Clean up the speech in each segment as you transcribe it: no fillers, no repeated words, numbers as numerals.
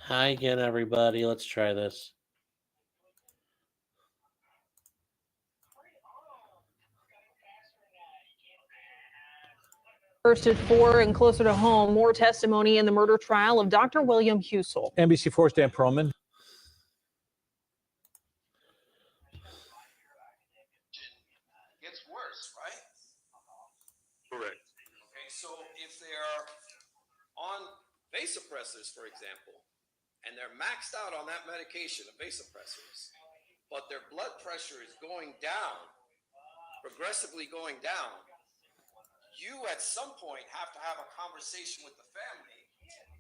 Hi again, everybody. Let's try this. First at 4 and closer to home, more testimony in the murder trial of Dr. William Husel. NBC4's Dan Perlman. Gets worse, right? Correct. Okay, so if they're on vasopressors, for example, and they're maxed out on that medication of vasopressors, but their blood pressure is going down, progressively going down, you at some point have to have a conversation with the family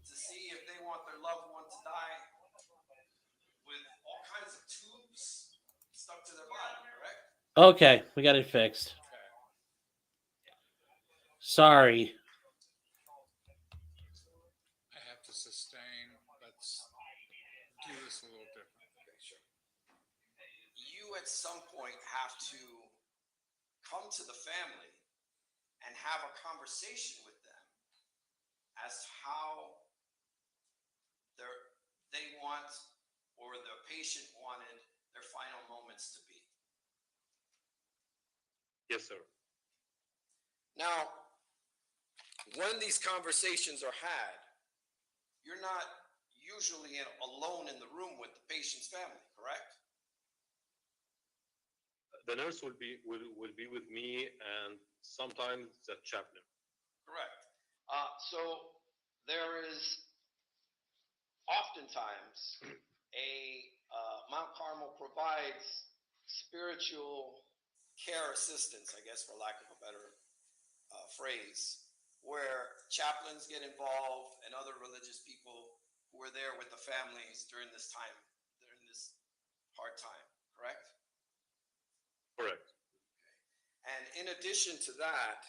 to see if they want their loved one to die with all kinds of tubes stuck to their body, correct? Okay, we got it fixed. Sorry. I have to sustain. Let's do this a little different. Okay, sure. You at some point have to come to the family and have a conversation with them as to how they want, or the patient wanted, their final moments to be. Yes, sir. Now, when these conversations are had, you're not usually alone in the room with the patient's family, correct? The nurse will be with me, and sometimes the chaplain. Correct. So there is oftentimes Mount Carmel provides spiritual care assistance, I guess, for lack of a better phrase, where chaplains get involved and other religious people who are there with the families during this time, during this hard time, correct? Correct. And in addition to that,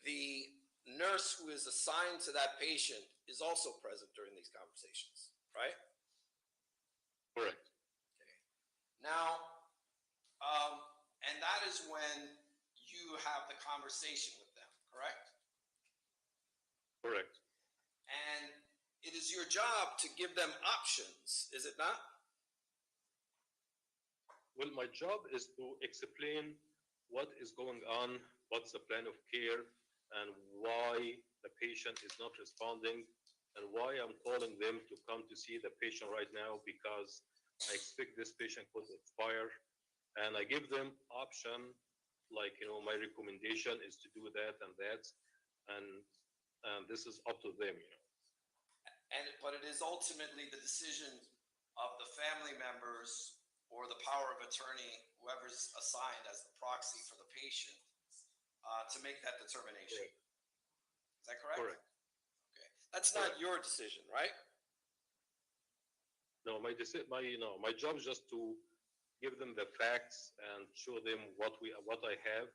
the nurse who is assigned to that patient is also present during these conversations, right? Correct. Okay. Now, and that is when you have the conversation with them, correct? Correct. And it is your job to give them options, is it not? Well, my job is to explain what is going on, what's the plan of care, and why the patient is not responding, and why I'm calling them to come to see the patient right now, because I expect this patient could expire. And I give them option, like, my recommendation is to do that and that, and this is up to them, But it is ultimately the decision of the family members or the power of attorney, whoever's assigned as the proxy for the patient, to make that determination. Correct. Is that correct? Correct. Okay. That's not your decision, right? No, my job is just to give them the facts and show them what I have,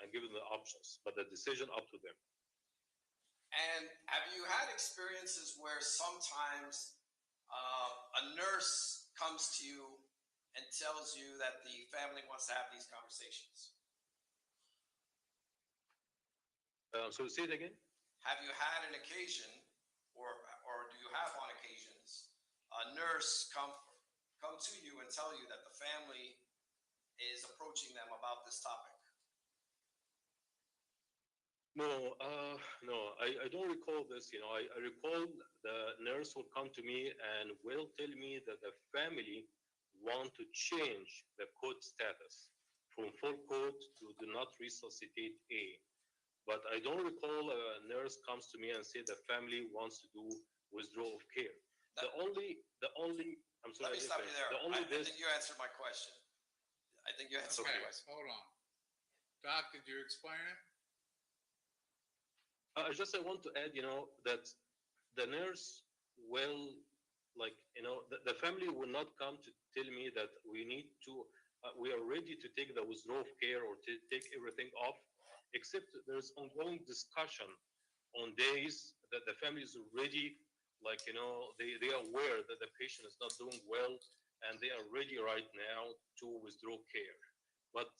and give them the options, but the decision up to them. And have you had experiences where sometimes a nurse comes to you and tells you that the family wants to have these conversations? So say it again. Have you had an occasion, or do you have on occasions, a nurse come to you and tell you that the family is approaching them about this topic? No, I don't recall this. I recall the nurse will come to me and will tell me that the family want to change the code status from full code to do not resuscitate A. But I don't recall a nurse comes to me and say the family wants to do withdrawal of care. I'm sorry. Let me stop you there. I think you answered my question. Okay, hold on. Doc, did you explain it? I want to add, that the nurse will, the family will not come to tell me that we are ready to take the withdrawal of care or to take everything off, except there's ongoing discussion on days that the family is already, they are aware that the patient is not doing well, and they are ready right now to withdraw care. But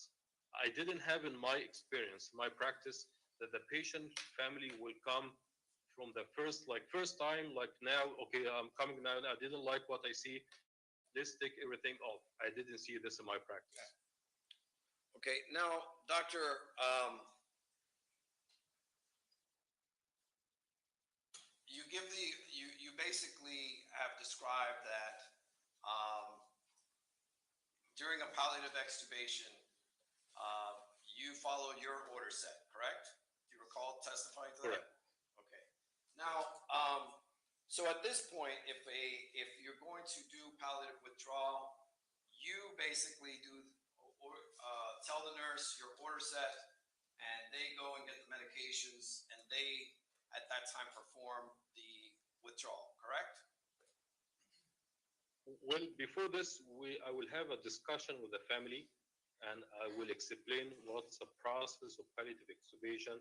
I didn't have in my experience, my practice, that the patient family will come from the first time, like now, okay, I'm coming now, I didn't like what I see. Let's take everything off. I didn't see this in my practice. Okay, now, Doctor, you basically have described that during a palliative extubation, you follow your order set, correct? Do you recall testifying to that? Correct. Okay. Now, so at this point, if you're going to do palliative withdrawal, you basically tell the nurse your order set, and they go and get the medications, and they at that time perform the withdrawal, correct? Well, before this, I will have a discussion with the family, and I will explain what's the process of palliative extubation,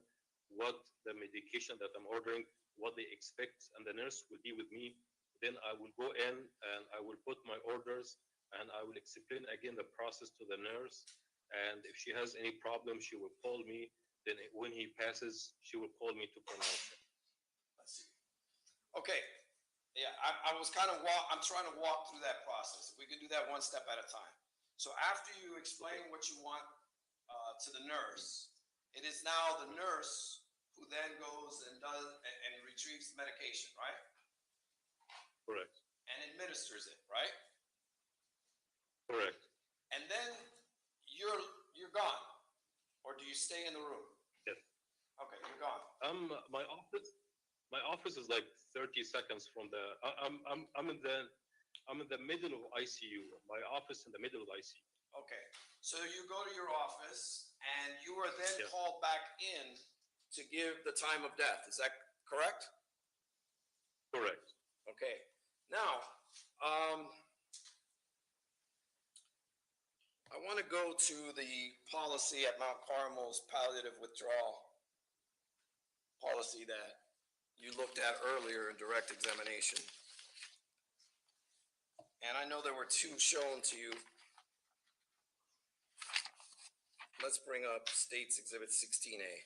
what the medication that I'm ordering, what they expect, and the nurse will be with me. Then I will go in and I will put my orders, and I will explain again the process to the nurse. And if she has any problem, she will call me. Then when he passes, she will call me to pronounce it. Let's see. Okay. Yeah, I'm trying to walk through that process. If we could do that one step at a time. So after you explain what you want to the nurse, it is now the nurse who then goes and retrieves the medication, right? Correct. And administers it, right? Correct. And then you're gone, or do you stay in the room? Yes. Okay, you're gone. My office is like 30 seconds from the. I'm in the middle of ICU. My office in the middle of ICU. Okay, so you go to your office, and you are then Yes. called back in to give the time of death. Is that correct? Correct. Okay. Now, I want to go to the policy at Mount Carmel's palliative withdrawal policy that you looked at earlier in direct examination. And I know there were two shown to you. Let's bring up States Exhibit 16A.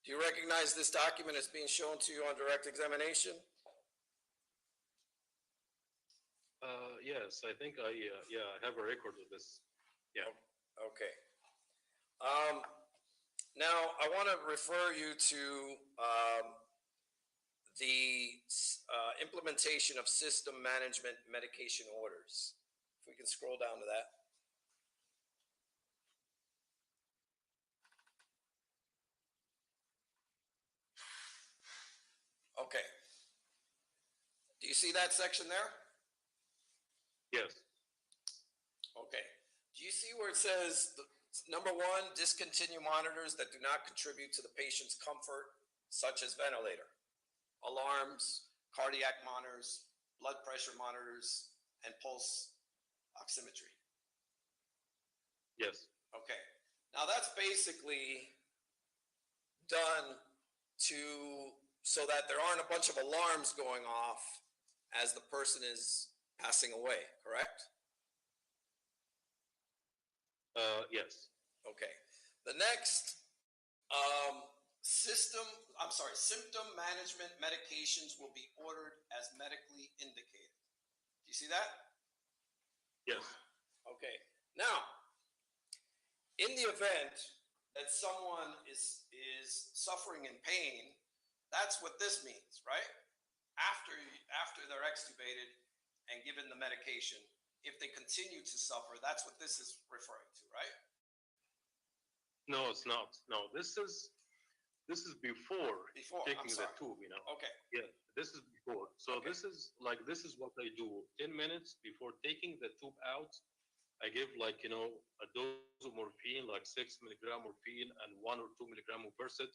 Do you recognize this document as being shown to you on direct examination? Yes, I think I have a record of this. Yeah. Okay. Now, I want to refer you to the implementation of system management medication orders. If we can scroll down to that. Okay. Do you see that section there? Yes. Okay. Do you see where it says, number one, discontinue monitors that do not contribute to the patient's comfort, such as ventilator, alarms, cardiac monitors, blood pressure monitors, and pulse oximetry? Yes. Okay. Now that's basically done so that there aren't a bunch of alarms going off as the person is passing away, correct? Yes. Okay. The next symptom management medications will be ordered as medically indicated. Do you see that? Yes. Okay. Now, in the event that someone is suffering in pain, that's what this means, right? After they're extubated and given the medication, if they continue to suffer, that's what this is referring to, right? No, it's not. No, this is before taking the tube, you know. Okay. Yeah, this is before. So Okay. this is what I do. 10 minutes before taking the tube out, I give a dose of morphine, like 6 milligram morphine and 1 or 2 milligram of Versed.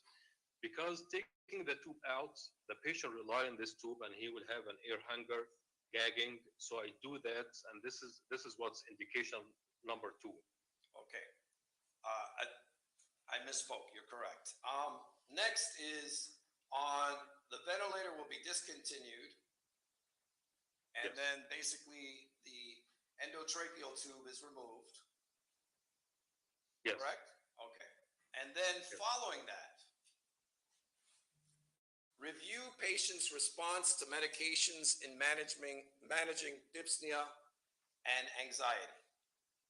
Because taking the tube out, the patient rely on this tube and he will have an air hunger, gagging. So I do that, and this is what's indication number 2. Okay. I misspoke. You're correct. Next is on the ventilator will be discontinued, and Yes. then basically the endotracheal tube is removed. Yes. Correct? Okay. And then following that, review patient's response to medications in managing dyspnea and anxiety.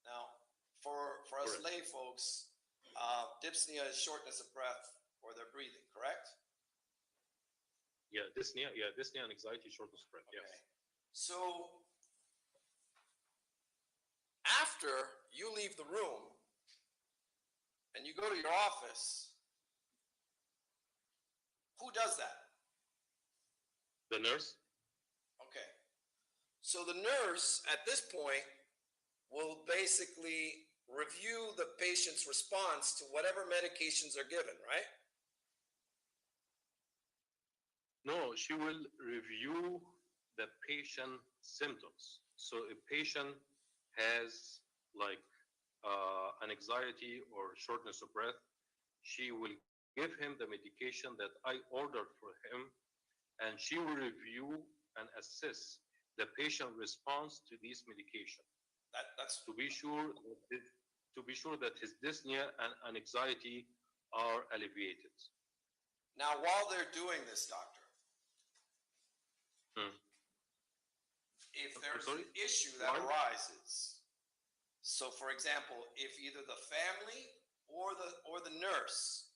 Now, for us Correct. lay folks, dyspnea is shortness of breath or their breathing, correct? Dyspnea and anxiety, shortness of breath. Yes. Okay. So after you leave the room and you go to your office, who does that? The nurse. Okay. So the nurse at this point will basically review the patient's response to whatever medications are given, right? No, she will review the patient symptoms. So a patient has like an anxiety or shortness of breath, she will give him the medication that I ordered for him, and she will review and assess the patient response to these medication That's to be sure that his dyspnea and anxiety are alleviated. now while they're doing this, doctor. If there's sorry? an issue that Why? arises, so for example, if either the family or the nurse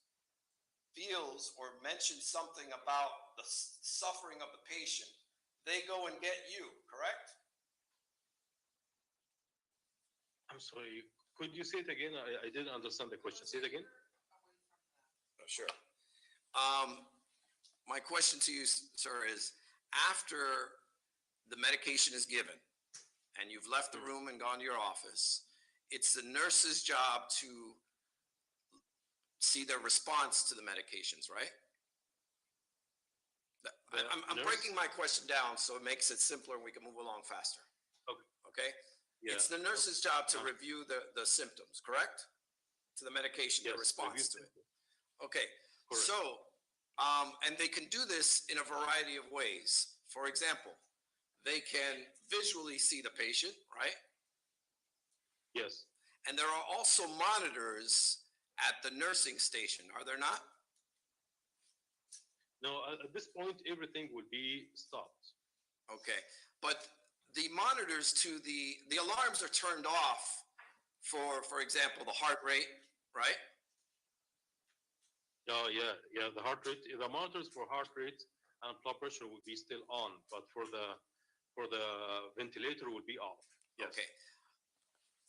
feels or mentions something about the suffering of the patient, they go and get you, correct? I'm sorry, could you say it again? I didn't understand the question. Say it again. Oh, sure. My question to you, sir, is after the medication is given and you've left the room and gone to your office, it's the nurse's job to see their response to the medications, right? I'm breaking my question down so it makes it simpler and we can move along faster. Okay. Okay? Yeah. It's the nurse's job to Uh-huh. review the symptoms, correct? To the medication, the Yes, response to review it. Okay, Correct. so, and they can do this in a variety of ways. For example, they can visually see the patient, right? Yes. And there are also monitors at the nursing station, are there not? No, at this point, everything will be stopped. Okay, but the monitors to the alarms are turned off for example, the heart rate, right? Oh, yeah. The heart rate, the monitors for heart rate and blood pressure will be still on, but for the ventilator will be off. Yes. Okay.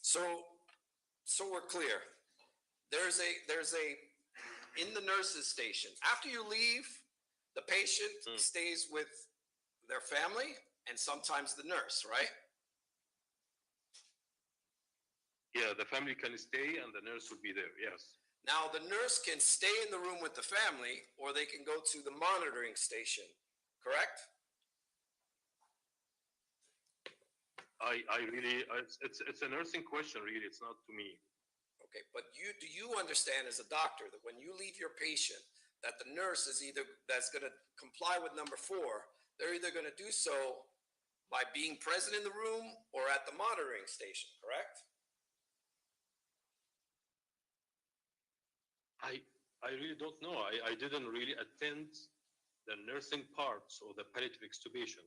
So we're clear. There's a in the nurse's station. After you leave, the patient stays with their family and sometimes the nurse, right? Yeah, the family can stay and the nurse will be there. Yes. Now, the nurse can stay in the room with the family or they can go to the monitoring station, correct? It's a nursing question, really. It's not to me. Okay, but do you understand as a doctor that when you leave your patient, that the nurse is that's going to comply with number 4, they're either going to do so by being present in the room or at the monitoring station, correct? I really don't know. I didn't really attend the nursing parts or the palliative extubation.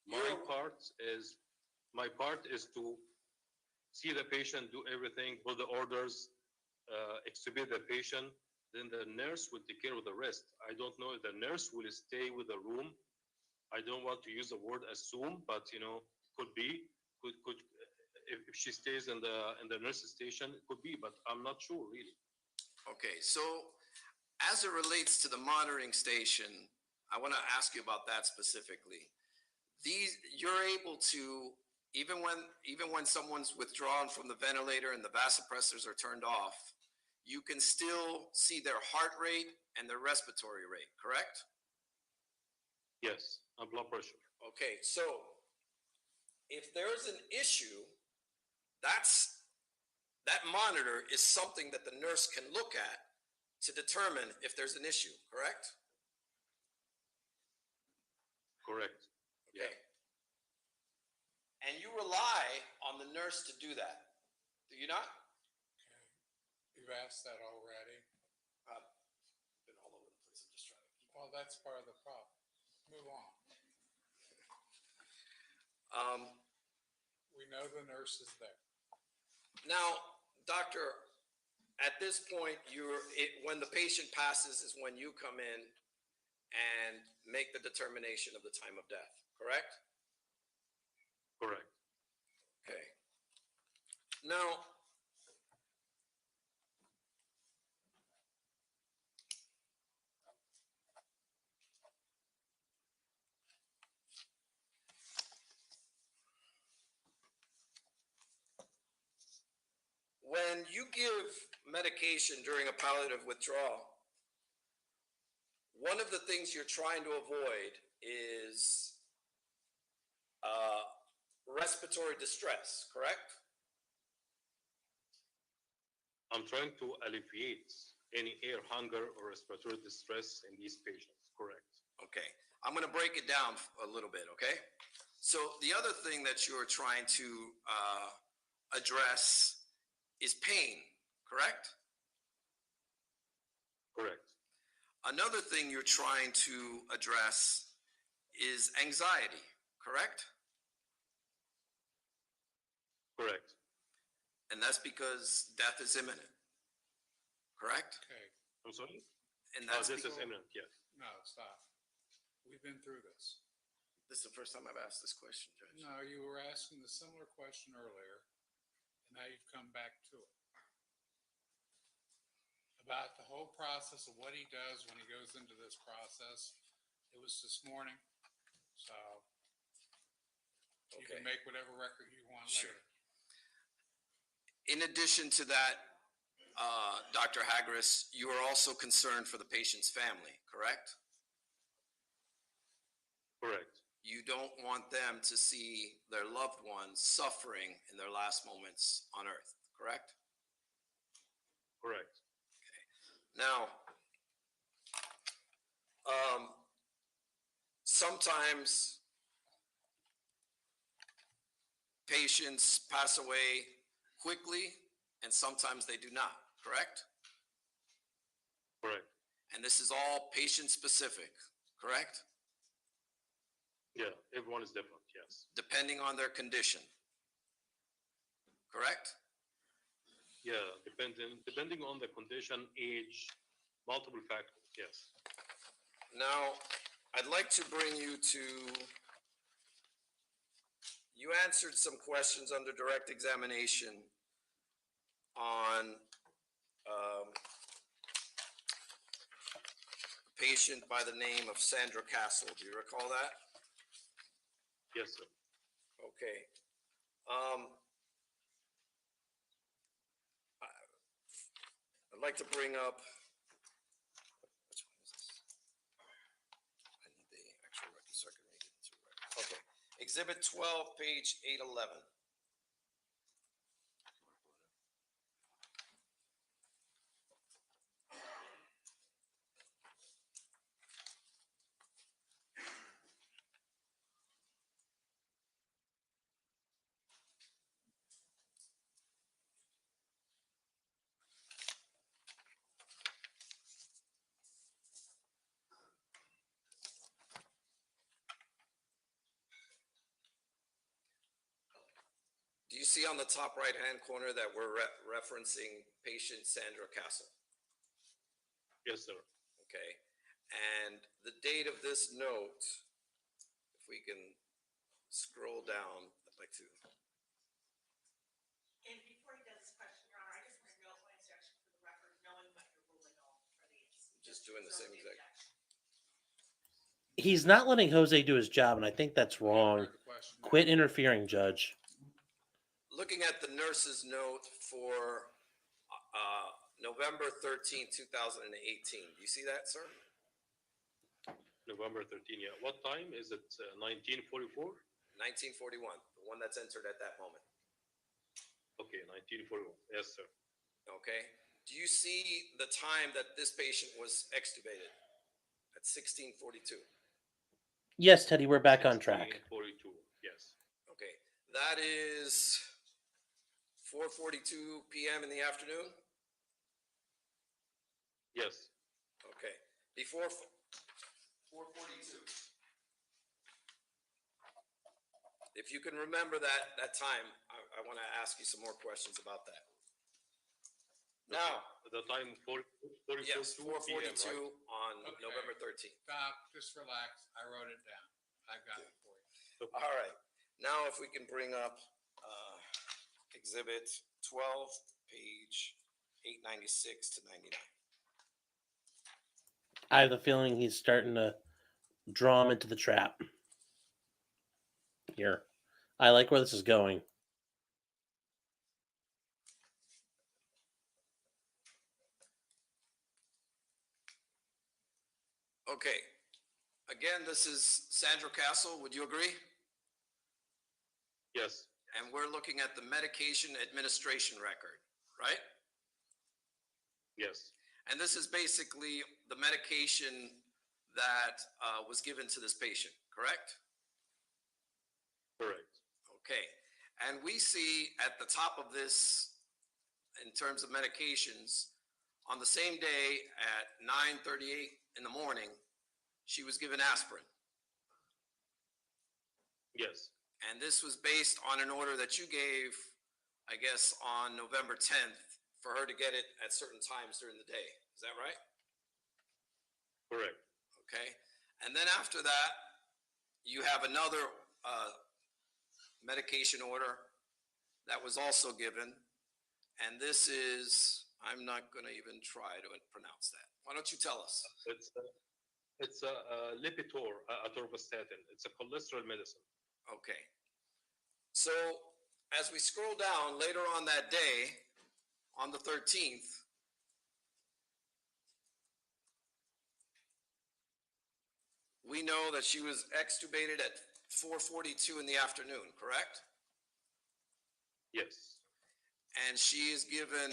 My part is to see the patient, do everything, put the orders, extubate the patient. Then the nurse will take care of the rest. I don't know if the nurse will stay with the room. I don't want to use the word assume, but could be. Could if she stays in the nurse's station, it could be, but I'm not sure really. Okay, so as it relates to the monitoring station, I want to ask you about that specifically. You're able to, even when someone's withdrawn from the ventilator and the vasopressors are turned off, you can still see their heart rate and their respiratory rate, correct? Yes, and blood pressure. Okay, so if there's an issue, that monitor is something that the nurse can look at to determine if there's an issue, correct? Correct. Okay. And you rely on the nurse to do that, do you not? You've asked that already. Been all over the place. I'm just trying to keep. Well, that's part of the problem. Move on. We know the nurse is there. Now, doctor, at this point, when the patient passes is when you come in and make the determination of the time of death, correct? Correct. Okay. Now, when you give medication during a palliative withdrawal, one of the things you're trying to avoid is respiratory distress, correct? I'm trying to alleviate any air hunger or respiratory distress in these patients. Correct. Okay, I'm going to break it down a little bit, okay? So the other thing that you're trying to address is pain, correct? Correct. Another thing you're trying to address is anxiety, correct? Correct. And that's because death is imminent, correct? Okay, I'm sorry? And that's This is because- imminent, yes. no, stop. We've been through this. This is the first time I've asked this question, Judge. No, you were asking the similar question earlier, and now you've come back to it. About the whole process of what he does when he goes into this process. It was this morning, so you Okay. can make whatever record you want Sure. later. In addition to that, Dr. Hagris, you are also concerned for the patient's family, correct? Correct. You don't want them to see their loved ones suffering in their last moments on earth, correct? Correct. Now, sometimes patients pass away quickly and sometimes they do not, correct? Correct. And this is all patient specific, correct? Yeah, everyone is different, yes. Depending on their condition, correct? Yeah, depending on the condition, age, multiple factors, yes. Now, I'd like to bring you to, you answered some questions under direct examination on a patient by the name of Sandra Castle. Do you recall that? Yes, sir. Okay. I'd like to bring up, which one is this? I need the actual record so I can read it into record. Okay. Exhibit 12, page 811. Do you see on the top right-hand corner that we're referencing patient Sandra Castle? Yes, sir. Okay, and the date of this note, if we can scroll down, I'd like to. And before he does his question, Your Honor, I just want to know my instruction for the record, knowing what you're ruling on for these. Just doing the same exact. He's not letting Jose do his job, and I think that's wrong. Heard the question. Quit interfering, Judge. Looking at the nurse's note for November 13, 2018. Do you see that, sir? November 13, yeah. What time is it? 1944? 1941, the one that's entered at that moment. Okay, 1941. Yes, sir. Okay. Do you see the time that this patient was extubated? At 16:42. Yes, Teddy, we're back on track. 42. Yes. Okay, that is 4:42 p.m. in the afternoon? Yes. Okay, before 4:42. If you can remember that time, I want to ask you some more questions about that. Now, The time 4:42 yes, p.m. 4:42 right? on Okay. November 13th. Doc, just relax. I wrote it down. I've got it for you. All right, now if we can bring up Exhibit 12, page 896 to 99. I have the feeling he's starting to draw him into the trap. Here. I like where this is going. Okay, again, this is Sandra Castle, would you agree? Yes. And we're looking at the medication administration record, right? Yes. And this is basically the medication that was given to this patient, correct? Correct. Okay, and we see at the top of this, in terms of medications, on the same day at 9:38 in the morning, she was given aspirin. Yes. And this was based on an order that you gave, I guess, on November 10th for her to get it at certain times during the day. Is that right? Correct. Okay. And then after that, you have another medication order that was also given. And this is, I'm not going to even try to pronounce that. Why don't you tell us? It's a Lipitor, atorvastatin. It's a cholesterol medicine. Okay. So as we scroll down later on that day, on the 13th, we know that she was extubated at 4:42 in the afternoon, correct? Yes. And she is given,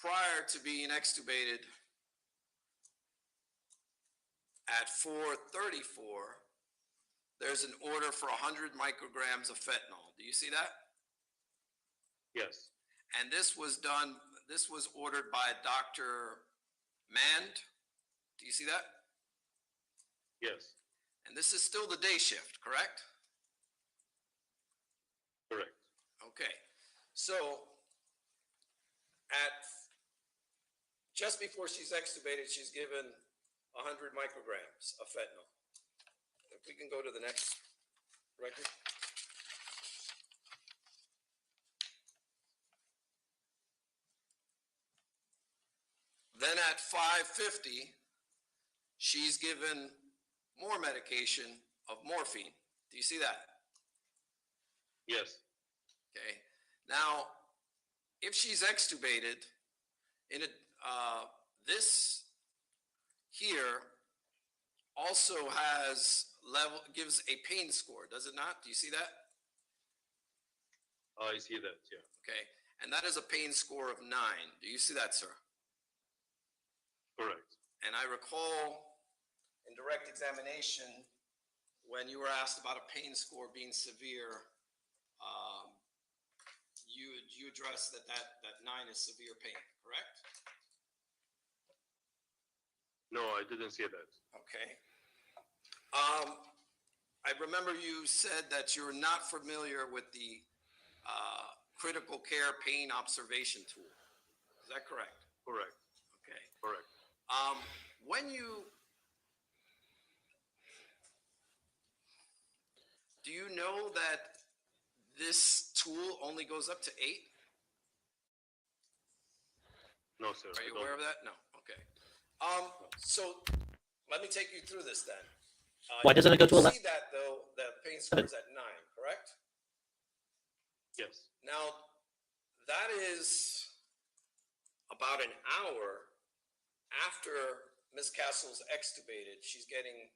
prior to being extubated at 4:34, there's an order for 100 micrograms of fentanyl. Do you see that? Yes. And this was done, this was ordered by Dr. Mand. Do you see that? Yes. And this is still the day shift, correct? Correct. Okay. So at just before she's extubated, she's given 100 micrograms of fentanyl. If we can go to the next record. Then at 5:50, she's given more medication of morphine. Do you see that? Yes. Okay. Now, if she's extubated, this here also gives a pain score, does it not? Do you see that? I see that. Yeah. Okay. And that is a pain score of 9. Do you see that, sir? Correct. And I recall in direct examination, when you were asked about a pain score being severe, you addressed that 9 is severe pain, correct? No, I didn't see that. Okay. I remember you said that you're not familiar with the critical care pain observation tool. Is that correct? Correct. Okay. Correct. Do you know that this tool only goes up to 8? No, sir. Are I you don't. aware of that? No. Okay. So let me take you through this then. Why doesn't it go to you 11? see that though, the pain score is at 9, correct? Yes. Now, that is about an hour after Ms. Castle's extubated. She's getting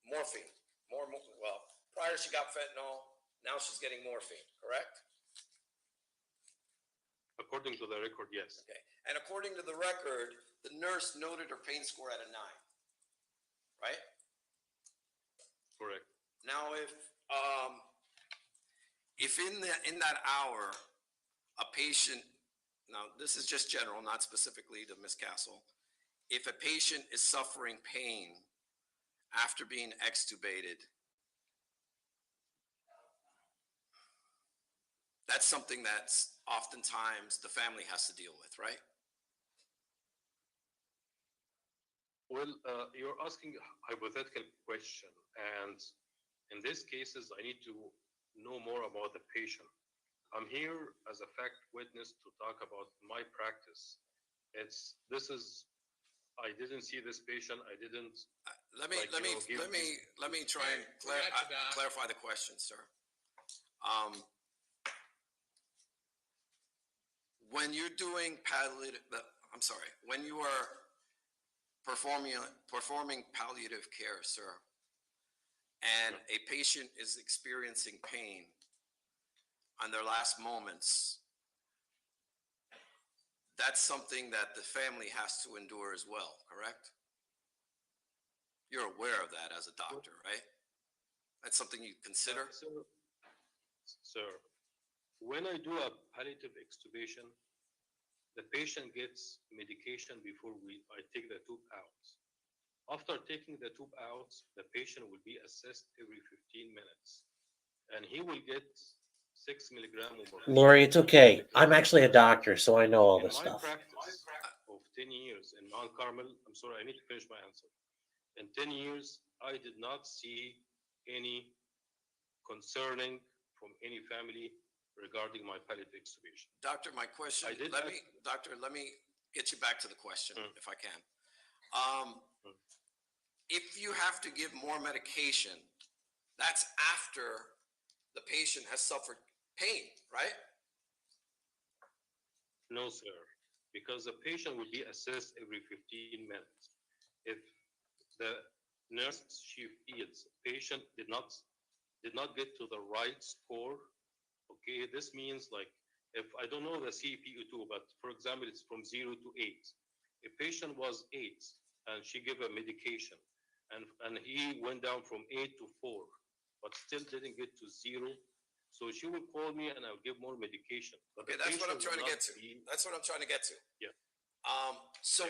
morphine. Well, prior she got fentanyl, now she's getting morphine, correct? According to the record, yes. Okay. And according to the record, the nurse noted her pain score at a 9, right? Correct. Now, if in that hour, a patient, now this is just general, not specifically to Ms. Castle, if a patient is suffering pain after being extubated, that's something that's oftentimes the family has to deal with, right? Well, you're asking a hypothetical question, and in these cases, I need to know more about the patient. I'm here as a fact witness to talk about my practice. I didn't see this patient. I didn't. Let me try and clarify the question, sir. When you're doing palliative, when you are performing palliative care, sir, and a patient is experiencing pain on their last moments, that's something that the family has to endure as well, correct? You're aware of that as a doctor, right? That's something you consider? Sir, when I do a palliative extubation, the patient gets medication before I take the tube out. After taking the tube out, the patient will be assessed every 15 minutes, and he will get 6 milligrams of morphine. Lori, it's okay. I'm actually a doctor, so I know all this In my stuff. practice of 10 years in Mount Carmel, I'm sorry, I need to finish my answer. In 10 years, I did not see any concerning from any family regarding my palliative extubation. Doctor, my question, let me get you back to the question if I can. If you have to give more medication, that's after the patient has suffered pain, right? No, sir, because the patient will be assessed every 15 minutes. If the nurse she feels patient did not get to the right score, okay, this means like if I don't know the CPU2, but for example, it's from 0 to 8. A patient was 8 and she gave a medication and he went down from 8 to 4, but still didn't get to 0. So she will call me and I'll give more medication. But okay, that's what I'm trying to get to. That's what I'm trying to get to. Yeah.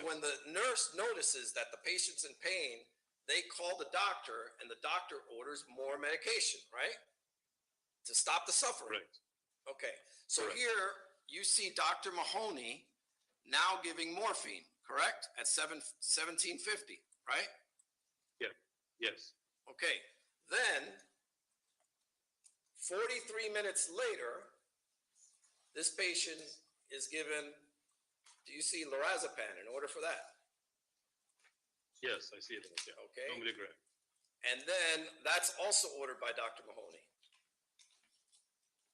When the nurse notices that the patient's in pain, they call the doctor and the doctor orders more medication, right? To stop the suffering. Correct. Okay. So Correct. here you see Dr. Mahoney now giving morphine, correct? At 1750, right? Yeah. Yes. Okay. Then 43 minutes later, this patient is given, do you see lorazepam in order for that? Yes, I see it. Yeah. Okay. 2 milligrams. And then that's also ordered by Dr. Mahoney.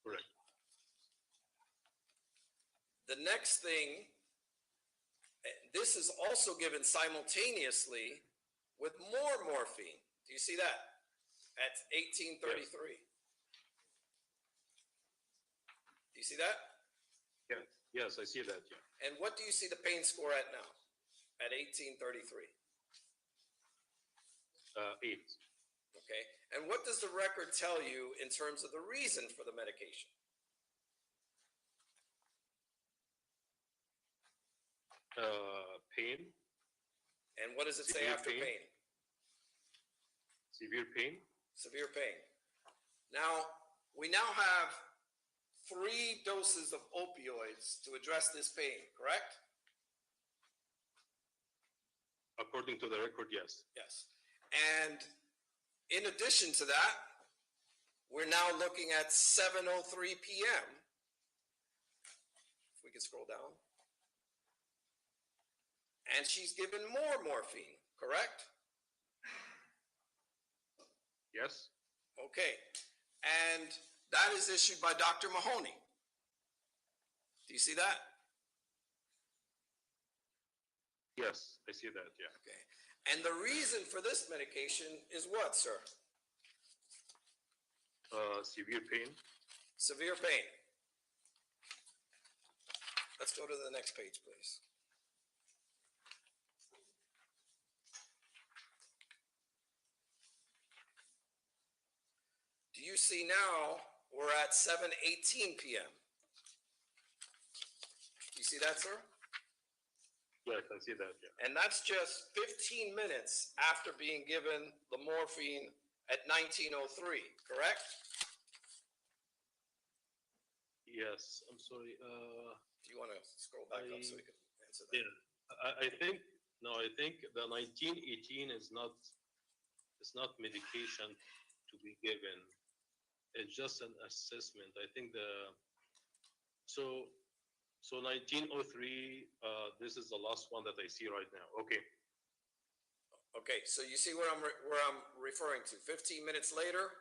Correct. The next thing, this is also given simultaneously with more morphine. Do you see that? At 1833. Yes. Do you see that? Yeah. Yes, I see that. Yeah. And what do you see the pain score at now? At 1833. 8. Okay. And what does the record tell you in terms of the reason for the medication? Pain. And what does it say Severe after pain? Severe pain. Severe pain. Now, we now have 3 doses of opioids to address this pain, correct? According to the record, yes. Yes. And in addition to that, we're now looking at 7:03 p.m. If we can scroll down. And she's given more morphine, correct? Yes. Okay. And that is issued by Dr. Mahoney. Do you see that? Yes, I see that. Yeah. Okay. And the reason for this medication is what, sir? Severe pain. Severe pain. Let's go to the next page, please. Do you see now we're at 7:18 p.m.? You see that, sir? Yeah, I can see that, yeah. And that's just 15 minutes after being given the morphine at 19:03, correct? Yes, I'm sorry, Do you want to scroll back up so we can answer that? yeah, I think, no, I think the 1918 is not medication to be given. It's just an assessment. I think so 1903, this is the last one that I see right now. Okay. Okay, so you see where I'm referring to. 15 minutes later.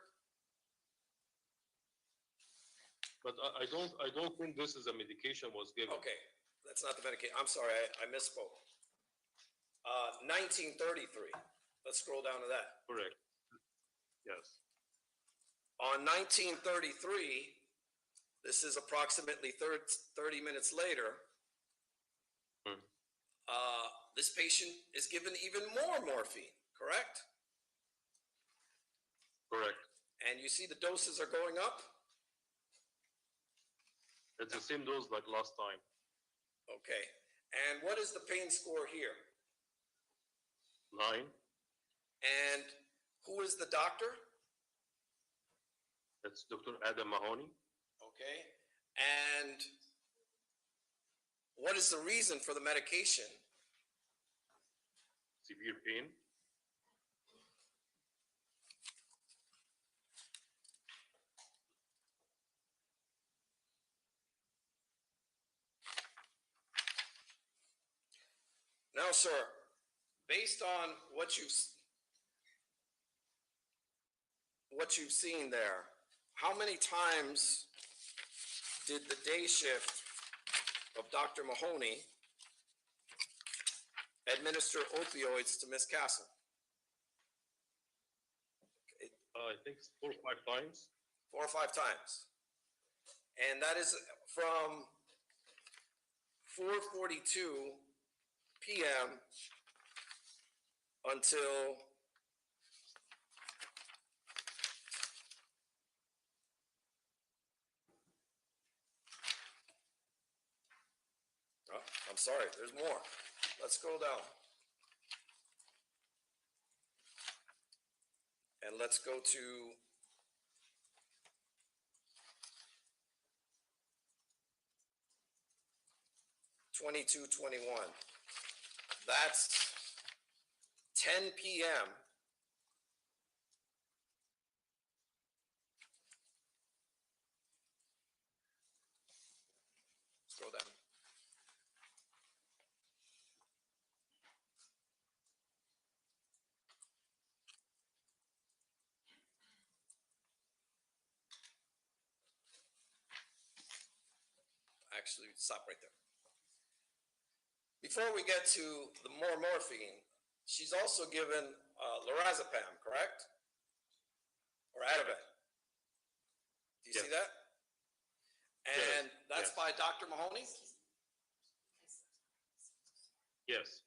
But I don't think this is a medication was given. Okay, that's not the medication. I'm sorry, I misspoke. 1933. Let's scroll down to that. Correct. Yes. On 1933, this is approximately 30 minutes later. Hmm. This patient is given even more morphine, correct? Correct. And you see the doses are going up? It's the same dose like last time. Okay. And what is the pain score here? 9. And who is the doctor? That's Dr. Adam Mahoney. Okay. And what is the reason for the medication? Severe pain. Now, sir, based on what you've seen there, how many times did the day shift of Dr. Mahoney administer opioids to Miss Castle? I think it's 4 or 5 times. 4 or 5 times. And that is from 4:42 p.m. until I'm sorry, there's more. Let's scroll down. And let's go to (22:21). That's 10 p.m. Scroll down. Actually, stop right there. Before we get to the more morphine, she's also given lorazepam, correct? Or Ativan. Do you see that? And that's yes. by Dr. Mahoney? Yes.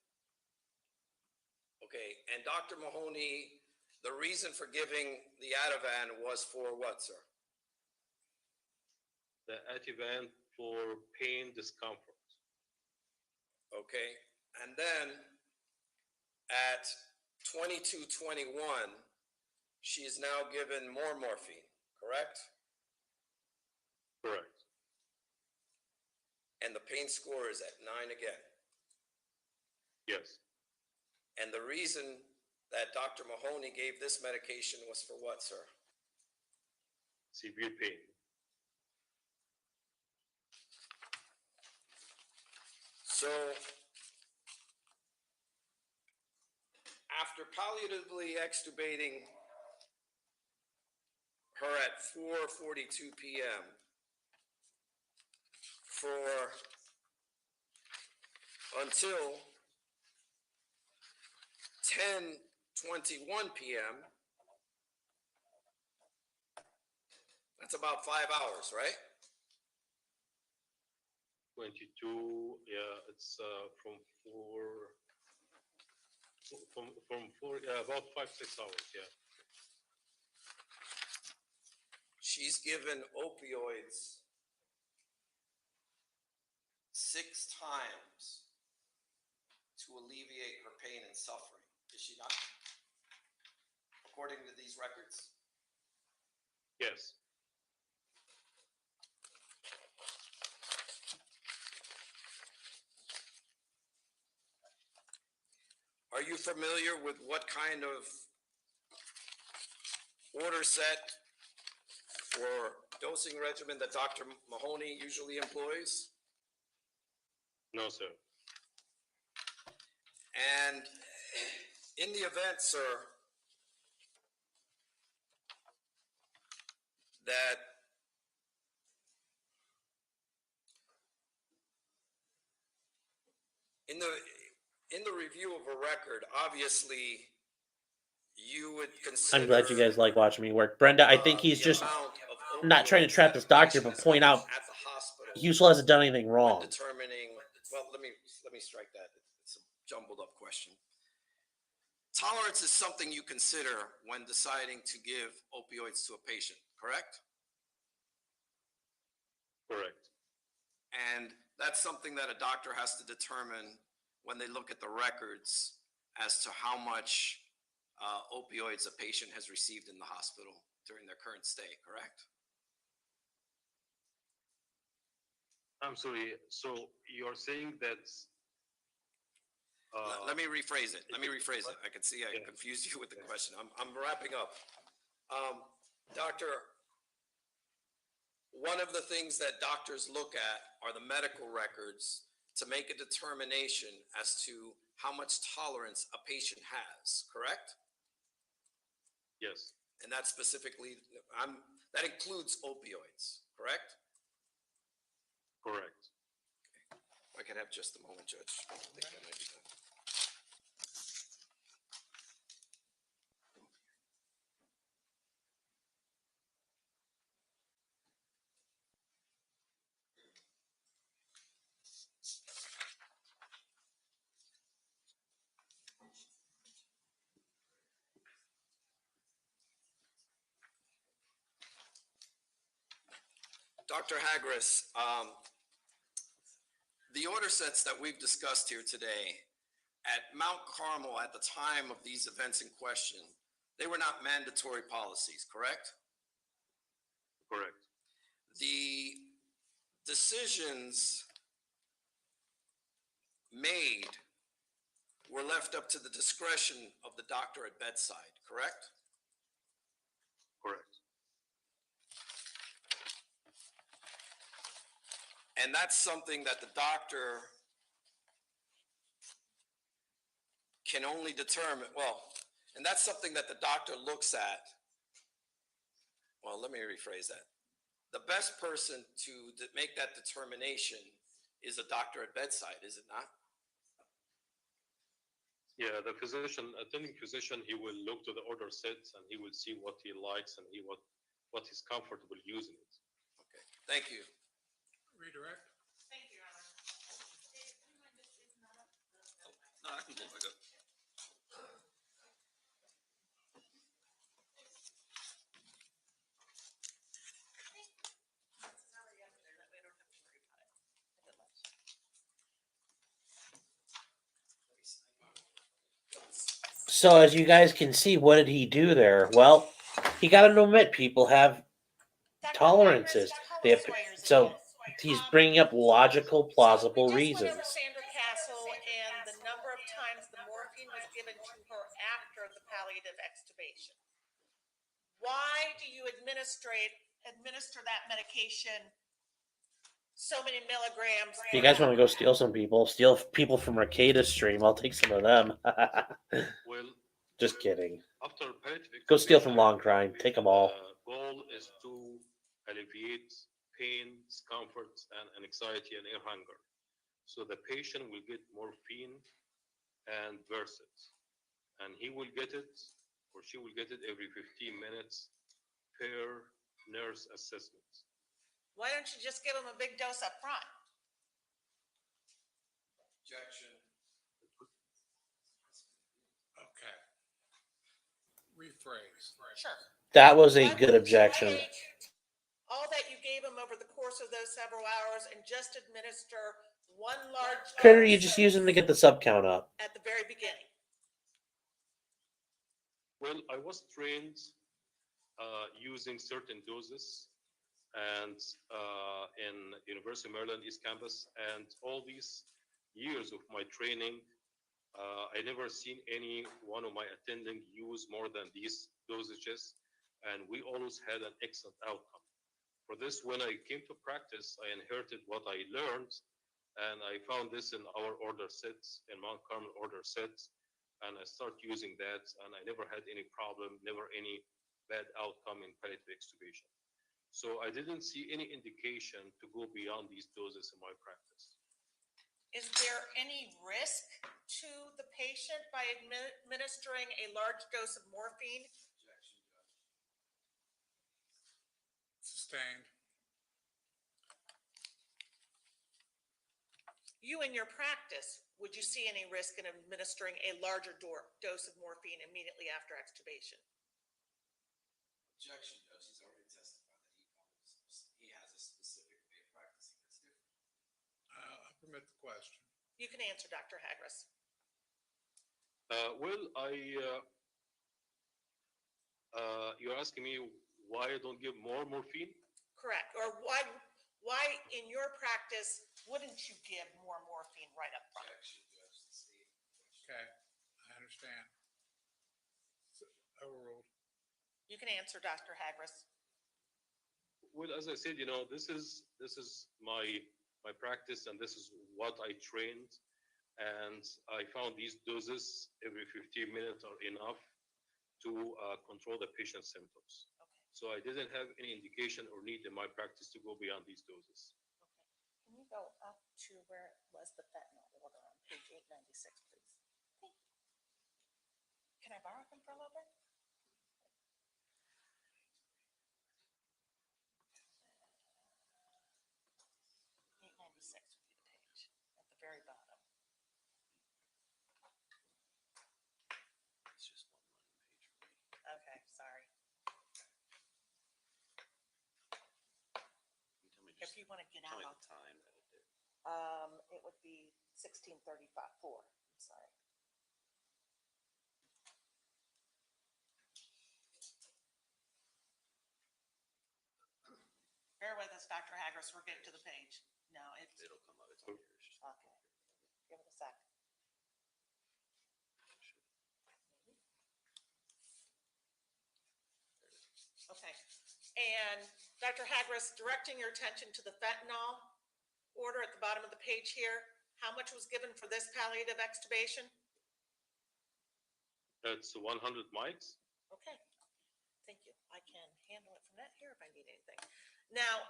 Okay, and Dr. Mahoney, the reason for giving the Ativan was for what, sir? The Ativan for pain discomfort. Okay, and then at 22:21, she is now given more morphine, correct? Correct. And the pain score is at 9 again. Yes. And the reason that Dr. Mahoney gave this medication was for what, sir? Severe pain. So, after palliatively extubating her at 4:42 p.m. until 10:21 p.m., that's about 5 hours, right? 22. Yeah, it's from 4, yeah, about 5-6 hours. Yeah. She's given opioids 6 times to alleviate her pain and suffering. Is she not? According to these records? Yes. Are you familiar with what kind of order set or dosing regimen that Dr. Mahoney usually employs? No, sir. And in the event, sir, that in the review of a record, obviously you would consider. I'm glad you guys like watching me work. Brenda, I think he's the just amount of not trying to opioids trap that this the doctor, patient but is point on out at the hospital Husel hasn't done anything when wrong. determining. Well, let me strike that. It's a jumbled up question. Tolerance is something you consider when deciding to give opioids to a patient, correct? Correct. And that's something that a doctor has to determine when they look at the records as to how much opioids a patient has received in the hospital during their current stay, correct? I'm sorry. So you're saying that? Let me rephrase it. I can see I confused you with the question. I'm wrapping up. Doctor, one of the things that doctors look at are the medical records to make a determination as to how much tolerance a patient has, correct? Yes. And that specifically, that includes opioids, correct? Correct. If I could have just a moment, Judge. I think that might be done. Dr. Hagris, the order sets that we've discussed here today at Mount Carmel at the time of these events in question, they were not mandatory policies, correct? Correct. The decisions made were left up to the discretion of the doctor at bedside, correct? Correct. And that's something that the doctor can only determine, and that's something that the doctor looks at. Well, let me rephrase that. The best person to make that determination is a doctor at bedside, is it not? Yeah, the physician, attending physician, he will look to the order sets and he will see what he likes and what he's comfortable using it. Okay, thank you. Redirect. Thank you, Your Honor. No, I can pull back up. So as you guys can see, what did he do there? Well, he got to admit people have tolerances. They have, so he's bringing up logical, plausible reasons. We just went over Sandra Castle and the number of times the morphine was given to her after the palliative extubation. Why do you administer that medication so many milligrams? If you guys want to go steal people from Trialstream, I'll take some of them. Well, Just kidding. after palliative Go steal from extubation, Long Crime. Take them all. The goal is to alleviate pain, discomfort, and anxiety and air hunger. So the patient will get morphine and Versed, and he will get it, or she will get it every 15 minutes per nurse assessment. Why don't you just give them a big dose up front? Objection. Okay. Rephrase. Sure. That was a Why good wouldn't you objection. take all that you gave him over the course of those several hours and just administer one large Critter, you dose just use them to get the sub count up. at the very beginning? Well, I was trained using certain doses, and in University of Maryland East Campus, and all these years of my training, I never seen any one of my attending use more than these dosages, and we always had an excellent outcome. For this, when I came to practice, I inherited what I learned, and I found this in our order sets, in Mount Carmel order sets, and I started using that, and I never had any problem, never any bad outcome in palliative extubation. So I didn't see any indication to go beyond these doses in my practice. Is there any risk to the patient by administering a large dose of morphine? Objection, Judge. Sustained. You in your practice, would you see any risk in administering a larger dose of morphine immediately after extubation? Objection, Judge. He's already testified that he has a specific way of practicing that's different. I'll permit the question. You can answer, Dr. Hagris. You're asking me why I don't give more morphine? Correct. Or why in your practice wouldn't you give more morphine right up front? Objection, Judge. The state. Okay, I understand. Overruled. You can answer, Dr. Hagris. Well, as I said, this is my practice, and this is what I trained, and I found these doses every 15 minutes are enough to control the patient's symptoms. Okay. So I didn't have any indication or need in my practice to go beyond these doses. Okay. Can you go up to where it was the fentanyl order on page 896, please? Thank you. Can I borrow them for a little bit? 896 would be the page at the very bottom. It's just one line page for me. Okay, sorry. You tell me If just you want to get tell out, me the time that it did. it would be 16:35. I'm sorry. Bear with us, Dr. Hagris. We're getting to the page. No, it's It'll come up. It's on here. It's just- okay. Give it a sec. Okay. And Dr. Hagris, directing your attention to the fentanyl order at the bottom of the page here, how much was given for this palliative extubation? That's 100 mics. Okay, thank you. I can handle it from that here if I need anything. Now,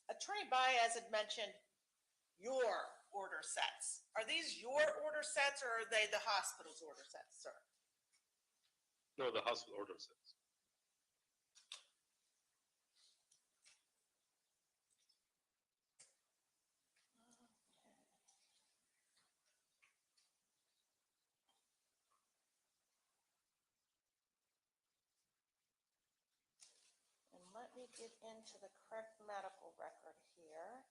Attorney Baez had mentioned your order sets. Are these your order sets or are they the hospital's order sets, sir? No, the hospital order sets. And let me get into the correct medical record here.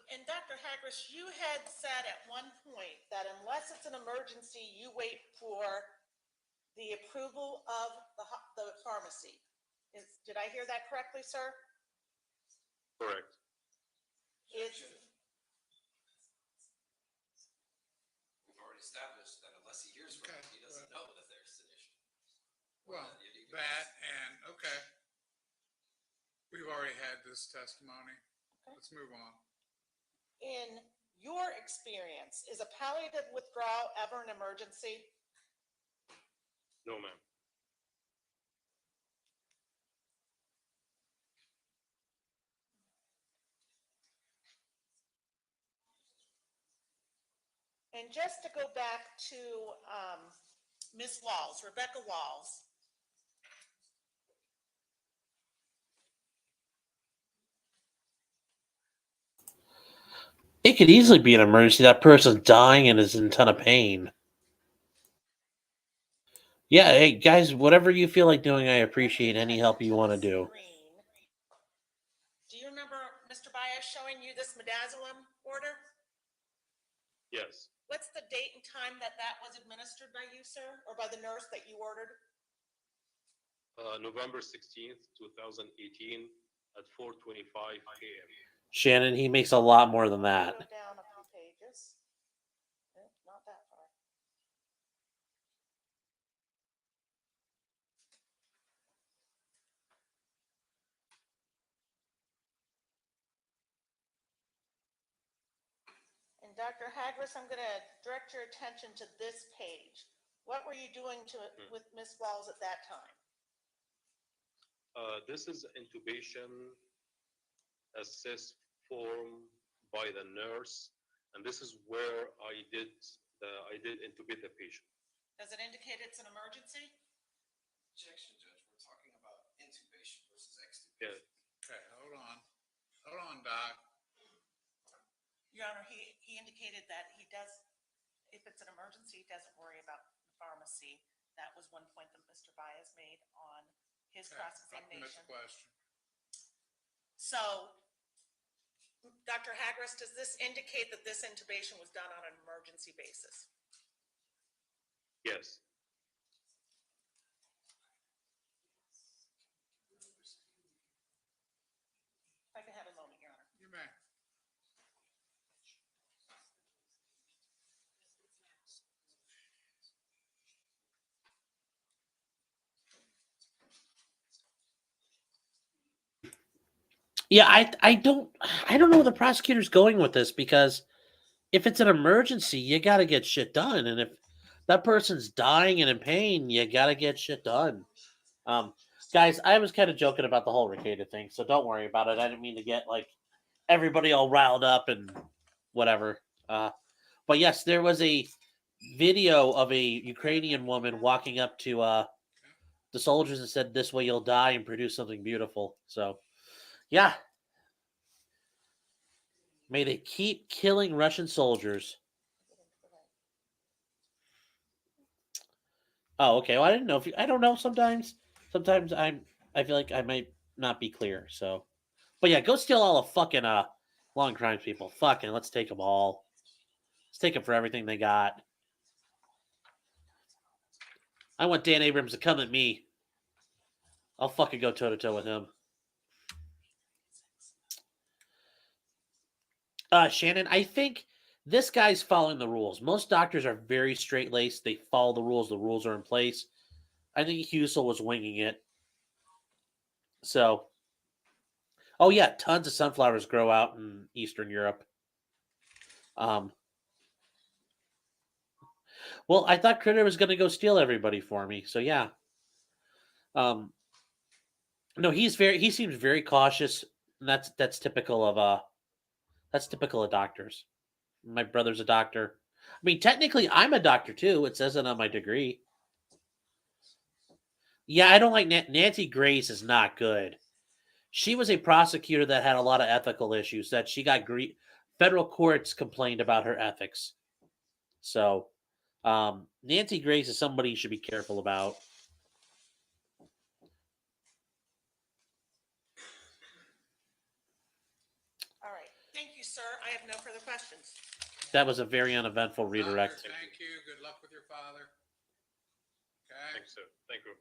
And Dr. Hagris, you had said at one point that unless it's an emergency, you wait for the approval of the pharmacy. Did I hear that correctly, sir? Correct. It's, We've already established that unless he hears from Okay, it, he doesn't know that there's an issue. Well, You can that ask- and, okay. We've already had this testimony. Okay. Let's move on. in your experience, is a palliative withdrawal ever an emergency? No, ma'am. And just to go back to Ms. Walls, Rebecca Walls. It could easily be an emergency. That person's dying and is in a ton of pain. Yeah, hey guys, whatever you feel like doing, I appreciate any help you want to do. Do you remember Mr. Baez showing you this midazolam order? Yes. What's the date and time that that was administered by you, sir, or by the nurse that you ordered? November 16th, 2018 at 4:25 p.m. Shannon, he makes a lot more than Go that. down a few pages. Not that far. And Dr. Hagris, I'm going to direct your attention to this page. What were you doing with Ms. Walls at that time? This is intubation assist form by the nurse, and this is where I did intubate the patient. Does it indicate it's an emergency? Objection, Judge. We're talking about intubation versus extubation. Yeah. Okay, hold on. Hold on, Doc. Your Honor, he indicated that he does, if it's an emergency, he doesn't worry about the pharmacy. That was one point that Mr. Baez made on his Okay, cross-examination. next question. So, Dr. Hagris, does this indicate that this intubation was done on an emergency basis? Yes. If I can have a moment, Your Honor. You may. Yeah, I don't know where the prosecutor's going with this, because if it's an emergency, you got to get shit done, and if that person's dying and in pain, you got to get shit done. Guys, I was kind of joking about the whole Ricada thing, so don't worry about it. I didn't mean to get like everybody all riled up and whatever. But yes, there was a video of a Ukrainian woman walking up to the soldiers and said, "This way you'll die and produce something beautiful." So, yeah. May they keep killing Russian soldiers. Oh, okay. Well, I didn't know if you, I don't know. Sometimes I feel like I might not be clear. So, but yeah, go steal all the fucking long crimes people. Fucking, let's take them all. Let's take them for everything they got. I want Dan Abrams to come at me. I'll fucking go toe to toe with him. Shannon, I think this guy's following the rules. Most doctors are very straight laced. They follow the rules. The rules are in place. I think Husel was winging it. So, oh yeah, tons of sunflowers grow out in Eastern Europe. Well, I thought Critter was going to go steal everybody for me. So yeah. No, he seems very cautious. And that's typical of doctors. My brother's a doctor. I mean, technically, I'm a doctor too. It says it on my degree. Yeah, I don't like Nancy Grace is not good. She was a prosecutor that had a lot of ethical issues that she got federal courts complained about her ethics. So, Nancy Grace is somebody you should be careful about. All right. Thank you, sir. I have no further questions. That was a very uneventful redirect. Doctor, thank you. Good luck with your father. Okay. Thanks, sir. Thank you.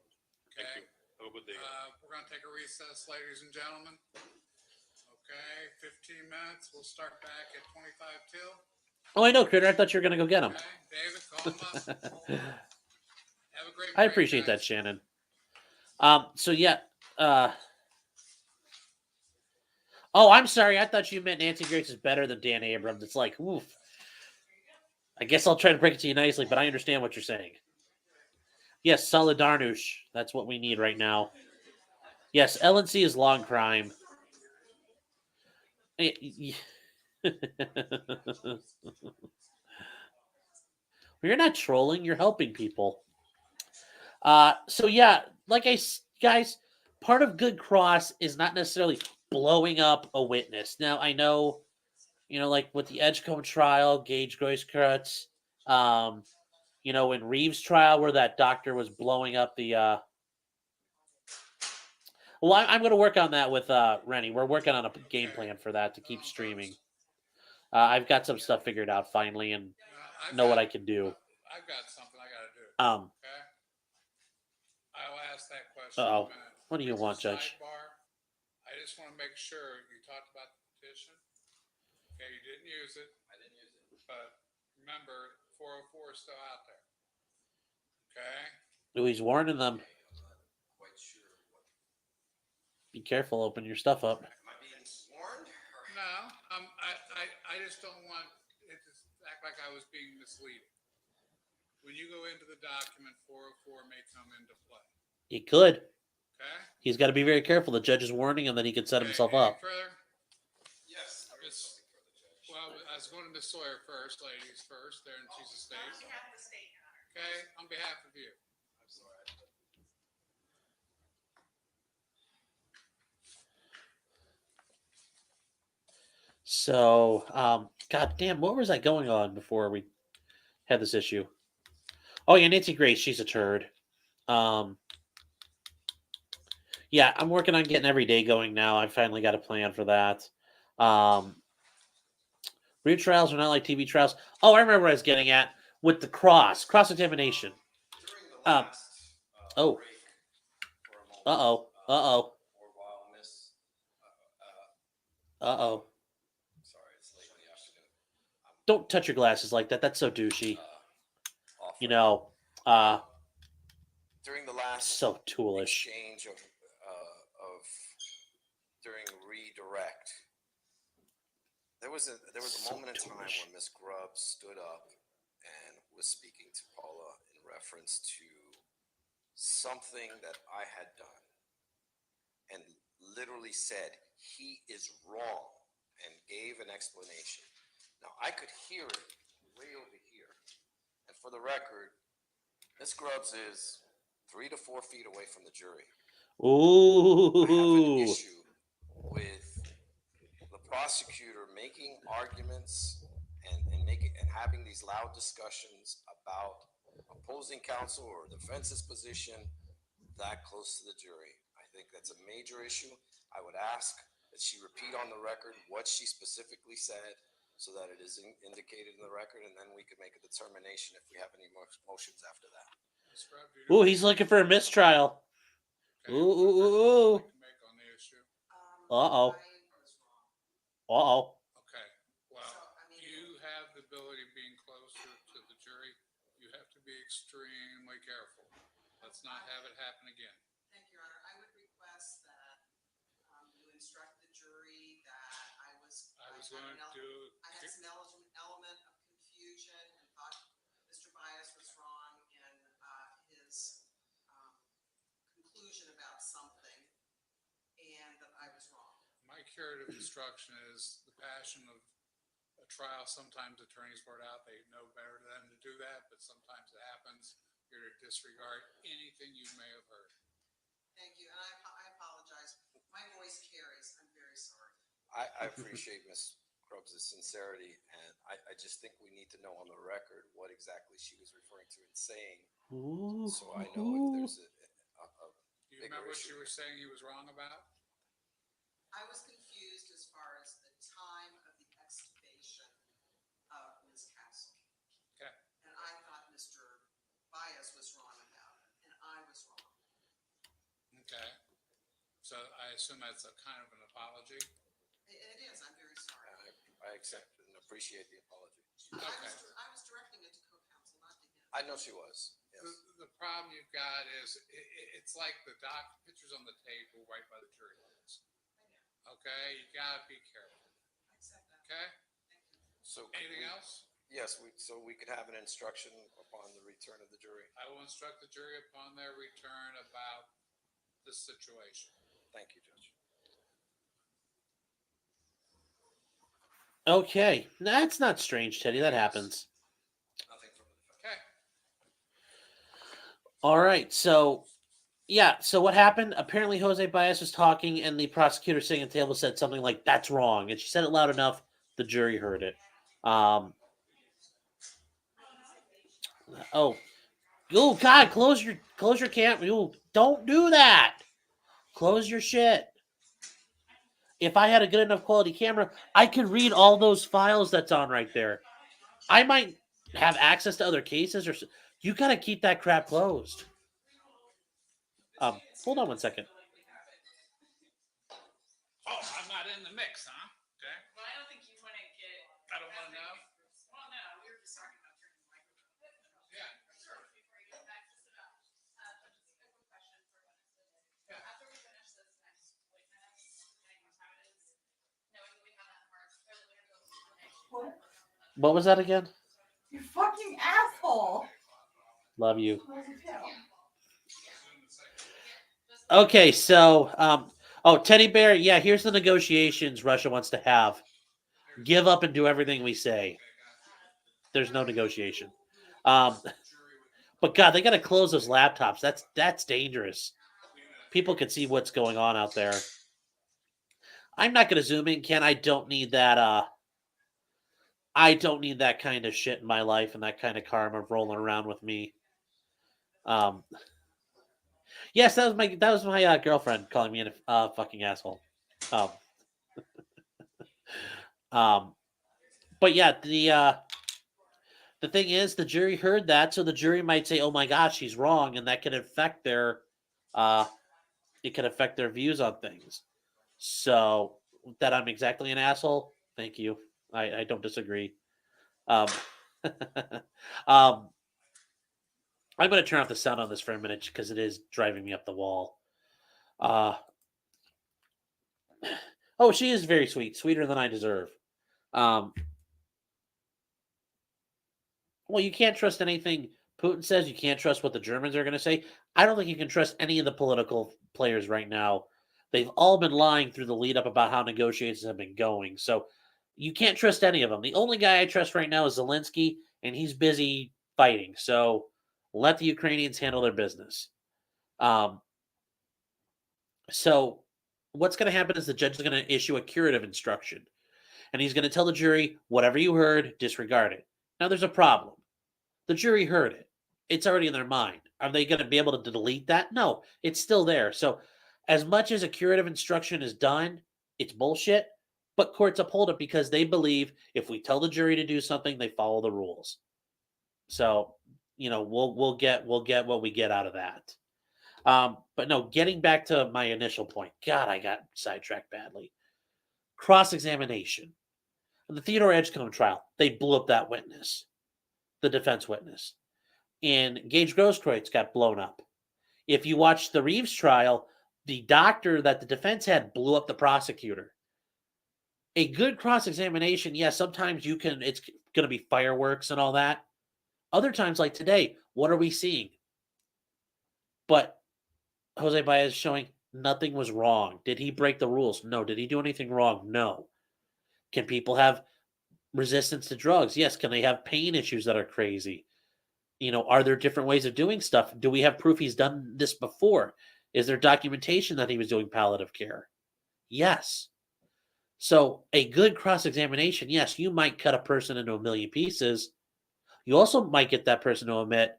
Thank Okay. you. Have a good day. We're going to take a recess, ladies and gentlemen. Okay, 15 minutes. We'll start back at 25 till. Oh, I know, Critter. I thought you were going to go get him. Okay, David, call him up. Have a great I break, appreciate that, guys. Shannon. So yeah. Oh, I'm sorry. I thought you meant Nancy Grace is better than Dan Abrams. It's like, oof. I guess I'll try to break it to you nicely, but I understand what you're saying. Yes, Solidarność. That's what we need right now. Yes, LNC is long crime. You're not trolling. You're helping people. So yeah, guys, part of good cross is not necessarily blowing up a witness. Now I know, like with the Edgecombe trial, Gage Grosskreutz, in Reeves' trial where that doctor was blowing up the. Well, I'm going to work on that with Rennie. We're working on a game plan for that to keep streaming. I've got some stuff figured out finally, and know what I can do. I've got something I got to do. Okay. I'll ask that question. Uh-oh. In a minute. What do you want, Judge? Sidebar. I just want to make sure you talked about the petition. Okay, you didn't use it. I didn't use it. But remember, 404 is still out there. Okay. Oh, he's warning them. Quite sure what. Be careful. Open your stuff up. Am I being warned? No, I just don't want it to act like I was being misleading. When you go into the document, 404 may come into play. He could. Okay. He's got to be very careful. The judge is warning him that he could set himself Any up. Further? Yes. Well, I was going to Miss Sawyer first, ladies first, there in Jesus State. On behalf of the state, Your Honor. Okay, on behalf of you. I'm sorry. So, God damn, what was I going on before we had this issue? Oh yeah, Nancy Grace, she's a turd. Yeah, I'm working on getting every day going now. I finally got a plan for that. Real trials are not like TV trials. Oh, I remember what I was getting at with the cross-examination. During the last oh. break for a moment, Uh-oh. Uh-oh. or while Miss Uh-oh. sorry, it's late in the afternoon. Don't touch your glasses like that. That's so douchey. Off during the last So toolish. exchange of during redirect, there was a So moment in time toolish. when Miss Grubbs stood up and was speaking to Paula in reference to something that I had done, and literally said he is wrong and gave an explanation. Now I could hear it way over here, and for the record, Miss Grubbs is 3 to 4 feet away from the jury. I have an Ooh. issue with the prosecutor making arguments and having these loud discussions about opposing counsel or defense's position that close to the jury. I think that's a major issue. I would ask that she repeat on the record what she specifically said so that it is indicated in the record, and then we could make a determination if we have any more motions after that. Ms. Grubb, do you Ooh, know he's looking for a mistrial. okay, Ooh, what ooh, recommendation ooh, we can make on the issue? Uh-oh. Uh-oh. Okay, well, you have the ability of being closer to the jury. You have to be extremely careful. Let's not have it happen again. Thank you, Your Honor. I would request that you instruct the jury that I was going to, I had some element of confusion and thought Mr. Bias was wrong in his conclusion about something, and that I was wrong. my curative instruction is the passion of a trial. Sometimes attorneys blurt out they know better than to do that, but sometimes it happens. You're to disregard anything you may have heard. Thank you, and I apologize. My voice carries. I'm very sorry. I appreciate Ms. Grubbs' sincerity, and I just think we need to know on the record what exactly she was referring to and saying, Ooh. so I know if there's a Do you remember what you were saying he was wrong about? I was confused as far as the time of the extubation of Ms. Castle. Okay. And I thought Mr. Bias was wrong about it, and I was wrong. Okay. So I assume that's a kind of an apology. It is, I'm very sorry. I accept and appreciate the apology. Okay. I was directing it to co-counsel, not to him. I know she was, yes. The problem you've got is it's like the pictures on the table right by the jury box. Okay, you gotta be careful. Okay? So Anything else? Yes, so we could have an instruction upon the return of the jury. I will instruct the jury upon their return about this situation. Thank you, Judge. Okay, that's not strange, Teddy. That happens. Nothing from the defense. Okay. All right, so yeah, so what happened? Apparently, Jose Baez was talking, and the prosecutor sitting at the table said something like, "That's wrong," and she said it loud enough the jury heard it. Oh, God, close your camera. Ooh, don't do that. Close your shit. If I had a good enough quality camera, I could read all those files that's on right there. I might have access to other cases, or you gotta keep that crap closed. Hold on one second. Oh, I'm not in the mix, huh? Okay. Well, I don't think you want to get. I don't want to know. Well, no, we were just talking about turning the microphone. Yeah. Sure. Before you get back, just about, just a quick question for Vanessa. Yeah. After we finish this next witness, Diagnose how it is, knowing that we have that in March, or that we're gonna go to the next. What? What was that again? You fucking asshole. Love you. Love you too. Okay, so Teddy Bear, yeah, here's the negotiations Russia wants to have. Give up and do everything we say. There's no negotiation. But God, they gotta close those laptops. That's dangerous. People can see what's going on out there. I'm not gonna zoom in, Ken. I don't need that kind of shit in my life and that kind of karma rolling around with me. Yes, that was my girlfriend calling me a fucking asshole. But yeah, the thing is, the jury heard that, so the jury might say, "Oh my gosh, she's wrong," and that could affect their views on things. So that I'm exactly an asshole. Thank you. I don't disagree. Um, I'm going to turn off the sound on this for a minute because it is driving me up the wall. Oh, she is very sweet, sweeter than I deserve. Well, you can't trust anything Putin says. You can't trust what the Germans are going to say. I don't think you can trust any of the political players right now. They've all been lying through the lead up about how negotiations have been going. So you can't trust any of them. The only guy I trust right now is Zelensky, and he's busy fighting. So let the Ukrainians handle their business. So what's going to happen is the judge is going to issue a curative instruction, and he's going to tell the jury, whatever you heard, disregard it. Now, there's a problem. The jury heard it. It's already in their mind. Are they going to be able to delete that? No, it's still there. So as much as a curative instruction is done, it's bullshit, but courts uphold it because they believe if we tell the jury to do something, they follow the rules. So, we'll get what we get out of that. But no, getting back to my initial point, God, I got sidetracked badly. Cross-examination. In the Theodore Edgecombe trial, they blew up that witness, the defense witness. And Gage Grosskreutz got blown up. If you watch the Reeves trial, the doctor that the defense had blew up the prosecutor. A good cross-examination, sometimes it's going to be fireworks and all that. Other times, like today, what are we seeing? But Jose Baez showing nothing was wrong. Did he break the rules? No. Did he do anything wrong? No. Can people have resistance to drugs? Yes. Can they have pain issues that are crazy? Are there different ways of doing stuff? Do we have proof he's done this before? Is there documentation that he was doing palliative care? Yes. So a good cross-examination, yes, you might cut a person into a million pieces. You also might get that person to admit,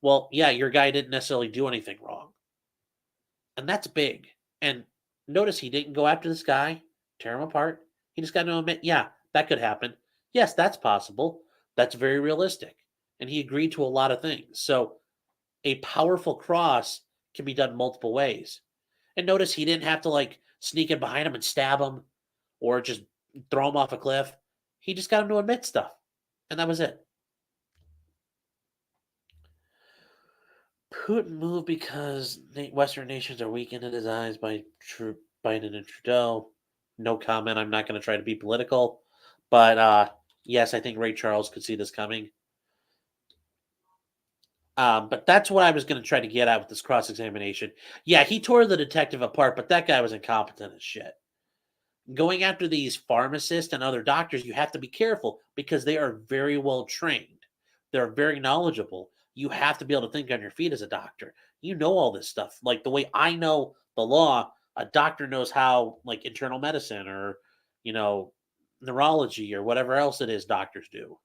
well, yeah, your guy didn't necessarily do anything wrong. And that's big. And notice he didn't go after this guy, tear him apart. He just got to admit, yeah, that could happen. Yes, that's possible. That's very realistic. And he agreed to a lot of things. So a powerful cross can be done multiple ways. And notice he didn't have to sneak in behind him and stab him or just throw him off a cliff. He just got him to admit stuff. And that was it. Putin moved because Western nations are weakened in his eyes by Biden and Trudeau. No comment. I'm not going to try to be political, but yes, I think Ray Charles could see this coming. But that's what I was going to try to get at with this cross-examination. Yeah, he tore the detective apart, but that guy was incompetent as shit. Going after these pharmacists and other doctors, you have to be careful because they are very well trained. They're very knowledgeable. You have to be able to think on your feet as a doctor. You know all this stuff. Like the way I know the law, a doctor knows how, like internal medicine or, neurology or whatever else it is doctors do.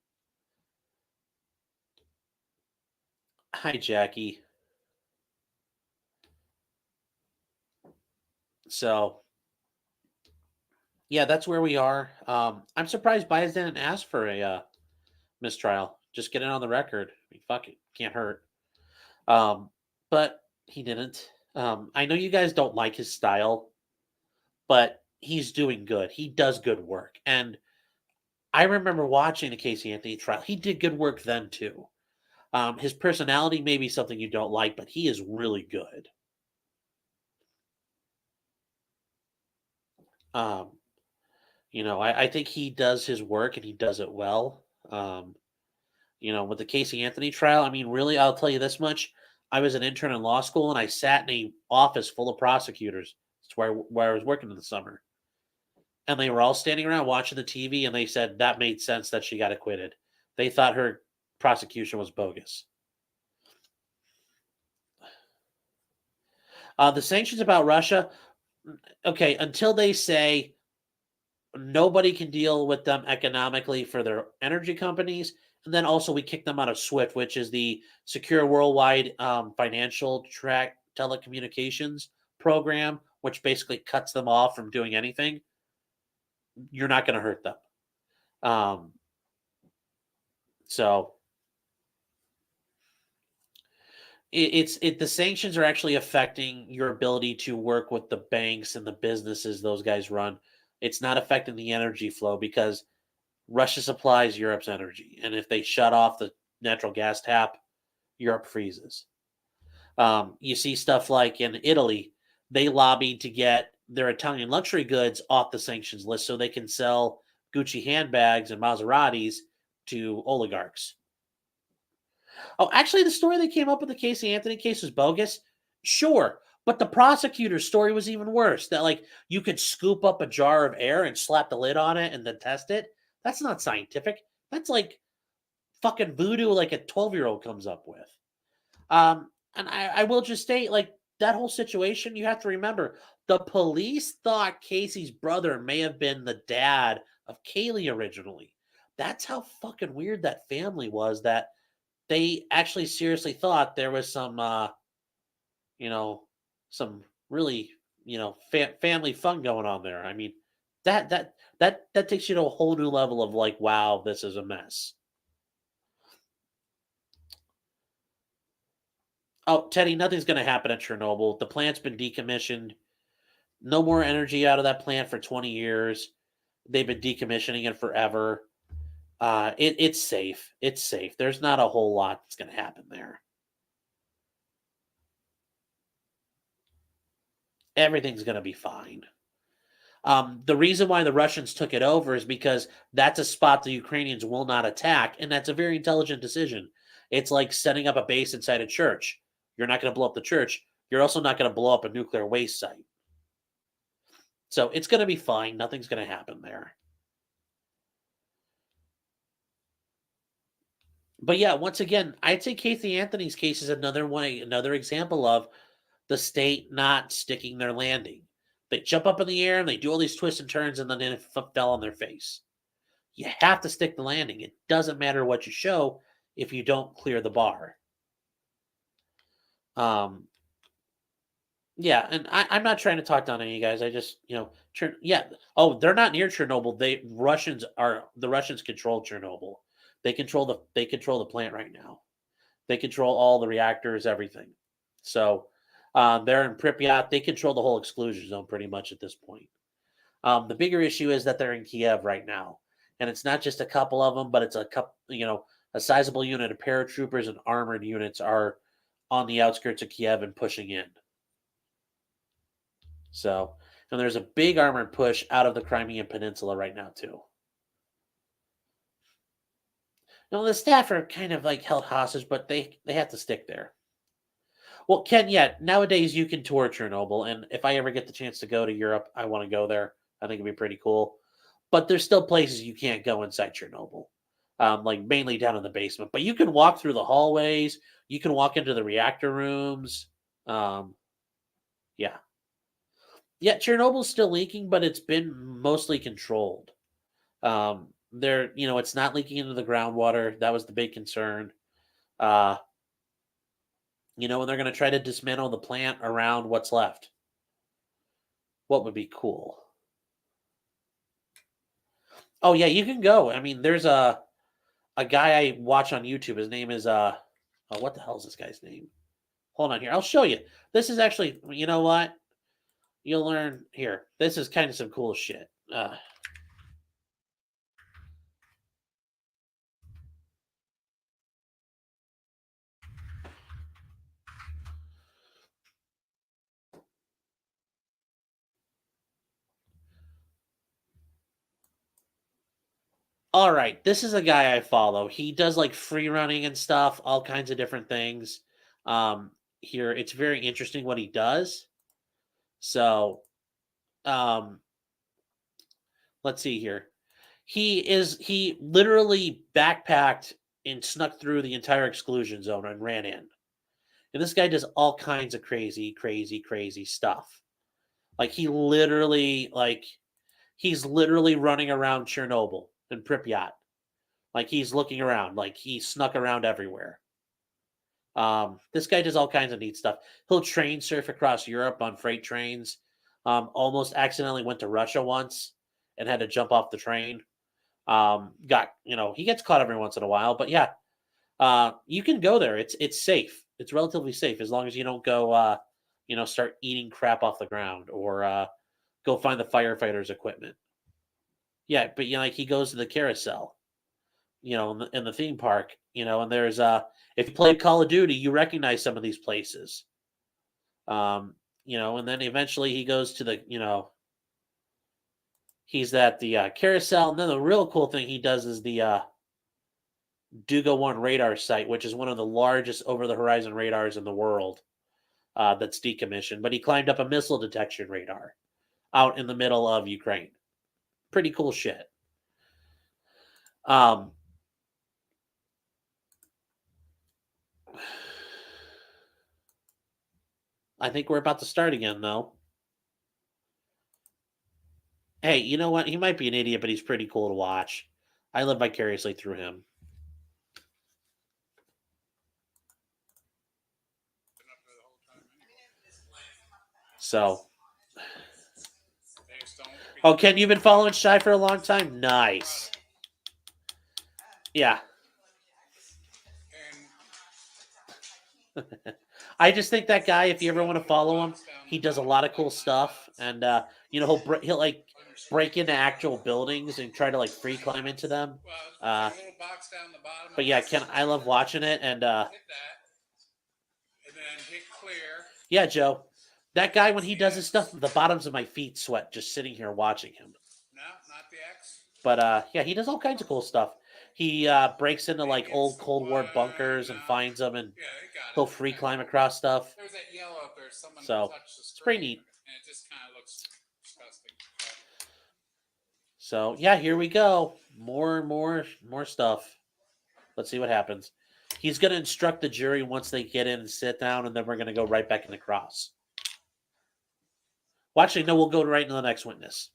Hi, Jackie. So, yeah, that's where we are. I'm surprised Bias didn't ask for a mistrial. Just get it on the record. I mean, fuck it, can't hurt. But he didn't. I know you guys don't like his style, but he's doing good. He does good work, and I remember watching the Casey Anthony trial. He did good work then too. His personality may be something you don't like, but he is really good. I think he does his work and he does it well. With the Casey Anthony trial, I mean, really, I'll tell you this much. I was an intern in law school and I sat in a office full of prosecutors. It's where I was working in the summer. And they were all standing around watching the TV and they said that made sense that she got acquitted. They thought her prosecution was bogus. The sanctions about Russia, okay, until they say nobody can deal with them economically for their energy companies. And then also we kick them out of SWIFT, which is the Secure Worldwide Financial Track Telecommunications Program, which basically cuts them off from doing anything. You're not going to hurt them. So the sanctions are actually affecting your ability to work with the banks and the businesses those guys run. It's not affecting the energy flow because Russia supplies Europe's energy. And if they shut off the natural gas tap, Europe freezes. You see stuff like in Italy, they lobbied to get their Italian luxury goods off the sanctions list so they can sell Gucci handbags and Maseratis to oligarchs. Oh, actually, the story that came up with the Casey Anthony case was bogus. Sure. But the prosecutor's story was even worse. That, like, you could scoop up a jar of air and slap the lid on it and then test it. That's not scientific. That's like fucking voodoo like a 12-year-old comes up with. And I will just state, like, that whole situation, you have to remember, the police thought Casey's brother may have been the dad of Kaylee originally. That's how fucking weird that family was, that they actually seriously thought there was some, some really, family fun going on there. I mean, that takes you to a whole new level of like, wow, this is a mess. Oh, Teddy, nothing's going to happen at Chernobyl. The plant's been decommissioned. No more energy out of that plant for 20 years. They've been decommissioning it forever. It's safe. It's safe. There's not a whole lot that's going to happen there. Everything's going to be fine. The reason why the Russians took it over is because that's a spot the Ukrainians will not attack, and that's a very intelligent decision. It's like setting up a base inside a church. You're not going to blow up the church. You're also not going to blow up a nuclear waste site. So it's going to be fine. Nothing's going to happen there. But yeah, once again, I'd say Casey Anthony's case is another example of the state not sticking their landing. They jump up in the air and they do all these twists and turns and then it fell on their face. You have to stick the landing. It doesn't matter what you show if you don't clear the bar. Yeah, and I'm not trying to talk down on you guys. I just, Oh, they're not near Chernobyl. The Russians control Chernobyl. They control the plant right now. They control all the reactors, everything. So they're in Pripyat. They control the whole exclusion zone pretty much at this point. The bigger issue is that they're in Kiev right now, and it's not just a couple of them, but it's a sizable unit of paratroopers and armored units are on the outskirts of Kiev and pushing in. So, And there's a big armored push out of the Crimean Peninsula right now, too. Now, the staff are kind of like held hostage, but they have to stick there. Well, Ken, yeah, nowadays you can tour Chernobyl, and if I ever get the chance to go to Europe, I want to go there. I think it'd be pretty cool. But there's still places you can't go inside Chernobyl, like mainly down in the basement. But you can walk through the hallways. You can walk into the reactor rooms. Yeah. Yeah, Chernobyl's still leaking, but it's been mostly controlled. It's not leaking into the groundwater. That was the big concern. And they're going to try to dismantle the plant around what's left. What would be cool? Oh yeah, you can go. I mean, there's a guy I watch on YouTube. His name is what the hell is this guy's name? Hold on here. I'll show you. This is actually, you know what? You'll learn here. This is kind of some cool shit. All right, this is a guy I follow. He does like free running and stuff, all kinds of different things. Here, it's very interesting what he does. So, let's see here. He literally backpacked and snuck through the entire exclusion zone and ran in. And this guy does all kinds of crazy, crazy, crazy stuff. Like he's literally running around Chernobyl and Pripyat. Like he's looking around, like he snuck around everywhere. This guy does all kinds of neat stuff. He'll train surf across Europe on freight trains. Almost accidentally went to Russia once and had to jump off the train. He gets caught every once in a while, but yeah, you can go there. It's safe. It's relatively safe as long as you don't go, start eating crap off the ground or go find the firefighters' equipment. Yeah, but like he goes to the carousel, in the theme park, and there's if you play Call of Duty, you recognize some of these places. And then eventually he goes to the, he's at the carousel, and then the real cool thing he does is the Duga 1 radar site, which is one of the largest over-the-horizon radars in the world that's decommissioned. But he climbed up a missile detection radar out in the middle of Ukraine. Pretty cool shit. I think we're about to start again, though. Hey, you know what? He might be an idiot, but he's pretty cool to watch. I live vicariously through him. So. Oh, Ken, you've been following Shy for a long time? Nice. Yeah. I just think that guy, if you ever want to follow him, he does a lot of cool stuff. And, he'll like break into actual buildings and try to like free climb into them. But yeah, Ken, I love watching it. And, yeah, Joe, that guy, when he does his stuff, the bottoms of my feet sweat just sitting here watching him. No, not the X. But yeah, he does all kinds of cool stuff. He breaks into like old Cold War bunkers and finds them, and he'll free climb across stuff. There's that yellow up there. Someone So touched the it's pretty screen, neat. and it just kind of looks disgusting. So yeah, here we go. More stuff. Let's see what happens. He's going to instruct the jury once they get in and sit down, and then we're going to go right back into cross. Well, actually, no, we'll go right into the next witness.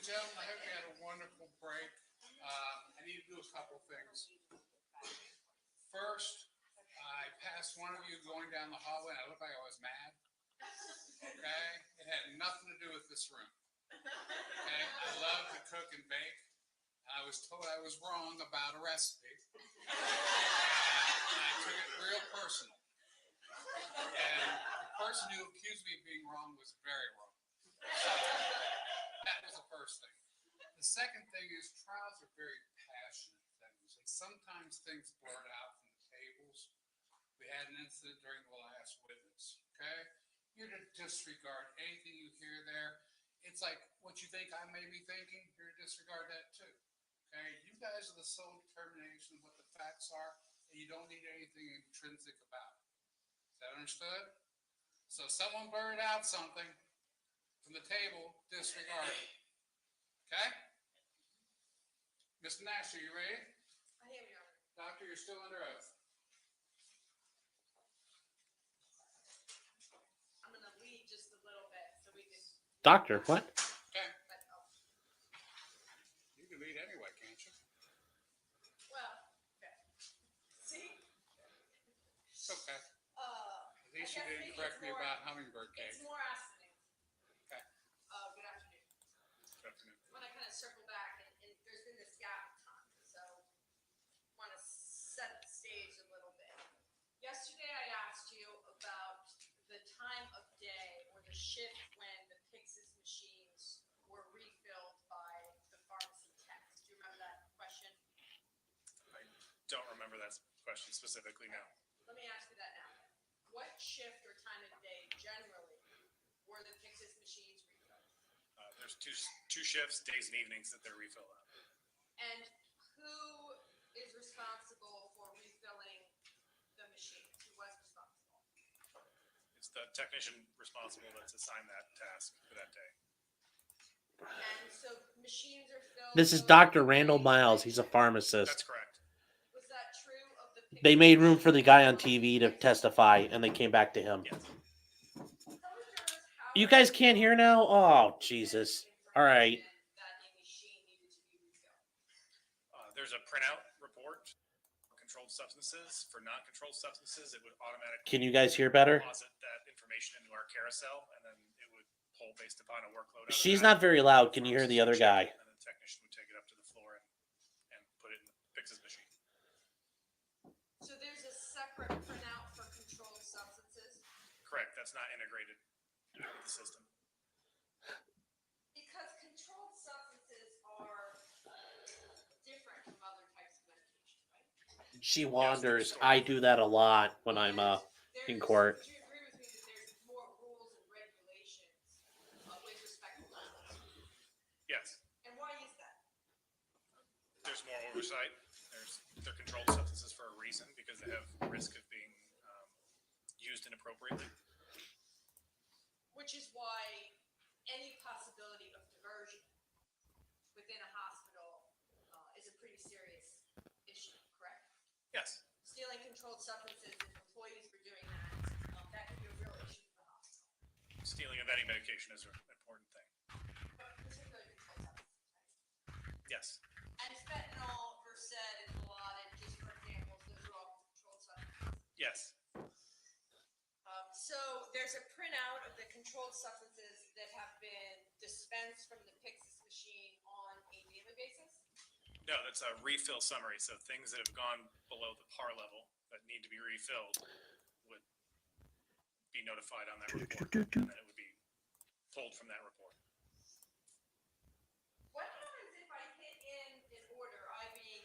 gentlemen, I hope you had a wonderful break. I need to do a couple things. First, I passed one of you going down the hallway, and I looked like I was mad. Okay? It had nothing to do with this room. Okay? I love to cook and bake. I was told I was wrong about a recipe. And I took it real personal. And the person who accused me of being wrong was very wrong. So, that was the first thing. The second thing is trials are very passionate things, and sometimes things blurt out from the tables. We had an incident during the last witness, okay? You're to disregard anything you hear there. It's like what you think I may be thinking, you're to disregard that too, okay? You guys are the sole determination of what the facts are, and you don't need anything intrinsic about it. Is that understood? So if someone blurted out something from the table, disregard it, okay? Mr. Nash, are you ready? I am, Your Honor. Doctor, you're still under oath. I'm gonna lead just a little bit so we can. Doctor, what? Okay. You can lead anyway, can't you? Well, okay. See? It's okay. At least you I guess didn't maybe correct it's me more- about hummingbird cake. It's more afternoon. Okay. Good afternoon. Good afternoon. I want to kind of circle back, and there's been this gap in time, so want to set the stage a little bit. Yesterday, I asked you about the time of day or the shift when the Pyxis machines were refilled by the pharmacy techs. Do you remember that question? Don't remember that question specifically now. Let me ask you that now. What shift or time of day generally were the Pyxis machines refilled? There's two shifts, days and evenings, that they're refilled on. And who is responsible for refilling the machines? Who was responsible? It's the technician responsible that's assigned that task for that day. And so machines are filled. This is most of Dr. the Randall day. Miles. He's a pharmacist. That's correct. Was that true of the Pyxis They made room for the guy on machines? TV to testify, and they came back to him. Yes. You guys can't hear now? Oh, Jesus. All right. That a machine needed to be refilled. There's a printout report for controlled substances. For non-controlled substances, it would automatically Can you guys hear better? deposit that information into our carousel, and then it would pull based upon a workload. out of She's that. not very loud. Can you hear the other guy? And the technician would take it up to the floor and put it in the Pyxis machine. So there's a separate printout for controlled substances? Correct. That's not integrated into the system. Because controlled substances are different from other types of medication, right? She wanders. I do that a lot when I'm in court. Do you agree with me that there's more rules and regulations with respect to controlled substances? Yes. And why is that? There's more oversight. They're controlled substances for a reason because they have risk of being used inappropriately. Which is why any possibility of diversion within a hospital is a pretty serious issue, correct? Yes. Stealing controlled substances, if employees were doing that, that could be a real issue for the hospital. Stealing of any medication is an important thing. But particularly controlled substances, right? Yes. And fentanyl, Versed, and Dilaudid, just for examples, those are all controlled substances. Yes. So there's a printout of the controlled substances that have been dispensed from the Pyxis machine on a daily basis? No, that's a refill summary. So things that have gone below the par level that need to be refilled would be notified on that report, and then it would be pulled from that report. What happens if I hit in an order, I being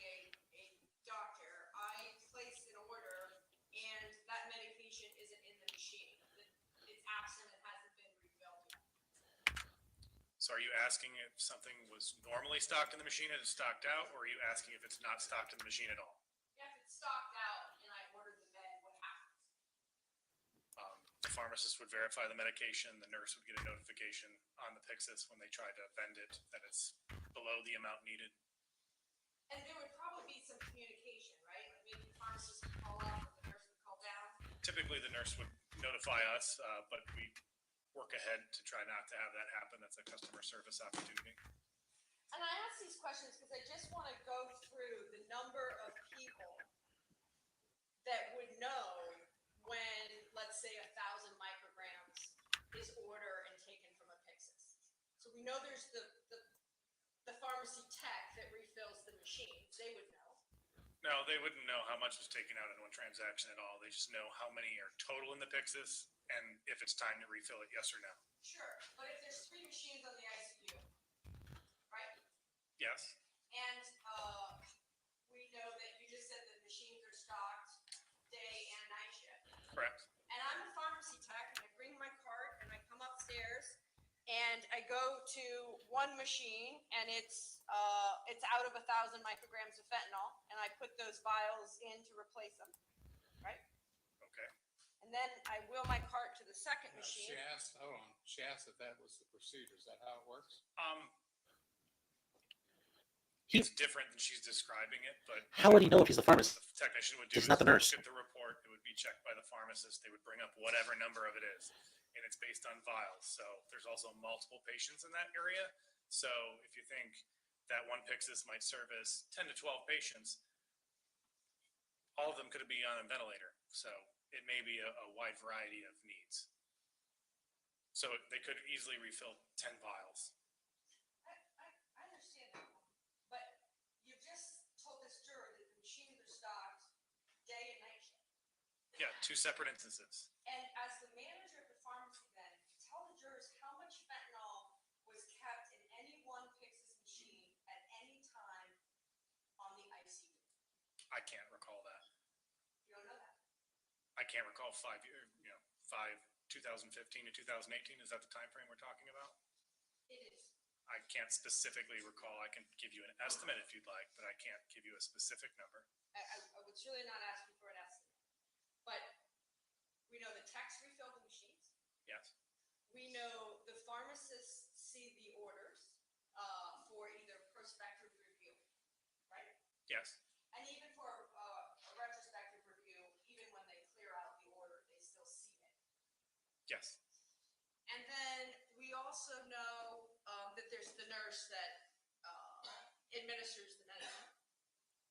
a doctor, I place an order and that medication isn't in the machine? It's absent and hasn't been refilled yet. So are you asking if something was normally stocked in the machine and it's stocked out, or are you asking if it's not stocked in the machine at all? If it's stocked out and I ordered the med, what happens? The pharmacist would verify the medication. The nurse would get a notification on the Pyxis when they try to vend it that it's below the amount needed. And there would probably be some communication, right? Like maybe the pharmacist would call up or the nurse would call down. Typically, the nurse would notify us, but we work ahead to try not to have that happen. That's a customer service opportunity. And I ask these questions because I just want to go through the number of people that would know when, let's say, 1,000 micrograms is ordered and taken from a Pyxis. So we know there's the pharmacy tech that refills the machines. They would know. No, they wouldn't know how much was taken out in one transaction at all. They just know how many are total in the Pyxis and if it's time to refill it, yes or no. Sure, but if there's 3 machines on the ICU, right? Yes. And we know that you just said that machines are stocked day and night shift. Correct. And I'm a pharmacy tech, and I bring my cart, and I come upstairs, and I go to one machine, and it's out of 1,000 micrograms of fentanyl, and I put those vials in to replace them, right? Okay. And then I wheel my cart to the second She machine. asked, hold on, she asked if that was the procedure. Is that how it works? It's different than she's describing it, but How would he know if he's the pharmacist? the technician would do He's not the nurse. look at the report. It would be checked by the pharmacist. They would bring up whatever number of it is, and it's based on vials. So there's also multiple patients in that area. So if you think that one Pyxis might service 10 to 12 patients, all of them could be on a ventilator. So it may be a wide variety of needs. So they could easily refill 10 vials. I understand that, but you just told this juror that the machines are stocked day and night shift. Yeah, 2 separate instances. And as the manager of the pharmacy, then tell the jurors how much fentanyl was kept in any one Pyxis machine at any time on the ICU. I can't recall that. You don't know that. I can't recall 2015 to 2018. Is that the time frame we're talking about? It is. I can't specifically recall. I can give you an estimate if you'd like, but I can't give you a specific number. I was really not asking for an estimate, but we know the techs refill the machines. Yes. We know the pharmacists see the orders for either prospective review, right? Yes. And even for a retrospective review, even when they clear out the order, they still see it. Yes. And then we also know that there's the nurse that administers the medicine.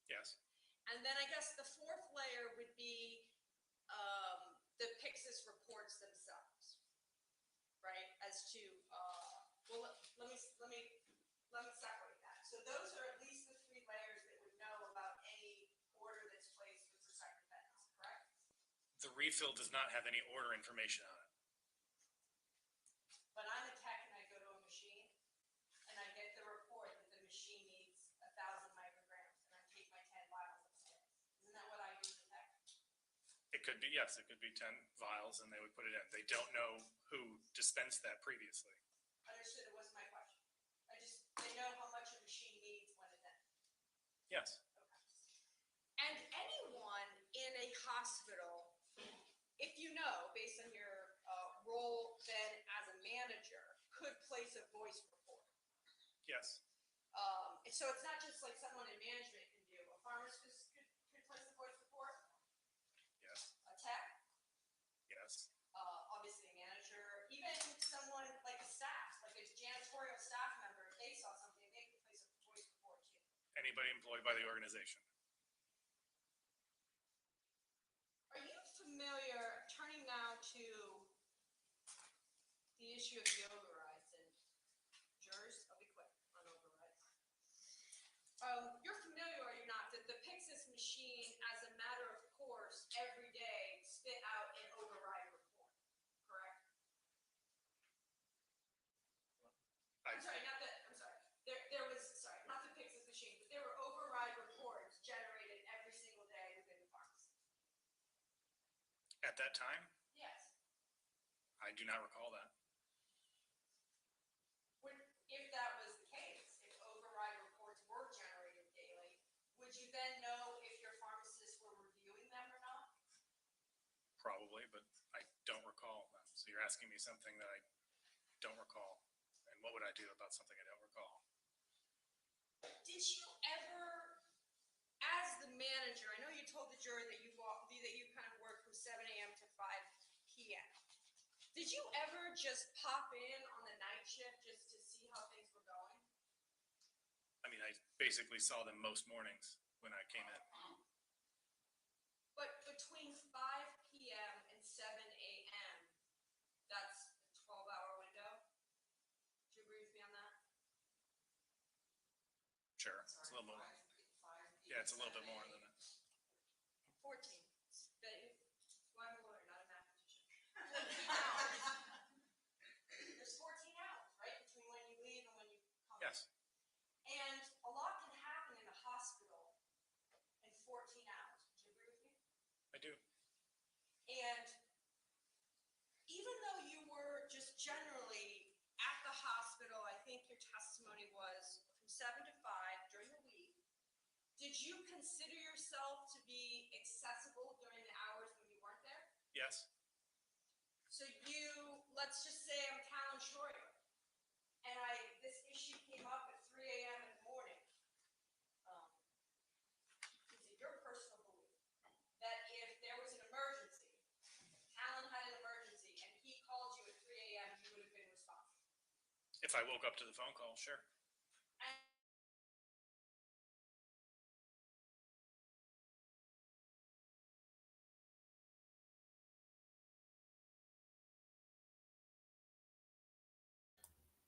Yes. And then I guess the fourth layer would be the Pyxis reports themselves, right? As to well, let me separate that. So those are at least the 3 layers that would know about any order that's placed with respect to fentanyl, correct? The refill does not have any order information on it. But I'm a tech and I go to a machine and I get the report that the machine needs 1,000 micrograms and I take my 10 vials upstairs. Isn't that what I do as a tech? It could be, yes, it could be 10 vials and they would put it in. They don't know who dispensed that previously. Understood, it wasn't my question. They know how much a machine needs when it's in. Yes. And anyone in a hospital, if you know, based on your role then as a manager, could place a voice report. Yes. So it's not just like someone in management can do. A pharmacist could place a voice report. Yes. A tech. Yes. Obviously a manager. Even someone like a staff, like a janitorial staff member, if they saw something, they could place a voice report too. Anybody employed by the organization. Are you familiar, turning now to the issue of the overrides, and jurors, I'll be quick on overrides. You're familiar, are you not, that the Pyxis machine, as a matter of course, every day spit out an override report, correct? I'm sorry, not the Pyxis machine, but there were override reports generated every single day within the pharmacy. At that time, Yes. I do not recall that. If that was the case, if override reports were generated daily, would you then know if your pharmacists were reviewing them or not? Probably, but I don't recall them. So you're asking me something that I don't recall. And what would I do about something I don't recall? Did you ever, as the manager, I know you told the jury that you kind of worked from 7 a.m. to 5 p.m. Did you ever just pop in on the night shift just to see how things were going? I basically saw them most mornings when I came in. But between 5 p.m. and 7 a.m., that's a 12-hour window? Do you agree with me on that? Sure, it's a little more. Yeah, it's a little bit more than that. 14. Well, I'm a lawyer, not a mathematician. 14 hours. There's 14 hours, right, between when you leave and when you come. Yes. And a lot can happen in a hospital in 14 hours. Do you agree with me? I do. And even though you were just generally at the hospital, I think your testimony was from 7 to 5 during the week, did you consider yourself to be accessible during the hours when you weren't there? Yes. So let's just say I'm Callan Schroyer, and this issue came up at 3 a.m. in the morning. Is it your personal belief that if there was an emergency, Callan had an emergency, and he called you at 3 a.m., you would have been responsible? If I woke up to the phone call, sure.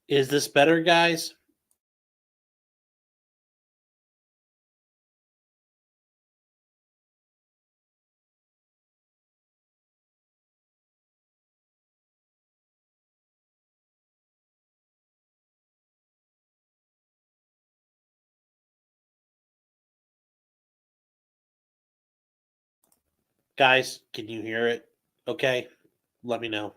Is this better, guys? Guys, can you hear it? Okay, let me know.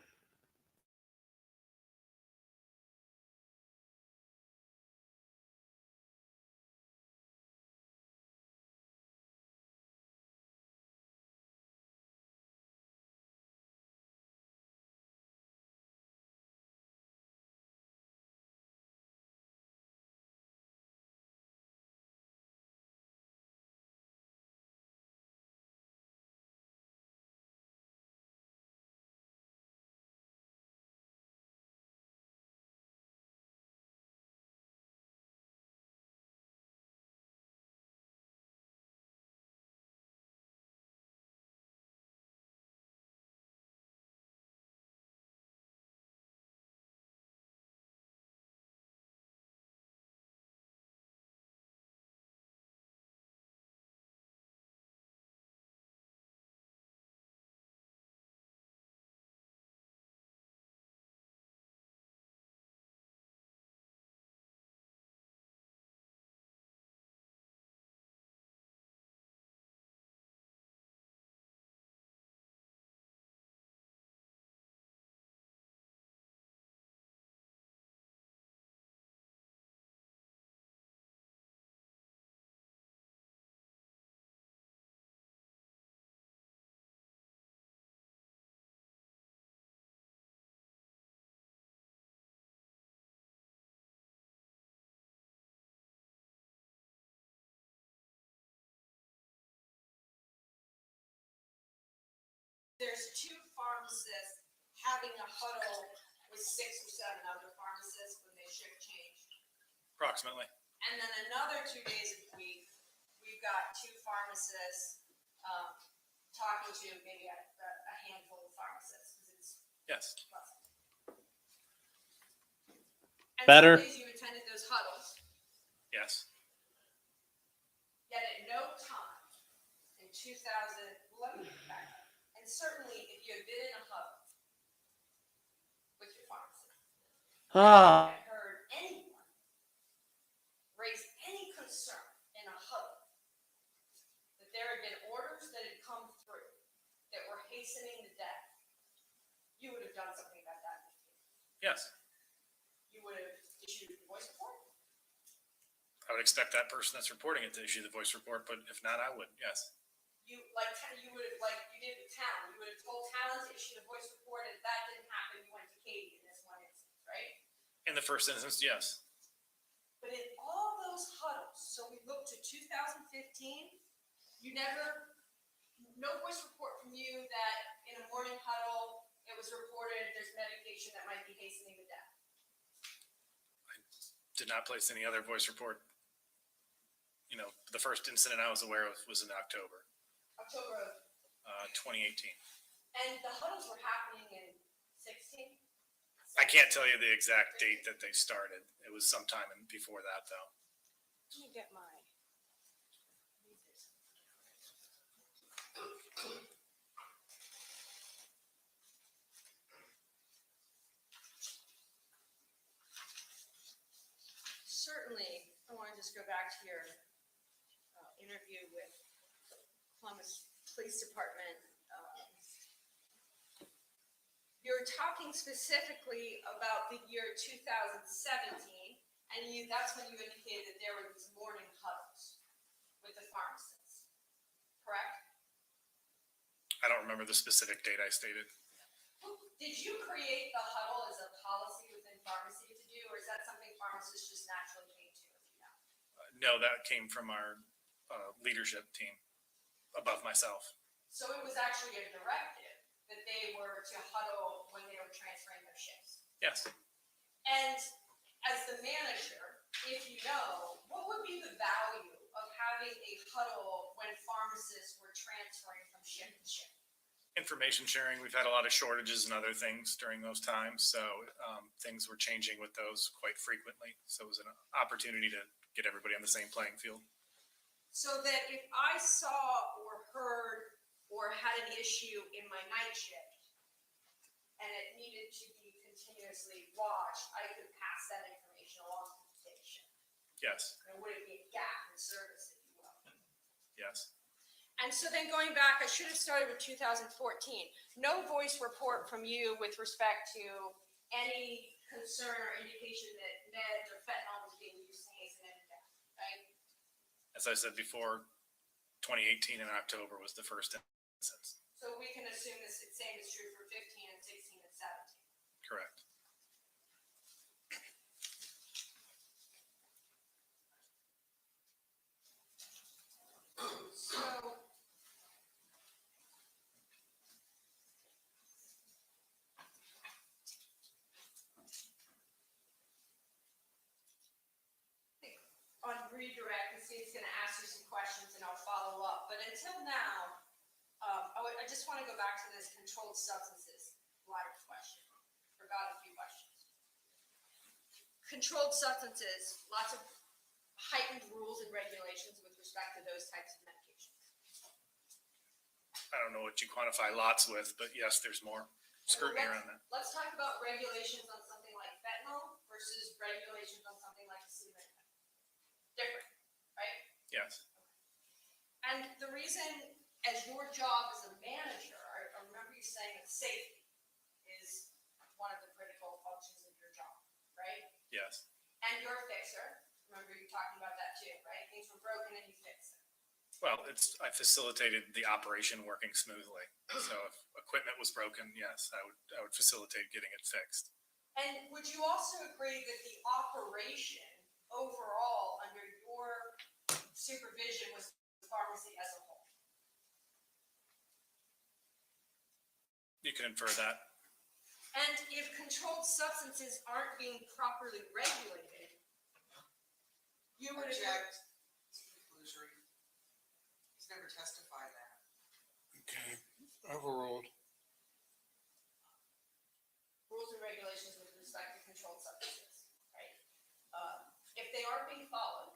There's 2 pharmacists having a huddle with 6 or 7 other pharmacists when they shift change. Approximately. And then another 2 days a week, we've got 2 pharmacists talking to maybe a handful of pharmacists. Yes. And Better. some days you attended those huddles. Yes. Yet at no time in 2000, let me back up. And certainly if you have been in a huddle with your pharmacist, Ah, I heard anyone raise any concern in a huddle that there had been orders that had come through that were hastening the death, you would have done something about that. Yes. You would have issued a voice report. I would expect that person that's reporting it to issue the voice report, but if not, I would. Yes. You would have, like you did with Talon, you would have told Talon to issue the voice report, and if that didn't happen, you went to Katie in this one instance, right? In the first instance, yes. But in all those huddles, so we looked to 2015, no voice report from you that in a morning huddle, it was reported there's medication that might be hastening the death. Did not place any other voice report. the first incident I was aware of was in October, October of, 2018. and the huddles were happening in 16? I can't tell you the exact date that they started. It was sometime before that, though. Let me get my. Certainly, I want to just go back to your interview with Columbus Police Department. You're talking specifically about the year 2017, and that's when you indicated that there were these morning huddles with the pharmacists, correct? I don't remember the specific date I stated. Did you create the huddle as a policy within pharmacy to do, or is that something pharmacists just naturally came to, if you know? No, that came from our leadership team above myself. So it was actually a directive that they were to huddle when they were transferring their shifts. Yes. And as the manager, if you know, what would be the value of having a huddle when pharmacists were transferring from shift to shift? Information sharing. We've had a lot of shortages and other things during those times. So things were changing with those quite frequently. So it was an opportunity to get everybody on the same playing field. So that if I saw or heard or had an issue in my night shift and it needed to be continuously watched, I could pass that information along to the day shift. Yes. And would it be a gap in service, if you will? Yes. And so then going back, I should have started with 2014. No voice report from you with respect to any concern or indication that meds or fentanyl was being used to hasten any death, right? As I said before, 2018 in October was the first instance. So we can assume the same is true for 15 and 16 and 17. Correct. So on redirect, the state's going to ask you some questions and I'll follow up. But until now, I just want to go back to this controlled substances line of question. Forgot a few questions. Controlled substances, lots of heightened rules and regulations with respect to those types of medications. I don't know what you quantify lots with, but yes, there's more scrutiny around that. Let's talk about regulations on something like fentanyl versus regulations on something like acetaminophen. Different, right? Yes. And the reason, as your job as a manager, I remember you saying that safety is one of the critical functions of your job, right? Yes. And you're a fixer. Remember you talking about that too, right? Things were broken and you fixed them. Well, I facilitated the operation working smoothly. So if equipment was broken, yes, I would facilitate getting it fixed. And would you also agree that the operation overall under your supervision was the pharmacy as a whole? You can infer that. And if controlled substances aren't being properly regulated, you would Object. It's a conclusory. He's never testified that. Okay, overruled. rules and regulations with respect to controlled substances, right? If they aren't being followed,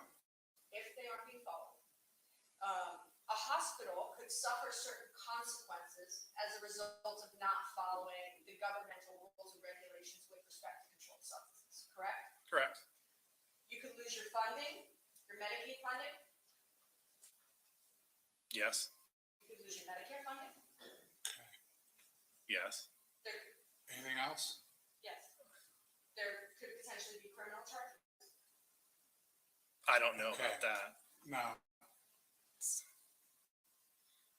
a hospital could suffer certain consequences as a result of not following the governmental rules and regulations with respect to controlled substances, correct? Correct. You could lose your funding, your Medicaid funding, Yes. you could lose your Medicare funding. Yes. Anything else? Yes. There could potentially be criminal charges. I don't know Okay. about that. No.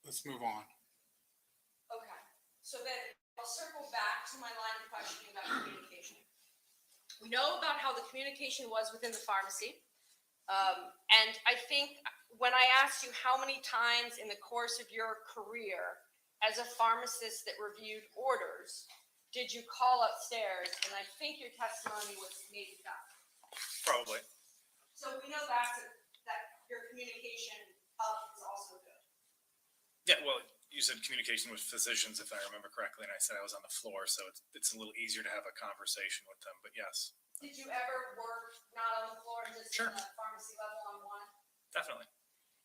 Let's move on. Okay, so then I'll circle back to my line of questioning about communication. We know about how the communication was within the pharmacy. And I think when I asked you how many times in the course of your career as a pharmacist that reviewed orders, did you call upstairs? And I think your testimony was maybe that. Probably. So we know back to that your communication up is also good. Yeah, well, you said communication with physicians, if I remember correctly, and I said I was on the floor, so it's a little easier to have a conversation with them, but yes, Did you ever work not on the floor, just Sure. in the pharmacy level on one? definitely.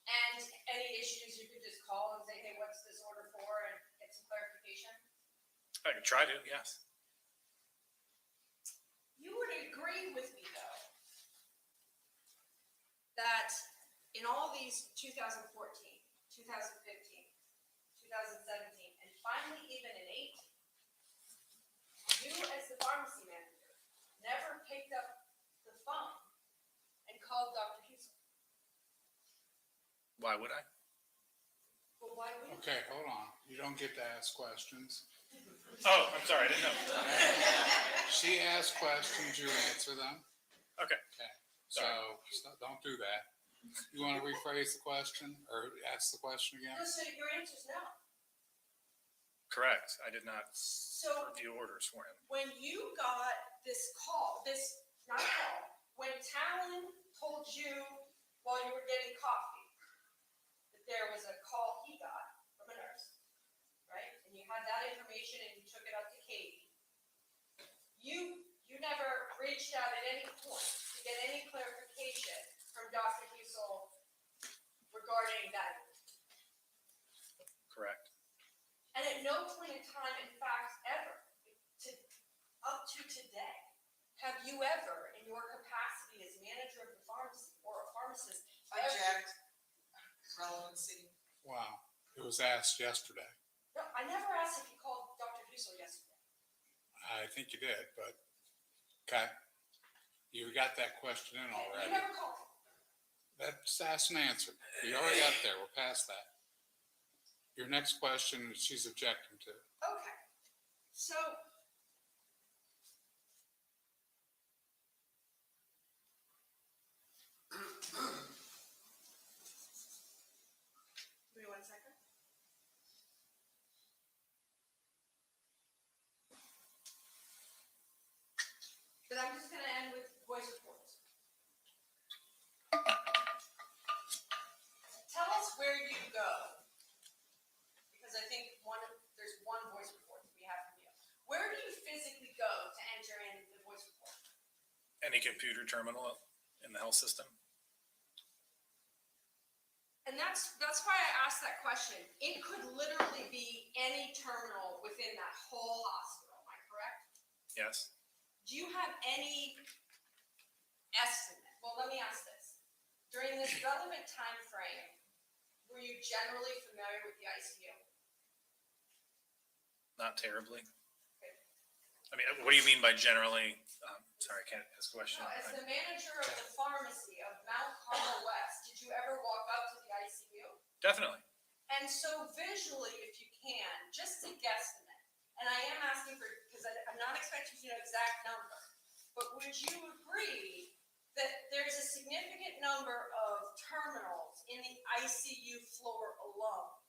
And any issues, you could just call and say, hey, what's this order for, and get some clarification? I could try to, yes. You would agree with me, though, that in all these 2014, 2015, 2017, and finally even in 18, you as the pharmacy manager never picked up the phone and called Dr. Husel. Why would I? Well, why would you? Okay, hold on. You don't get to ask questions. Oh, I'm sorry, I didn't know. She asks questions, you answer them. Okay. Okay, so don't do that. You want to rephrase the question or ask the question again? No, so your answer's no. Correct. I did not So review orders for him. when you got this call, not a call, when Talon told you while you were getting coffee that there was a call he got from a nurse, right? And you had that information and you took it up to Katie. You never reached out at any point to get any clarification from Dr. Husel regarding that. Correct. And at no point in time, in fact, ever, up to today, have you ever, in your capacity as manager of the pharmacy or a pharmacist, Object. Relevancy. Wow, it was asked yesterday. No, I never asked if you called Dr. Husel yesterday. I think you did, but, okay. You got that question in You already. never called him. That's asked and answered. We already got there. We're past that. Your next question, she's objecting to. Okay, so. Give me 1 second. But I'm just gonna end with voice reports. Tell us where you go. Because I think there's one voice report that we have from you. Where do you physically go to enter in the voice report? Any computer terminal in the health system? And that's why I asked that question. It could literally be any terminal within that whole hospital, am I correct? Yes. Do you have any estimate? Well, let me ask this. During this relevant time frame, were you generally familiar with the ICU? Not terribly. Okay. I mean, what do you mean by generally? Sorry, I can't ask a question. No, as the manager of the pharmacy of Mount Carmel West, did you ever walk up to the ICU? Definitely. And so visually, if you can, just to guesstimate, and I am asking for, because I'm not expecting you to know exact number, but would you agree that there's a significant number of terminals in the ICU floor alone?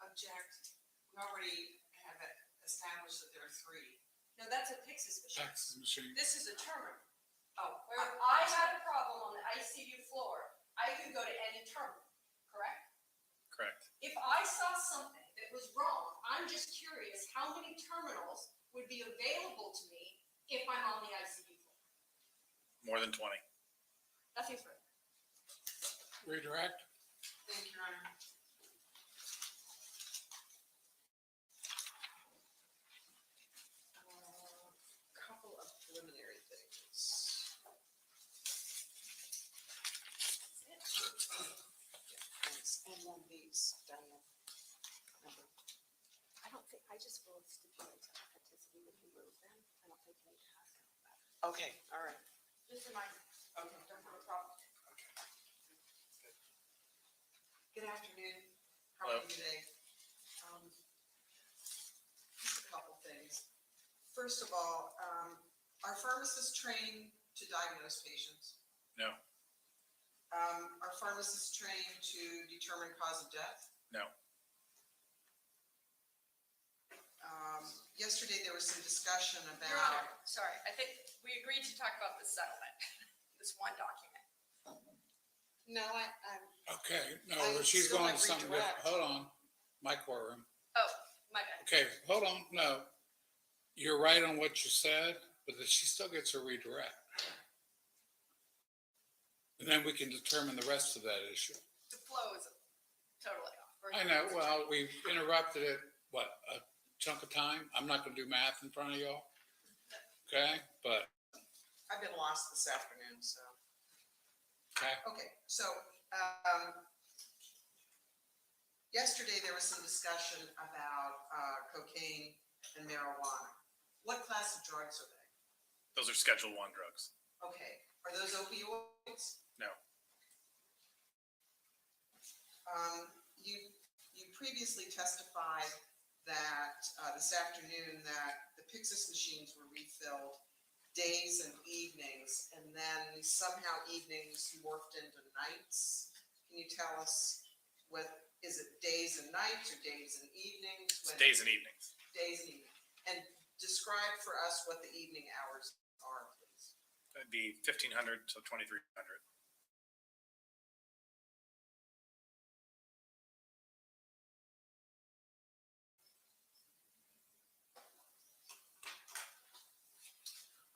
Object. We already have established that there are 3. No, that's a Pyxis machine. Fax machine. This is a terminal. Oh, where if I had a problem on the ICU floor, I could go to any terminal, correct? Correct. If I saw something that was wrong, I'm just curious how many terminals would be available to me if I'm on the ICU floor? More than 20. Nothing further. Redirect. Thank you, Your Honor. Couple of preliminary things. And one of these, Diane. Remember. I don't think, I just will stipulate to authenticity when you move them. I don't think you need to ask them about it. Okay, all right. Just remind me, Okay. don't have a problem. Good afternoon. How are Hello. you today? Just a couple things. First of all, are pharmacists trained to diagnose patients? No. Are pharmacists trained to determine cause of death? No. Yesterday, there was some discussion Your about, Honor, sorry, I think we agreed to talk about the settlement, this one document. No, I'm, Okay, no, I she's still going like to something different. redirect. Hold on, my courtroom. Oh, my bad. Okay, hold on, no. You're right on what you said, but that she still gets a redirect. And then we can determine the rest of that issue. The flow is totally off. Or- I know, well, we've interrupted it, what, a chunk of time? I'm not gonna do math in front of y'all. Okay, but, I've been lost this afternoon, so. okay, Okay, so, yesterday there was some discussion about, cocaine and marijuana. What class of drugs are they? Those are Schedule I drugs. Okay, are those opioids? No. You previously testified that, this afternoon, that the Pyxis machines were refilled days and evenings, and then somehow evenings morphed into nights. Can you tell us is it days and nights or days and evenings? It's days and evenings. Days and evenings. And describe for us what the evening hours are, please. That'd be 1500 to 2300.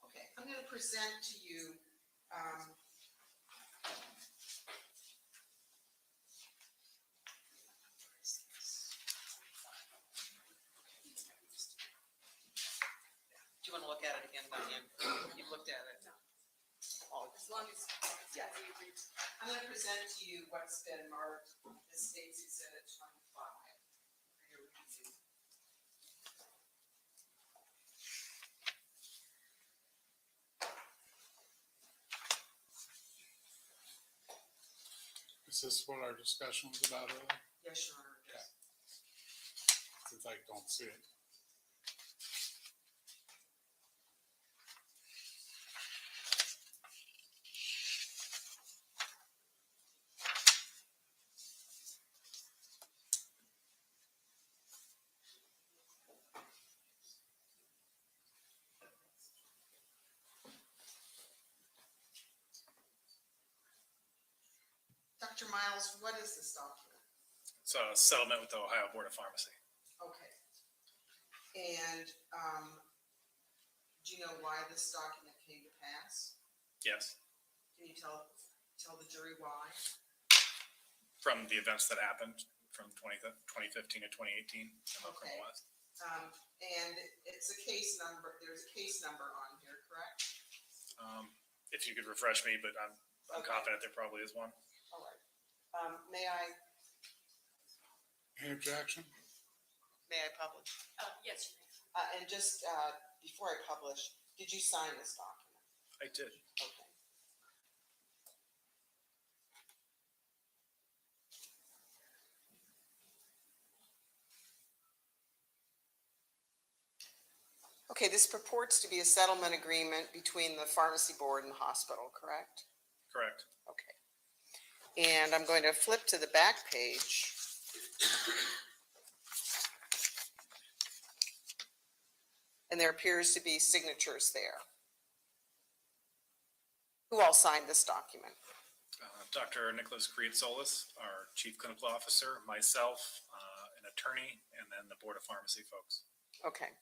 Okay, I'm going to present to you, do you want to look at it again, Diane? You've looked at it. As long as, Yeah. I'm going to present to you what's been marked as States Exhibit 25. for your review. is this what our discussion was about earlier? Yes, Your Honor. Okay. Since I don't see it. Dr. Miles, what is this document? It's a settlement with the Ohio Board of Pharmacy. Okay. And do you know why this document came to pass? Yes. Can you tell the jury why? From the events that happened from 2015 to 2018 in Mount Okay. Carmel West. And it's a case number, there's a case number on here, correct? If you could refresh me, but I'm Okay. confident there probably is one. All right. May I Any objection? publish? yes, you may. And just before I publish, did you sign this document? I did. Okay. Okay, this purports to be a settlement agreement between the pharmacy board and the hospital, correct? Correct. Okay. And I'm going to flip to the back page. And there appears to be signatures there. Who all signed this document? Dr. Nicholas Creed-Solis, our Chief Clinical Officer, myself, an attorney, and then the Board of Pharmacy folks. Okay.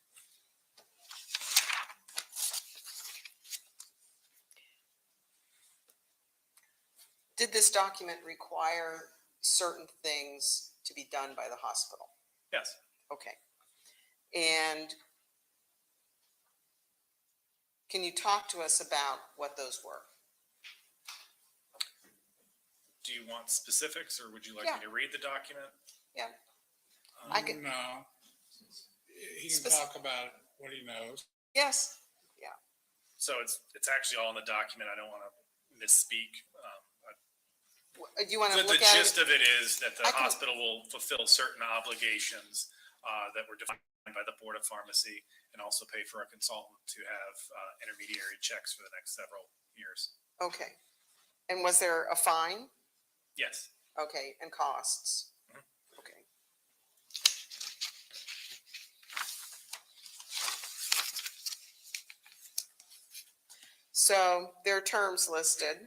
Did this document require certain things to be done by the hospital? Yes. Okay. And can you talk to us about what those were? Do you want specifics, or would you like Yeah. me to read the document? Yeah. I could- No. He can Spec- talk about what he knows. Yes. So it's actually all in the document. I don't want to misspeak. Do you want to The look at gist it? of it is that the I can- hospital will fulfill certain obligations that were defined by the Board of Pharmacy, and also pay for a consultant to have intermediary checks for the next several years. Okay. And was there a fine? Yes. Okay, and costs? Mhm. Okay. So there are terms listed.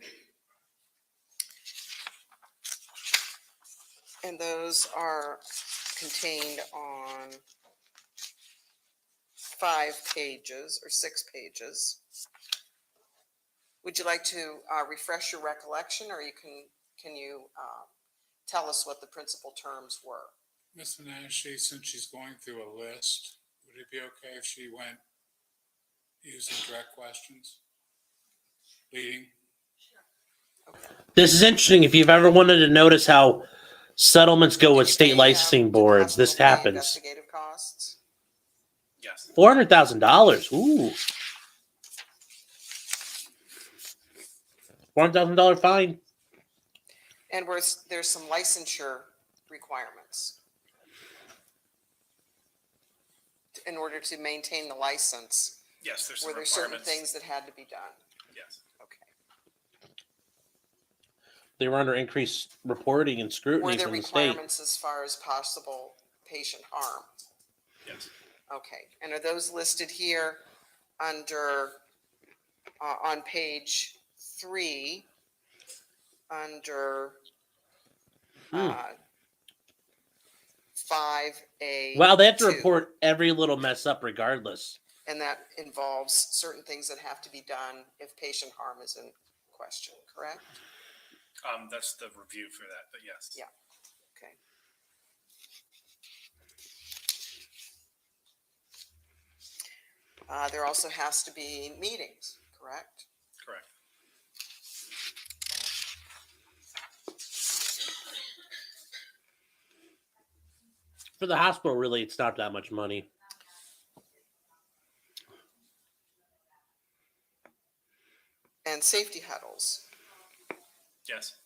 And those are contained on 5 pages or 6 pages. Would you like to refresh your recollection, or can you tell us what the principal terms were? Ms. Menashe, since she's going through a list, would it be okay if she went using direct questions? Leading? This is interesting. If you've ever wanted to notice how settlements go with Did you state pay, licensing did the boards, this hospital pay happens. investigative costs? Yes. $400,000. Ooh. $400,000 fine. And there's some licensure requirements in order to maintain the license. Yes, there's Were some there certain requirements. things that had to be done? Yes. Okay. They were under increased reporting and Were scrutiny there from the state. requirements as far as possible patient harm? Yes. Okay, and are those listed here under, on page 3, under 5A? Wow, they have to report every little mess up regardless. And that involves certain things that have to be done if patient harm is in question, correct? That's the review for that, but yes. Yeah. Okay. There also has to be meetings, correct? Correct. For the hospital, really, it's not that much money. And safety huddles. Yes.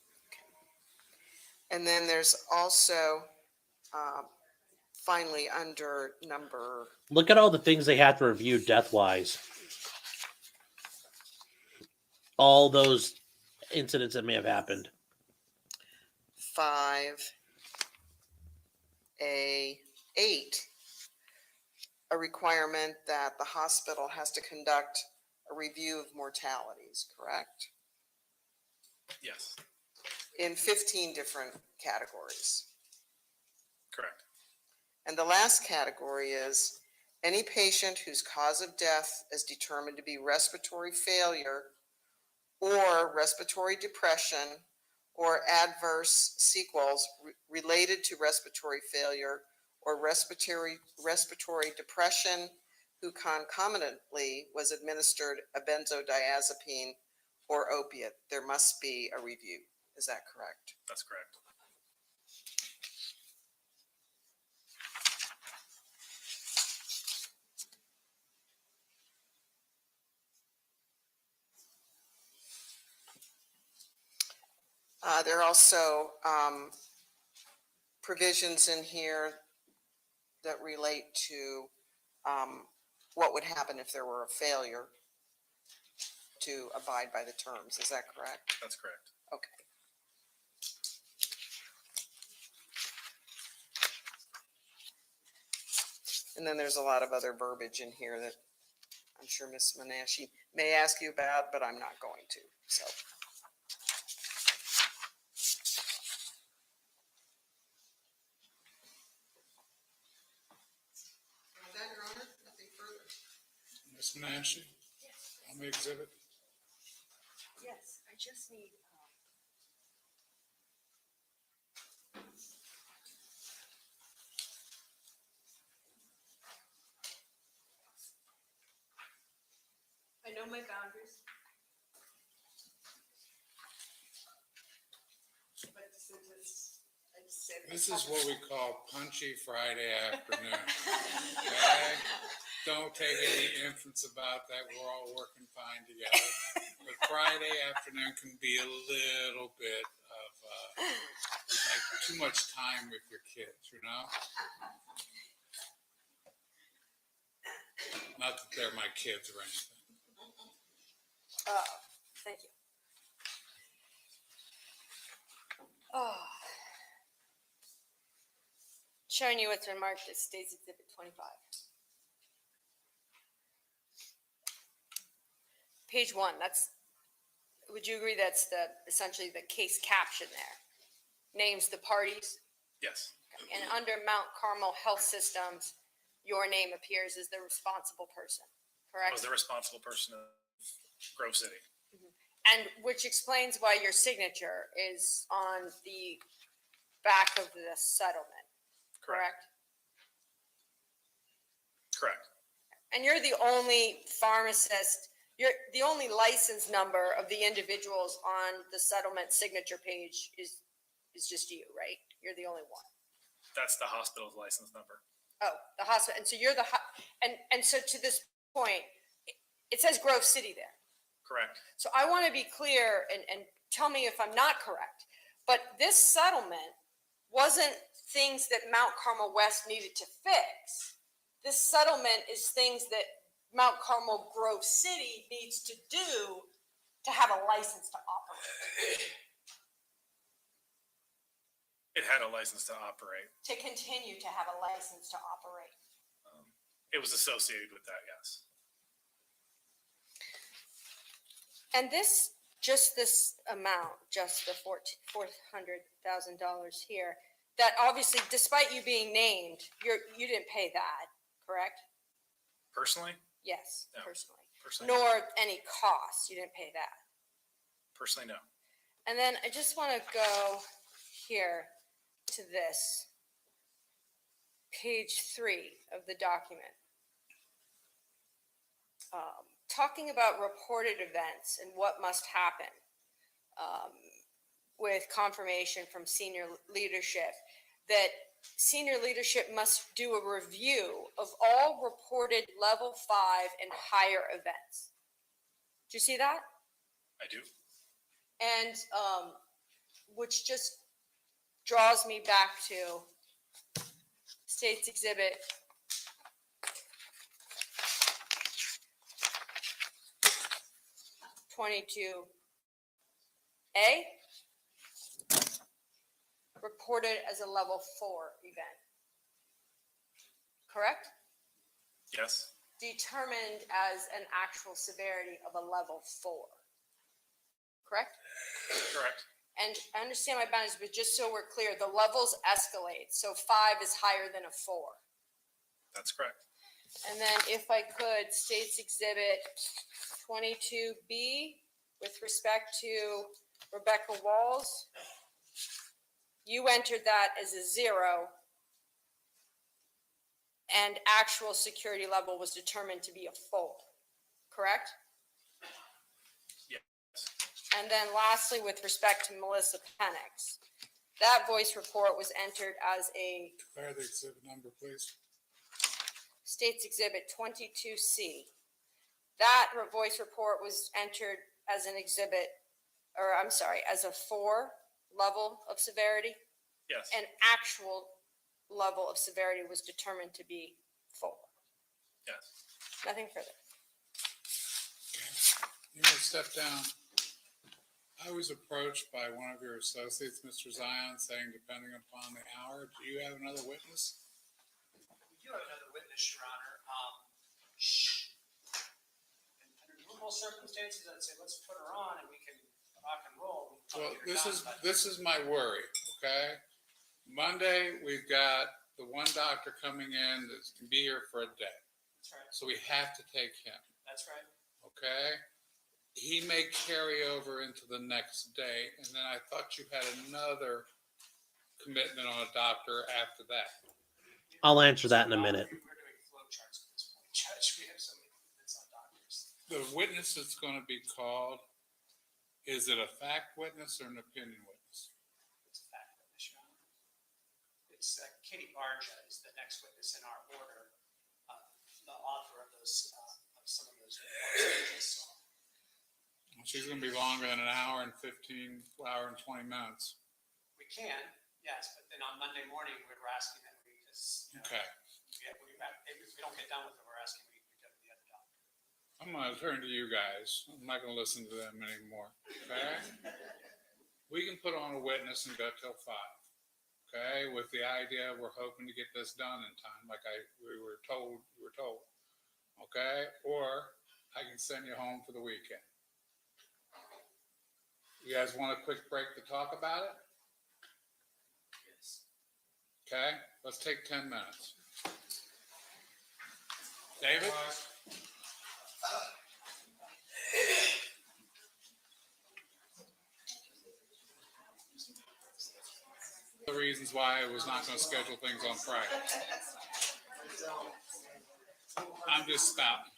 And then there's also, finally, under number, Look at all the things they have to review death-wise. All those incidents that may have happened. 5A8, a requirement that the hospital has to conduct a review of mortalities, correct? Yes. In 15 different categories. Correct. And the last category is any patient whose cause of death is determined to be respiratory failure or respiratory depression or adverse sequels related to respiratory failure or respiratory depression who concomitantly was administered a benzodiazepine or opiate. There must be a review. Is that correct? That's correct. There are also provisions in here that relate to what would happen if there were a failure to abide by the terms. Is that correct? That's correct. Okay. And then there's a lot of other verbiage in here that I'm sure Ms. Menashe may ask you about, but I'm not going to, so. With that, Your Honor, nothing further. Ms. Menashe, on the exhibit. Yes, I just need, I know my boundaries. But I just said. This is what we call punchy Friday afternoon. Okay? Don't take any inference about that. We're all working fine together. But Friday afternoon can be a little bit of like too much time with your kids, you know? Not that they're my kids or anything. Thank you. Oh. Showing you what's been marked as State's Exhibit 25. Page 1, would you agree that's essentially the case caption there? Names the parties Yes, And under Mount Carmel Health Systems, your name appears as the responsible person, I correct? was the responsible person of Grove City. And which explains why your signature is on the back of the settlement, correct? Correct. And you're the only pharmacist, you're the only license number of the individuals on the settlement signature page is just you, right? You're the only one. That's the hospital's license number. Oh, the hospital, and so you're the, and so to this point, it says Grove City there. Correct. So I want to be clear and tell me if I'm not correct, but this settlement wasn't things that Mount Carmel West needed to fix. This settlement is things that Mount Carmel Grove City needs to do to have a license to operate, It had a license to operate. to continue to have a license to operate. It was associated with that, yes. And this, just this amount, just the $400,000 here, that obviously, despite you being named, you didn't pay that, correct? Personally? Yes, No. personally. Personally, Nor any costs, you didn't pay that. personally, no. And then I just want to go here to this. Page 3 of the document. Talking about reported events and what must happen with confirmation from senior leadership, that senior leadership must do a review of all reported level 5 and higher events. Do you see that? I do. And which just draws me back to State's Exhibit 22A, reported as a level 4 event. Correct? Yes. Determined as an actual severity of a level 4. Correct? Correct. And I understand my boundaries, but just so we're clear, the levels escalate. So 5 is higher than a 4. That's correct. And then if I could, State's Exhibit 22B, with respect to Rebecca Walls, you entered that as a 0, and actual security level was determined to be a 4, correct? Yes. And then lastly, with respect to Melissa Penix, that voice report was entered as a Declare the exhibit number, please. State's Exhibit 22C. That voice report was entered as an exhibit, or I'm sorry, as a 4 level of severity, Yes. and actual level of severity was determined to be 4. Yes. Nothing further. You may step down. I was approached by one of your associates, Mr. Zion, saying depending upon the hour, do you have another witness? We do have another witness, Your Honor. Under normal circumstances, I'd say let's put her on and we can rock and roll. Well, this is my worry, okay? Monday, we've got the one doctor coming in that can be here for a day. That's right. So we have to take him, That's right. okay? He may carry over into the next day, and then I thought you had another commitment on a doctor after that. I'll answer that in a minute. We're doing flow charts at this point, Judge. We have so many commitments on doctors. The witness that's going to be called, is it a fact witness or an opinion witness? It's a fact witness, Your Honor. It's Katie Barja is the next witness in our order, the author of those, of some of those reports that we just saw. She's going to be longer than an hour and 20 minutes. We can, yes, but then on Monday morning, we were asking that we just, Okay. if we don't get done with it, we're asking we go to the other doctor. I'm going to turn to you guys. I'm not going to listen to them anymore. Okay? We can put on a witness and go till 5. Okay? With the idea we're hoping to get this done in time, like we were told you were told. Okay? Or I can send you home for the weekend. You guys want a quick break to talk about it? Yes. Okay, let's take 10 minutes. David? The reasons why I was not going to schedule things on Friday. I'm just stopping.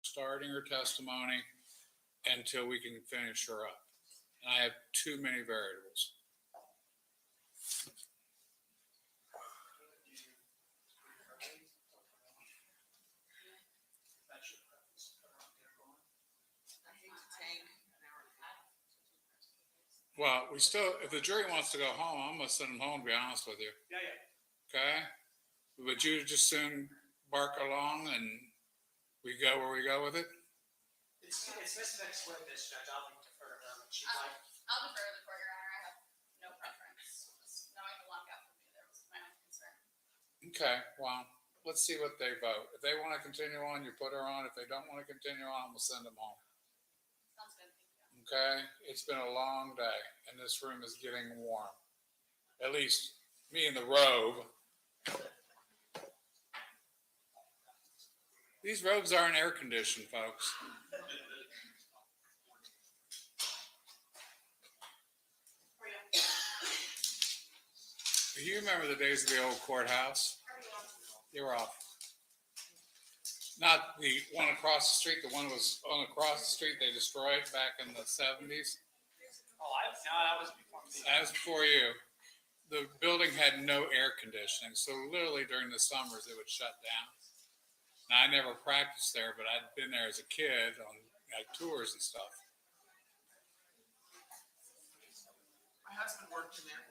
Starting her testimony until we can finish her up. And I have too many variables. Well, we still, if the jury wants to go home, I'm gonna send them home, to be honest with you. Yeah, yeah. Okay? Would you just soon bark along and we go where we go with it? It's Ms. Vick's witness, Judge. I'll defer to her when she'd like. I'll defer to the court, Your Honor. I have no preference. Just knowing the lockout for me, there was my own concern. Okay, well, let's see what they vote. If they want to continue on, you put her on. If they don't want to continue on, we'll send them home. Sounds good. Thank you. Okay? It's been a long day and this room is getting warm. At least me in the robe. These robes aren't air conditioned, folks. You remember the days of the old courthouse? They were off. Not the one across the street, the one was on across the street they destroyed back in the 70s. Oh, that was before me. That was before you. The building had no air conditioning, so literally during the summers it would shut down. Now, I never practiced there, but I'd been there as a kid on like tours and stuff. My husband worked in there.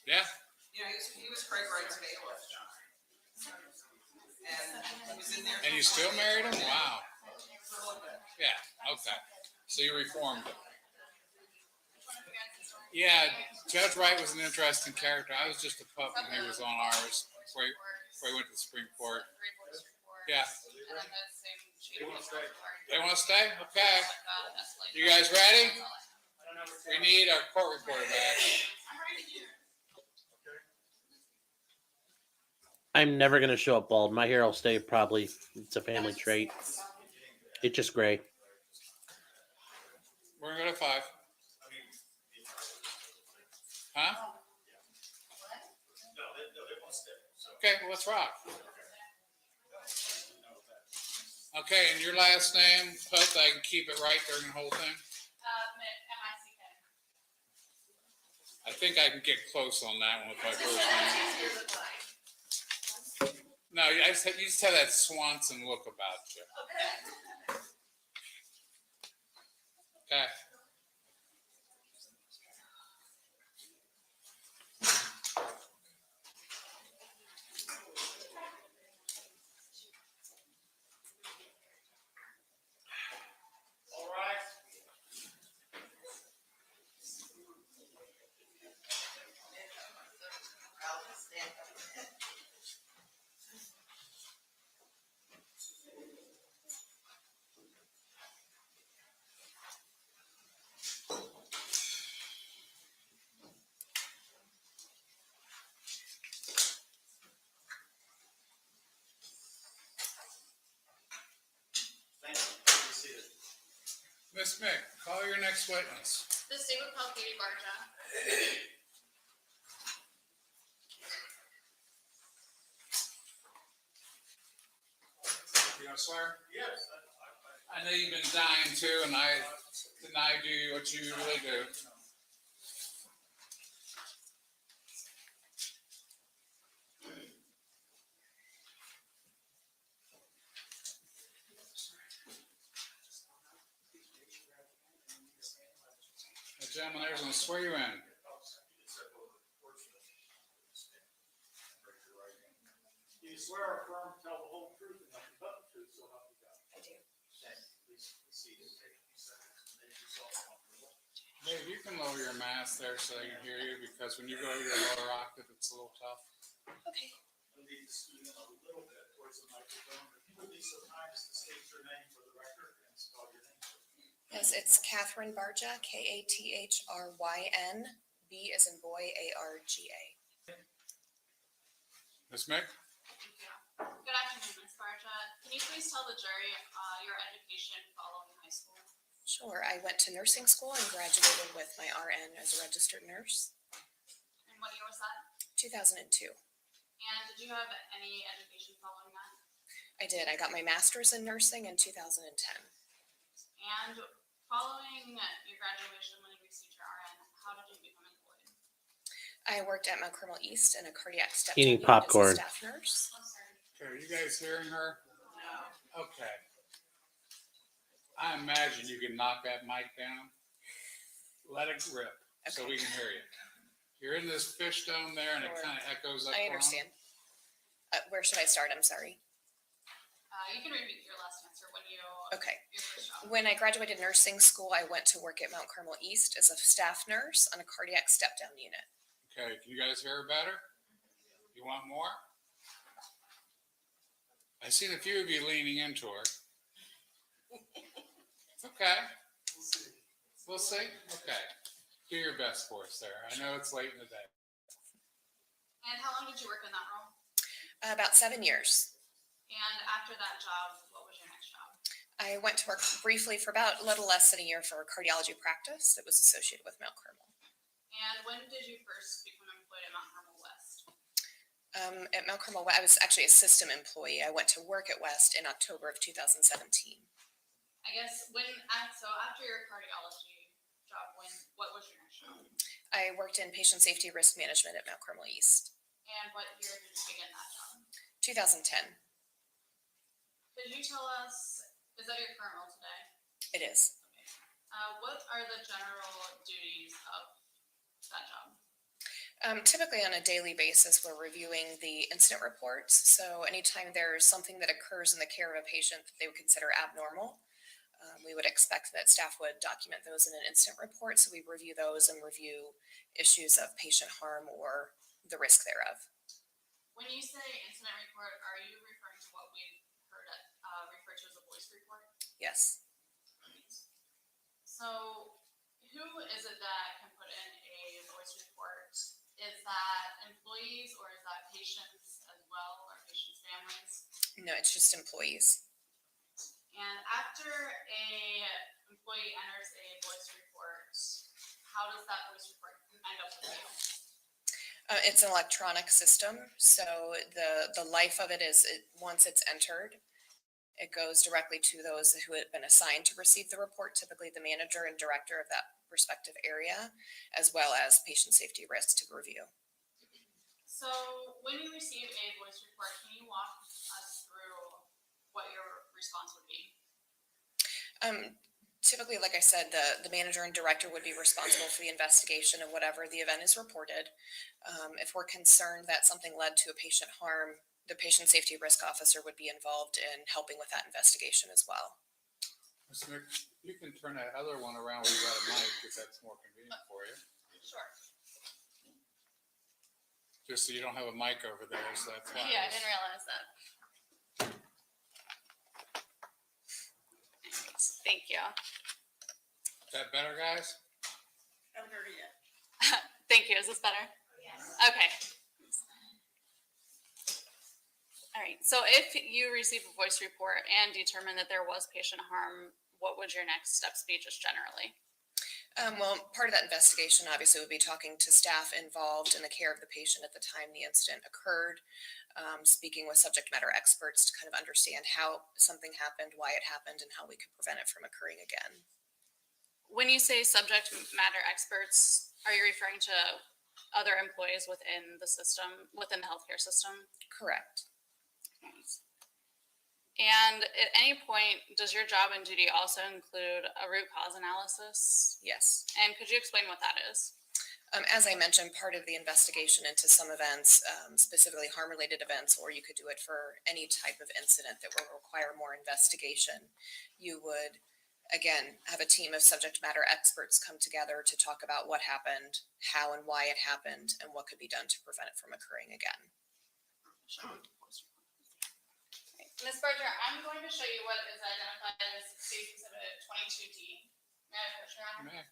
Yeah. Yeah, he was Craig Wright's bailiff. And he was in there. And you still married him? Wow. Yeah. Okay. So you reformed him. Yeah. Judge Wright was an interesting character. I was just a pup when he was on ours before he went to the Supreme Court. Yeah. They want to stay? Okay. You guys ready? We need our court reporter back. I'm never gonna show up bald. My hair will stay probably. It's a family trait. It's just gray. We're gonna go to 5. Huh? Okay, well, let's rock. Okay, and your last name, hope I can keep it right during the whole thing. M-I-C-K. I think I can get close on that one with my first name. No, you just have that Swanson look about you. Okay. Miss Mick, call your next witness. The state would call Katie Barja. swear? Yes. I know you've been dying too, and I deny you what you really do. The gentleman there's gonna swear you in. You swear or affirm to tell the whole truth and nothing but the truth, so help you God. I do. Please be seated. Dave, you can lower your mask there so they can hear you, because when you go to your lower octave, it's a little tough. Okay. You'll need to scoot in a little bit towards the microphone. If you would be so kind as to state your name for the record and spell your name. Yes, it's Catherine Barja, Kathryn, B as in boy, ARGA. Ms. Mick? Good afternoon, Ms. Barja. Can you please tell the jury your education following high school? Sure, I went to nursing school and graduated with my RN as a registered nurse, And what year was that? 2002. And did you have any education following that? I did. I got my master's in nursing in 2010. And following your graduation, when you received your RN, how did you become employed? I worked at Mount Carmel East in a cardiac step Eating unit popcorn. as a staff nurse. I'm sorry. Okay, are you guys hearing her? Okay. I imagine you can knock that mic down. Let it rip so we can hear you. You're in this fish dome there and it Sure. kind of echoes up. I wrong. understand. Where should I start? I'm sorry. You can repeat your last answer when you, Okay. your first job. When I graduated nursing school, I went to work at Mount Carmel East as a staff nurse on a cardiac step-down unit. Okay, can you guys hear her better? You want more? I seen a few of you leaning into her. Okay. We'll see. Okay. Do your best for us there. I know it's late in the day. And how long did you work in that role? About 7 years. And after that job, what was your next job? I went to work briefly for about a little less than a year for a cardiology practice that was associated with Mount Carmel. And when did you first become employed at Mount Carmel West? At Mount Carmel, I was actually a system employee. I went to work at West in October of 2017. I guess so after your cardiology job, what was your next job? I worked in patient safety risk management at Mount Carmel East. And what year did you begin that job? 2010. Could you tell us, is that your current role today? It is. What are the general duties of that job? Typically on a daily basis, we're reviewing the incident reports. So anytime there's something that occurs in the care of a patient that they would consider abnormal, we would expect that staff would document those in an incident report. So we review those and review issues of patient harm or the risk thereof. When you say incident report, are you referring to what we heard referred to as a voice report? Yes. So who is it that can put in a voice report? Is that employees or is that patients as well, or patients' families? No, it's just employees. And after a employee enters a voice report, how does that voice report end up with you? It's an electronic system. So the life of it is once it's entered, it goes directly to those who have been assigned to receive the report, typically the manager and director of that respective area, as well as patient safety risk to review. So when you receive a voice report, can you walk us through what your response would be? Typically, like I said, the manager and director would be responsible for the investigation of whatever the event is reported. If we're concerned that something led to a patient harm, the patient safety risk officer would be involved in helping with that investigation as well. Ms. Mick, you can turn that other one around where you got a mic if that's more convenient for you. Sure. Just so you don't have a mic over there, so that's why. Yeah, I didn't realize that. Thank you. Is that better, guys? Haven't heard it yet. Thank you. Is this better? Yes. Okay. All right. So if you receive a voice report and determine that there was patient harm, what would your next steps be just generally? Well, part of that investigation obviously would be talking to staff involved in the care of the patient at the time the incident occurred. speaking with subject matter experts to kind of understand how something happened, why it happened, and how we could prevent it from occurring again. When you say subject matter experts, are you referring to other employees within the system, within the healthcare system? Correct. And at any point, does your job and duty also include a root cause analysis? Yes. And could you explain what that is? As I mentioned, part of the investigation into some events, specifically harm-related events, or you could do it for any type of incident that will require more investigation, you would, again, have a team of subject matter experts come together to talk about what happened, how and why it happened, and what could be done to prevent it from occurring again. Ms. Berger, I'm going to show you what is identified as State Exhibit 22D. May I approach your honor? May I?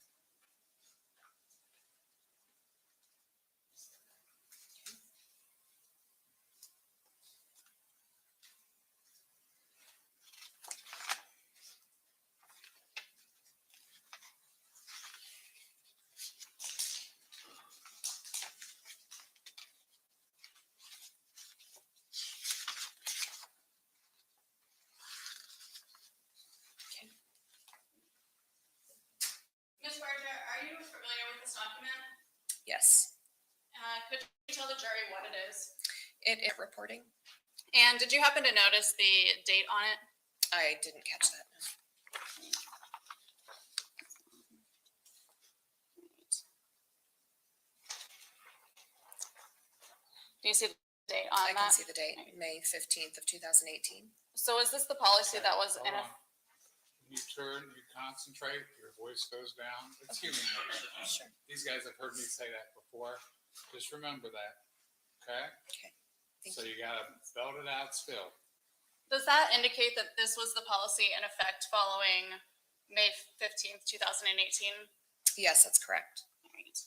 Ms. Berger, are you familiar with this document? Yes. Could you tell the jury what it is? It reporting. And did you happen to notice the date on it? I didn't catch that. No. Do you see the date on I that? can see the date, May 15th of 2018. So is this the policy that was in Hold a, on. You turn, you concentrate, your voice goes down. It's human nature. Sure. These guys have heard me say that before. Just remember that, okay? Okay. Thank So you gotta belt it out still. does that indicate that this was the policy in effect following May 15th, 2018? Yes, that's correct. All right.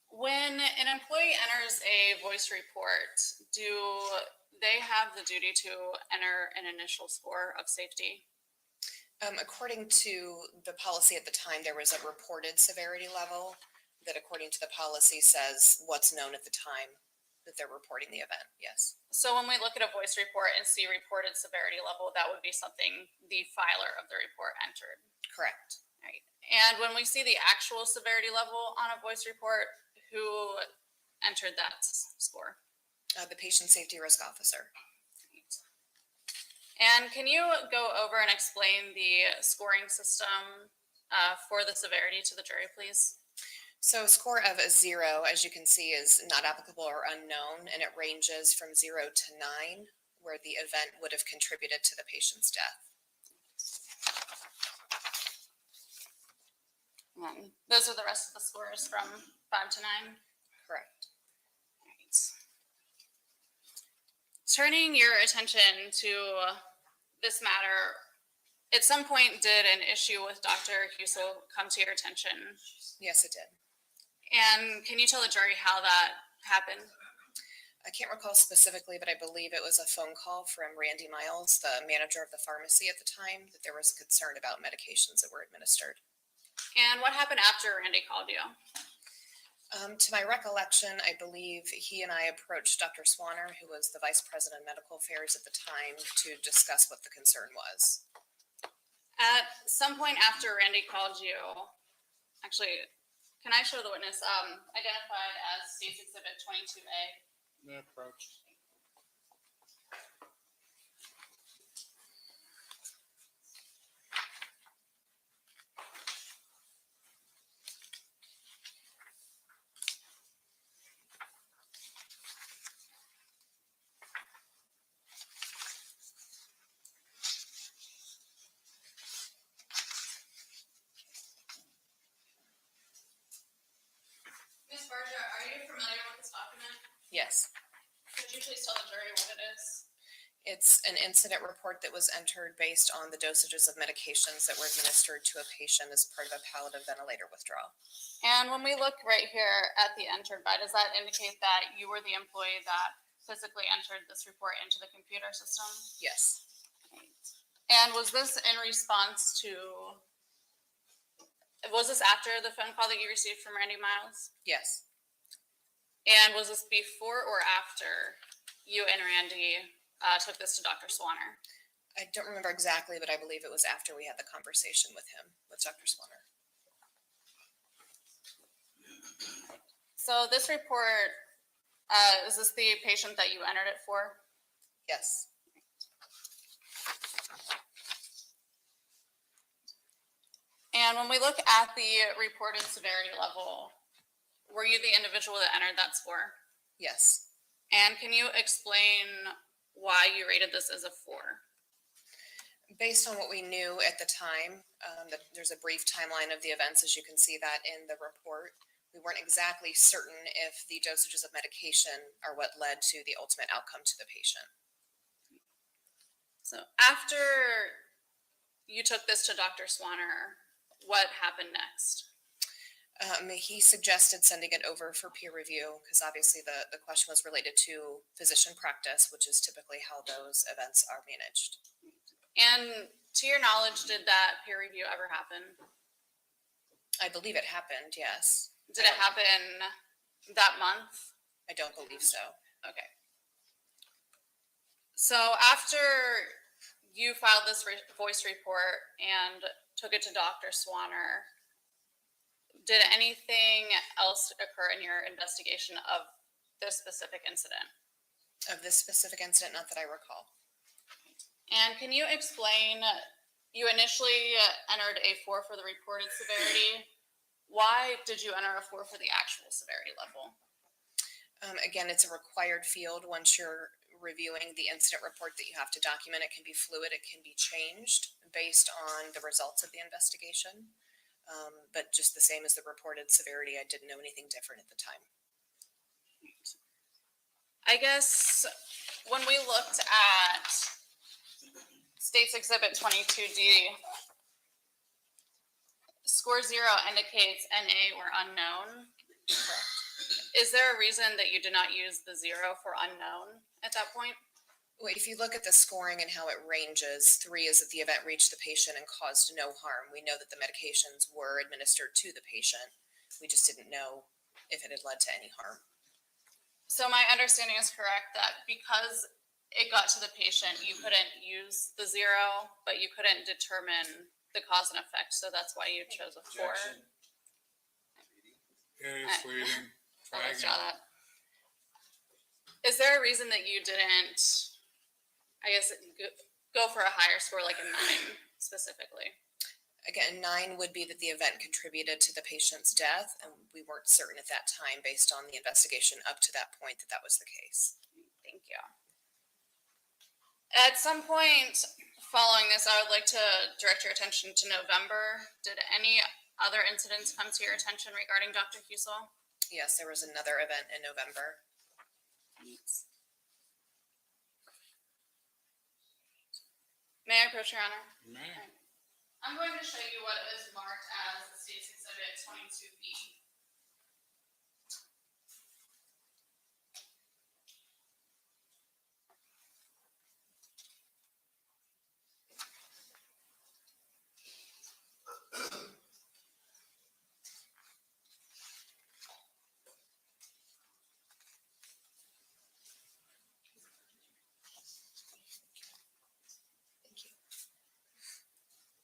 When an employee enters a voice report, do they have the duty to enter an initial score of safety? According to the policy at the time, there was a reported severity level that, according to the policy, says what's known at the time that they're reporting the event. Yes. So when we look at a voice report and see reported severity level, that would be something the filer of the report entered. Correct. Right. And when we see the actual severity level on a voice report, who entered that score? The patient safety risk officer. And can you go over and explain the scoring system for the severity to the jury, please? So a score of a 0, as you can see, is not applicable or unknown, and it ranges from 0 to 9, where the event would have contributed to the patient's death. And those are the rest of the scores from 5 to 9? Correct. Right. Turning your attention to this matter, at some point did an issue with Dr. Husel come to your attention? Yes, it did. And can you tell the jury how that happened? I can't recall specifically, but I believe it was a phone call from Randy Miles, the manager of the pharmacy at the time, that there was a concern about medications that were administered. And what happened after Randy called you? To my recollection, I believe he and I approached Dr. Swanner, who was the vice president of medical affairs at the time, to discuss what the concern was. At some point after Randy called you, actually, can I show the witness identified as State's Exhibit 22A? No approach. Ms. Barja, are you familiar with this document? Yes. Could you please tell the jury what it is? It's an incident report that was entered based on the dosages of medications that were administered to a patient as part of a palliative ventilator withdrawal. And when we look right here at the entered by, does that indicate that you were the employee that physically entered this report into the computer system? Yes. Right. And was this in response to, was this after the phone call that you received from Randy Miles? Yes. And was this before or after you and Randy took this to Dr. Swanner? I don't remember exactly, but I believe it was after we had the conversation with him, with Dr. Swanner. So this report, is this the patient that you entered it for? Yes. And when we look at the reported severity level, were you the individual that entered that score? Yes. And can you explain why you rated this as a 4? Based on what we knew at the time, there's a brief timeline of the events, as you can see that in the report. We weren't exactly certain if the dosages of medication are what led to the ultimate outcome to the patient. So after you took this to Dr. Swanner, what happened next? He suggested sending it over for peer review because obviously the question was related to physician practice, which is typically how those events are managed. And to your knowledge, did that peer review ever happen? I believe it happened, yes. Did it happen that month? I don't believe so. Okay. So after you filed this voice report and took it to Dr. Swanner, did anything else occur in your investigation of this specific incident? Of this specific incident, not that I recall. And can you explain, you initially entered a 4 for the reported severity. Why did you enter a 4 for the actual severity level? Again, it's a required field. Once you're reviewing the incident report that you have to document, it can be fluid, it can be changed based on the results of the investigation. But just the same as the reported severity, I didn't know anything different at the time. I guess when we looked at State's Exhibit 22D, score 0 indicates NA or unknown. Is there a reason that you did not use the 0 for unknown at that point? Well, if you look at the scoring and how it ranges, 3 is that the event reached the patient and caused no harm. We know that the medications were administered to the patient. We just didn't know if it had led to any harm. So my understanding is correct that because it got to the patient, you couldn't use the 0, but you couldn't determine the cause and effect. So that's why you chose a 4. It's leading. I'll withdraw that. Is there a reason that you didn't, I guess, go for a higher score, like a 9 specifically? Again, 9 would be that the event contributed to the patient's death, and we weren't certain at that time based on the investigation up to that point that that was the case. Thank you. At some point following this, I would like to direct your attention to November. Did any other incidents come to your attention regarding Dr. Husel? Yes, there was another event in November. May I approach, Your Honor? Man. I'm going to show you what is marked as the State's Exhibit 22B.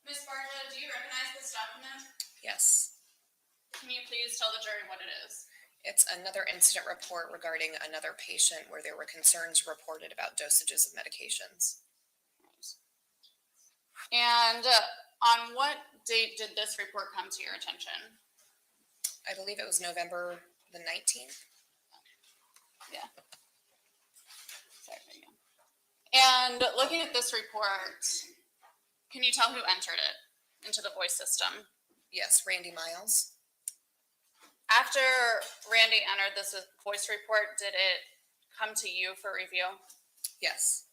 Ms. Barja, do you recognize this document? Yes. Can you please tell the jury what it is? It's another incident report regarding another patient where there were concerns reported about dosages of medications. And on what date did this report come to your attention? I believe it was November the 19th. Yeah. Sorry, there you go. And looking at this report, can you tell who entered it into the voice system? Yes, Randy Miles. After Randy entered this voice report, did it come to you for review? Yes.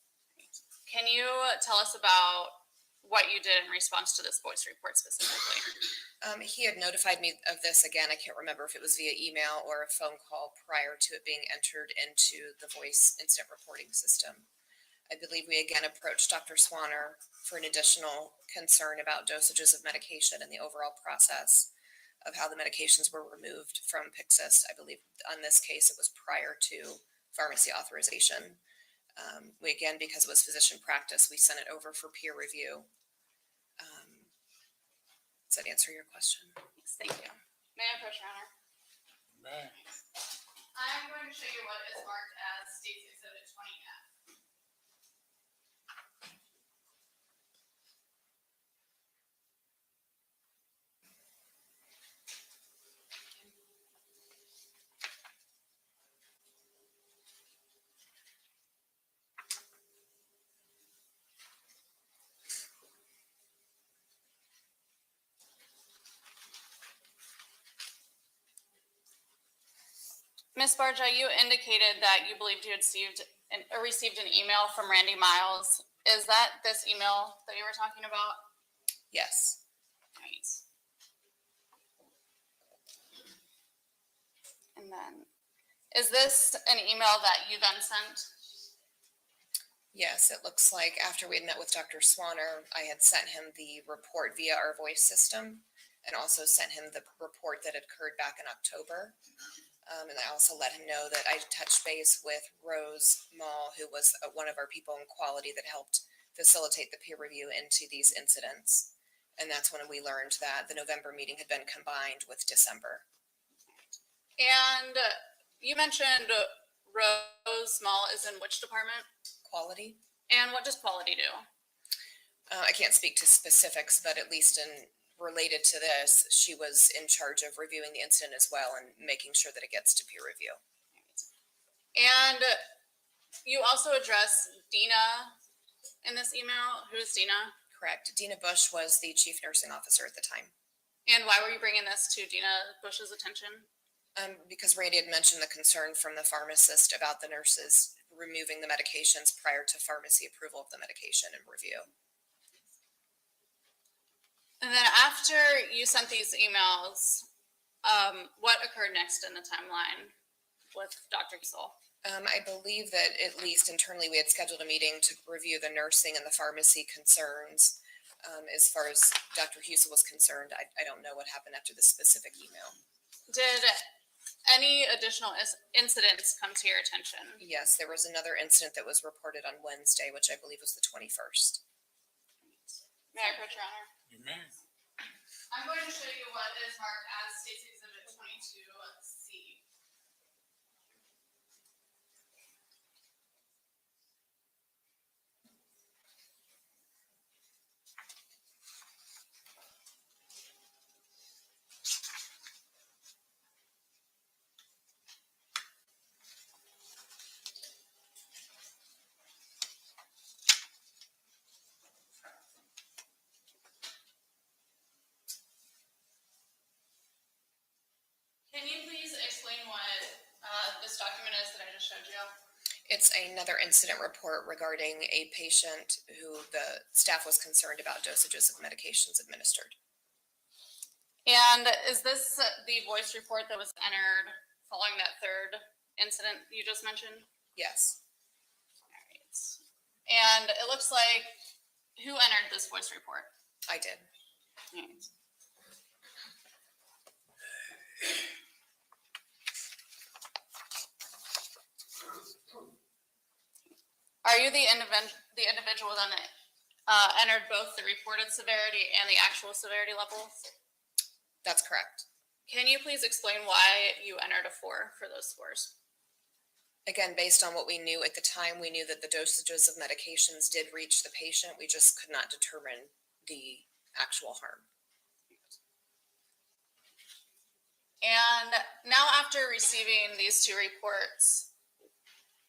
Can you tell us about what you did in response to this voice report specifically? He had notified me of this again. I can't remember if it was via email or a phone call prior to it being entered into the voice incident reporting system. I believe we again approached Dr. Swanner for an additional concern about dosages of medication and the overall process of how the medications were removed from Pyxis. I believe on this case, it was prior to pharmacy authorization. We again, because it was physician practice, we sent it over for peer review. Does that answer your question? Yes, thank you. May I approach, Your Honor? Right. I'm going to show you what is marked as State's Exhibit 20F. Ms. Barja, you indicated that you believed you had received an email from Randy Miles. Is that this email that you were talking about? Yes. Right. And then, is this an email that you then sent? Yes, it looks like after we had met with Dr. Swanner, I had sent him the report via our voice system and also sent him the report that had occurred back in October. And I also let him know that I touched base with Rose Mall, who was one of our people in quality that helped facilitate the peer review into these incidents. And that's when we learned that the November meeting had been combined with December. And you mentioned Rose Mall is in which department? Quality. And what does quality do? I can't speak to specifics, but at least in related to this, she was in charge of reviewing the incident as well and making sure that it gets to peer review. And you also address Dina in this email. Who is Dina? Correct. Dina Bush was the chief nursing officer at the time. And why were you bringing this to Dina Bush's attention? Because Randy had mentioned the concern from the pharmacist about the nurses removing the medications prior to pharmacy approval of the medication and review. And then after you sent these emails, what occurred next in the timeline with Dr. Husel? I believe that at least internally we had scheduled a meeting to review the nursing and the pharmacy concerns. As far as Dr. Husel was concerned, I don't know what happened after the specific email. Did any additional incidents come to your attention? Yes, there was another incident that was reported on Wednesday, which I believe was the 21st. May I approach, Your Honor? You may. I'm going to show you what is marked as State's Exhibit 22C. Can you please explain what this document is that I just showed you? It's another incident report regarding a patient who the staff was concerned about dosages of medications administered. And is this the voice report that was entered following that third incident you just mentioned? Yes. All right. And it looks like, who entered this voice report? I did. All right. Are you the individual that entered both the reported severity and the actual severity levels? That's correct. Can you please explain why you entered a 4 for those scores? Again, based on what we knew at the time, we knew that the dosages of medications did reach the patient. We just could not determine the actual harm. And now after receiving these 2 reports,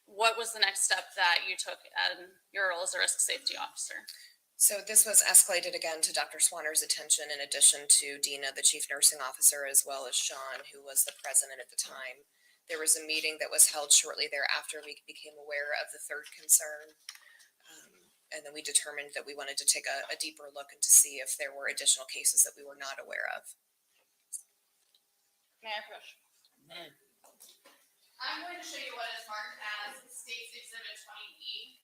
what was the next step that you took in your role as a risk safety officer? So this was escalated again to Dr. Swanner's attention in addition to Dina, the chief nursing officer, as well as Sean, who was the president at the time. There was a meeting that was held shortly thereafter. We became aware of the third concern. And then we determined that we wanted to take a deeper look and to see if there were additional cases that we were not aware of. May I approach? May. I'm going to show you what is marked as State's Exhibit 20E.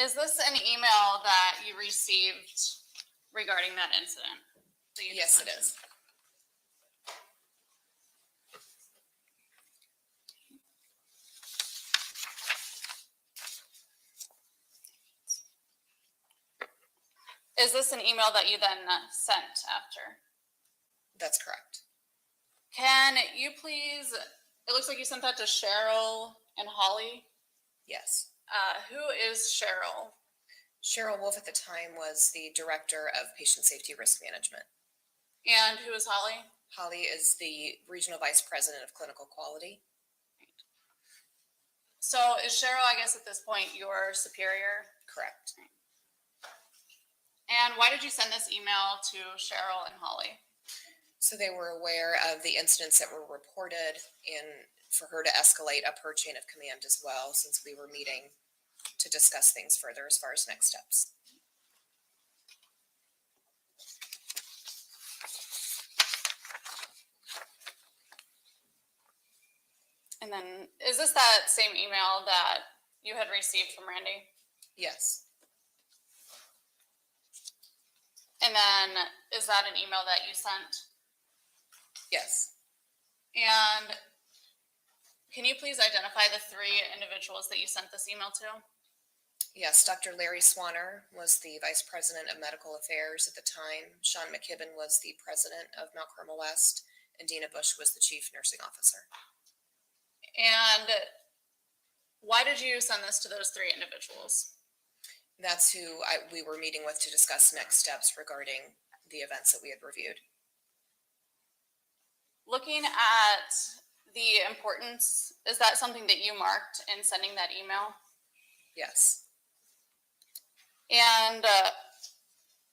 Is this an email that you received regarding that incident? that you just Yes, it mentioned? is. Is this an email that you then sent after? That's correct. Can you please, it looks like you sent that to Cheryl and Holly. Yes. Who is Cheryl? Cheryl Wolf at the time was the Director of Patient Safety Risk Management. And who is Holly? Holly is the Regional Vice President of Clinical Quality. So is Cheryl, I guess at this point, your superior? Correct. And why did you send this email to Cheryl and Holly? So they were aware of the incidents that were reported and for her to escalate up her chain of command as well, since we were meeting to discuss things further as far as next steps. And then, is this that same email that you had received from Randy? Yes. And then, is that an email that you sent? Yes. And can you please identify the three individuals that you sent this email to? Yes, Dr. Larry Swanner was the Vice President of Medical Affairs at the time. Sean McKibben was the President of Mount Carmel West, and Dina Bush was the Chief Nursing Officer. And why did you send this to those three individuals? That's who we were meeting with to discuss next steps regarding the events that we had reviewed. Looking at the importance, is that something that you marked in sending that email? Yes. And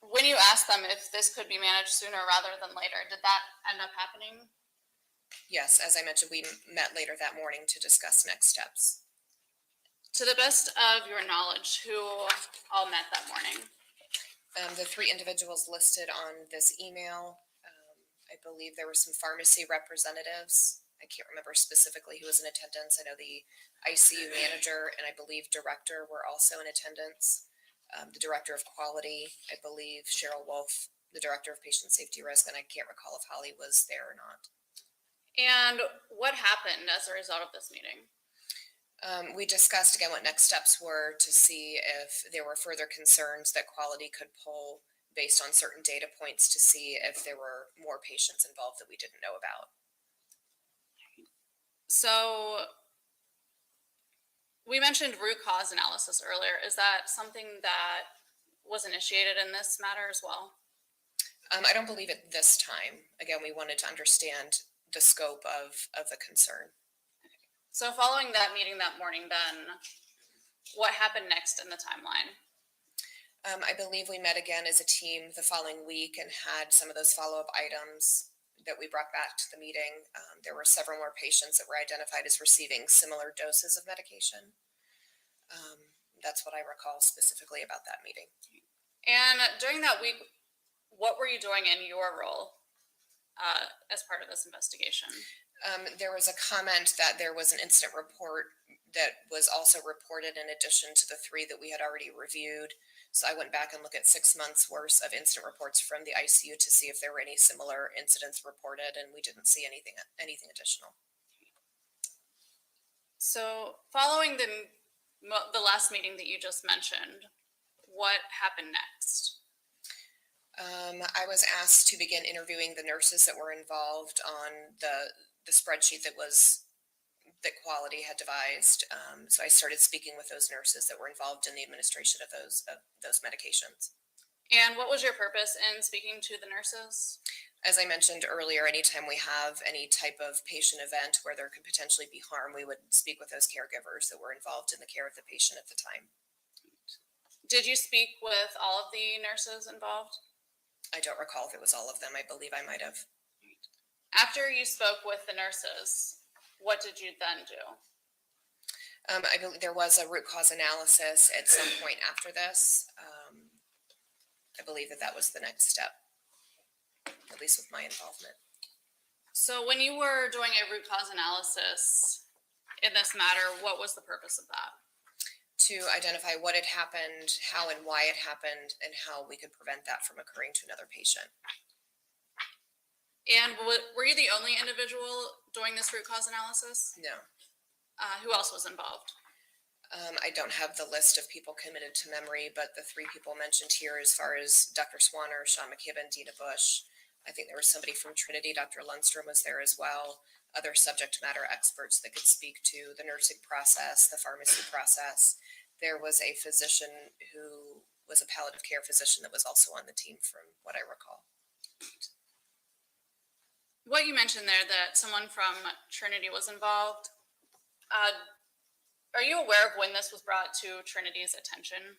when you asked them if this could be managed sooner rather than later, did that end up happening? Yes, as I mentioned, we met later that morning to discuss next steps. To the best of your knowledge, who all met that morning? The three individuals listed on this email, I believe there were some pharmacy representatives. I can't remember specifically who was in attendance. I know the ICU manager and I believe director were also in attendance. The Director of Quality, I believe Cheryl Wolf, the Director of Patient Safety Risk, and I can't recall if Holly was there or not. And what happened as a result of this meeting? We discussed again what next steps were to see if there were further concerns that quality could pull based on certain data points to see if there were more patients involved that we didn't know about. So we mentioned root cause analysis earlier. Is that something that was initiated in this matter as well? I don't believe it this time. Again, we wanted to understand the scope of the concern. So following that meeting that morning, then what happened next in the timeline? I believe we met again as a team the following week and had some of those follow-up items that we brought back to the meeting. There were several more patients that were identified as receiving similar doses of medication. That's what I recall specifically about that meeting. And during that week, what were you doing in your role as part of this investigation? There was a comment that there was an incident report that was also reported in addition to the three that we had already reviewed. So I went back and looked at 6 months worth of incident reports from the ICU to see if there were any similar incidents reported, and we didn't see anything additional. So following the last meeting that you just mentioned, what happened next? I was asked to begin interviewing the nurses that were involved on the spreadsheet that quality had devised. So I started speaking with those nurses that were involved in the administration of those medications. And what was your purpose in speaking to the nurses? As I mentioned earlier, anytime we have any type of patient event where there could potentially be harm, we would speak with those caregivers that were involved in the care of the patient at the time. Did you speak with all of the nurses involved? I don't recall if it was all of them. I believe I might have. After you spoke with the nurses, what did you then do? I believe there was a root cause analysis at some point after this. I believe that was the next step, at least with my involvement. So when you were doing a root cause analysis in this matter, what was the purpose of that? to identify what had happened, how and why it happened, and how we could prevent that from occurring to another patient. And were you the only individual doing this root cause analysis? No. Who else was involved? I don't have the list of people committed to memory, but the 3 people mentioned here, as far as Dr. Swanner, Sean McKibben, Dina Bush, I think there was somebody from Trinity, Dr. Lundstrom was there as well, other subject matter experts that could speak to the nursing process, the pharmacy process. There was a physician who was a palliative care physician that was also on the team, from what I recall. What you mentioned there, that someone from Trinity was involved, are you aware of when this was brought to Trinity's attention?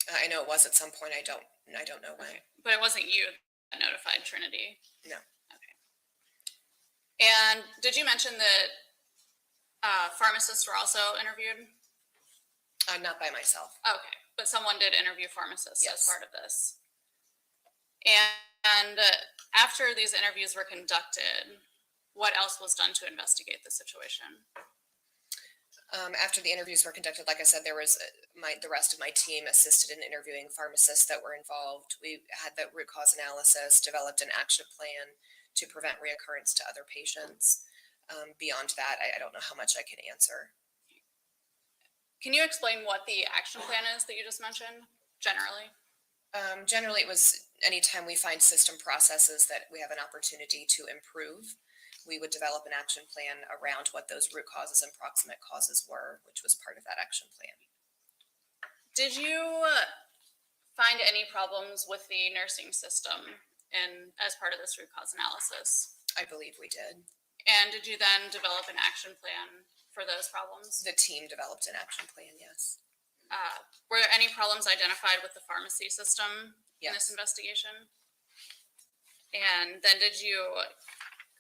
I know it was at some point. I don't know when. But it wasn't you that notified Trinity? No. Okay. And did you mention that pharmacists were also interviewed? Not by myself. Okay, but someone did interview pharmacists as Yes. part of this. And after these interviews were conducted, what else was done to investigate the situation? After the interviews were conducted, like I said, there was the rest of my team assisted in interviewing pharmacists that were involved. We had the root cause analysis, developed an action plan to prevent reoccurrence to other patients. Beyond that, I don't know how much I can answer. Can you explain what the action plan is that you just mentioned, generally? Generally, it was anytime we find system processes that we have an opportunity to improve, we would develop an action plan around what those root causes and proximate causes were, which was part of that action plan. Did you find any problems with the nursing system as part of this root cause analysis? I believe we did. And did you then develop an action plan for those problems? The team developed an action plan, yes. Were there any problems identified with the pharmacy system in this Yes. investigation? And then did you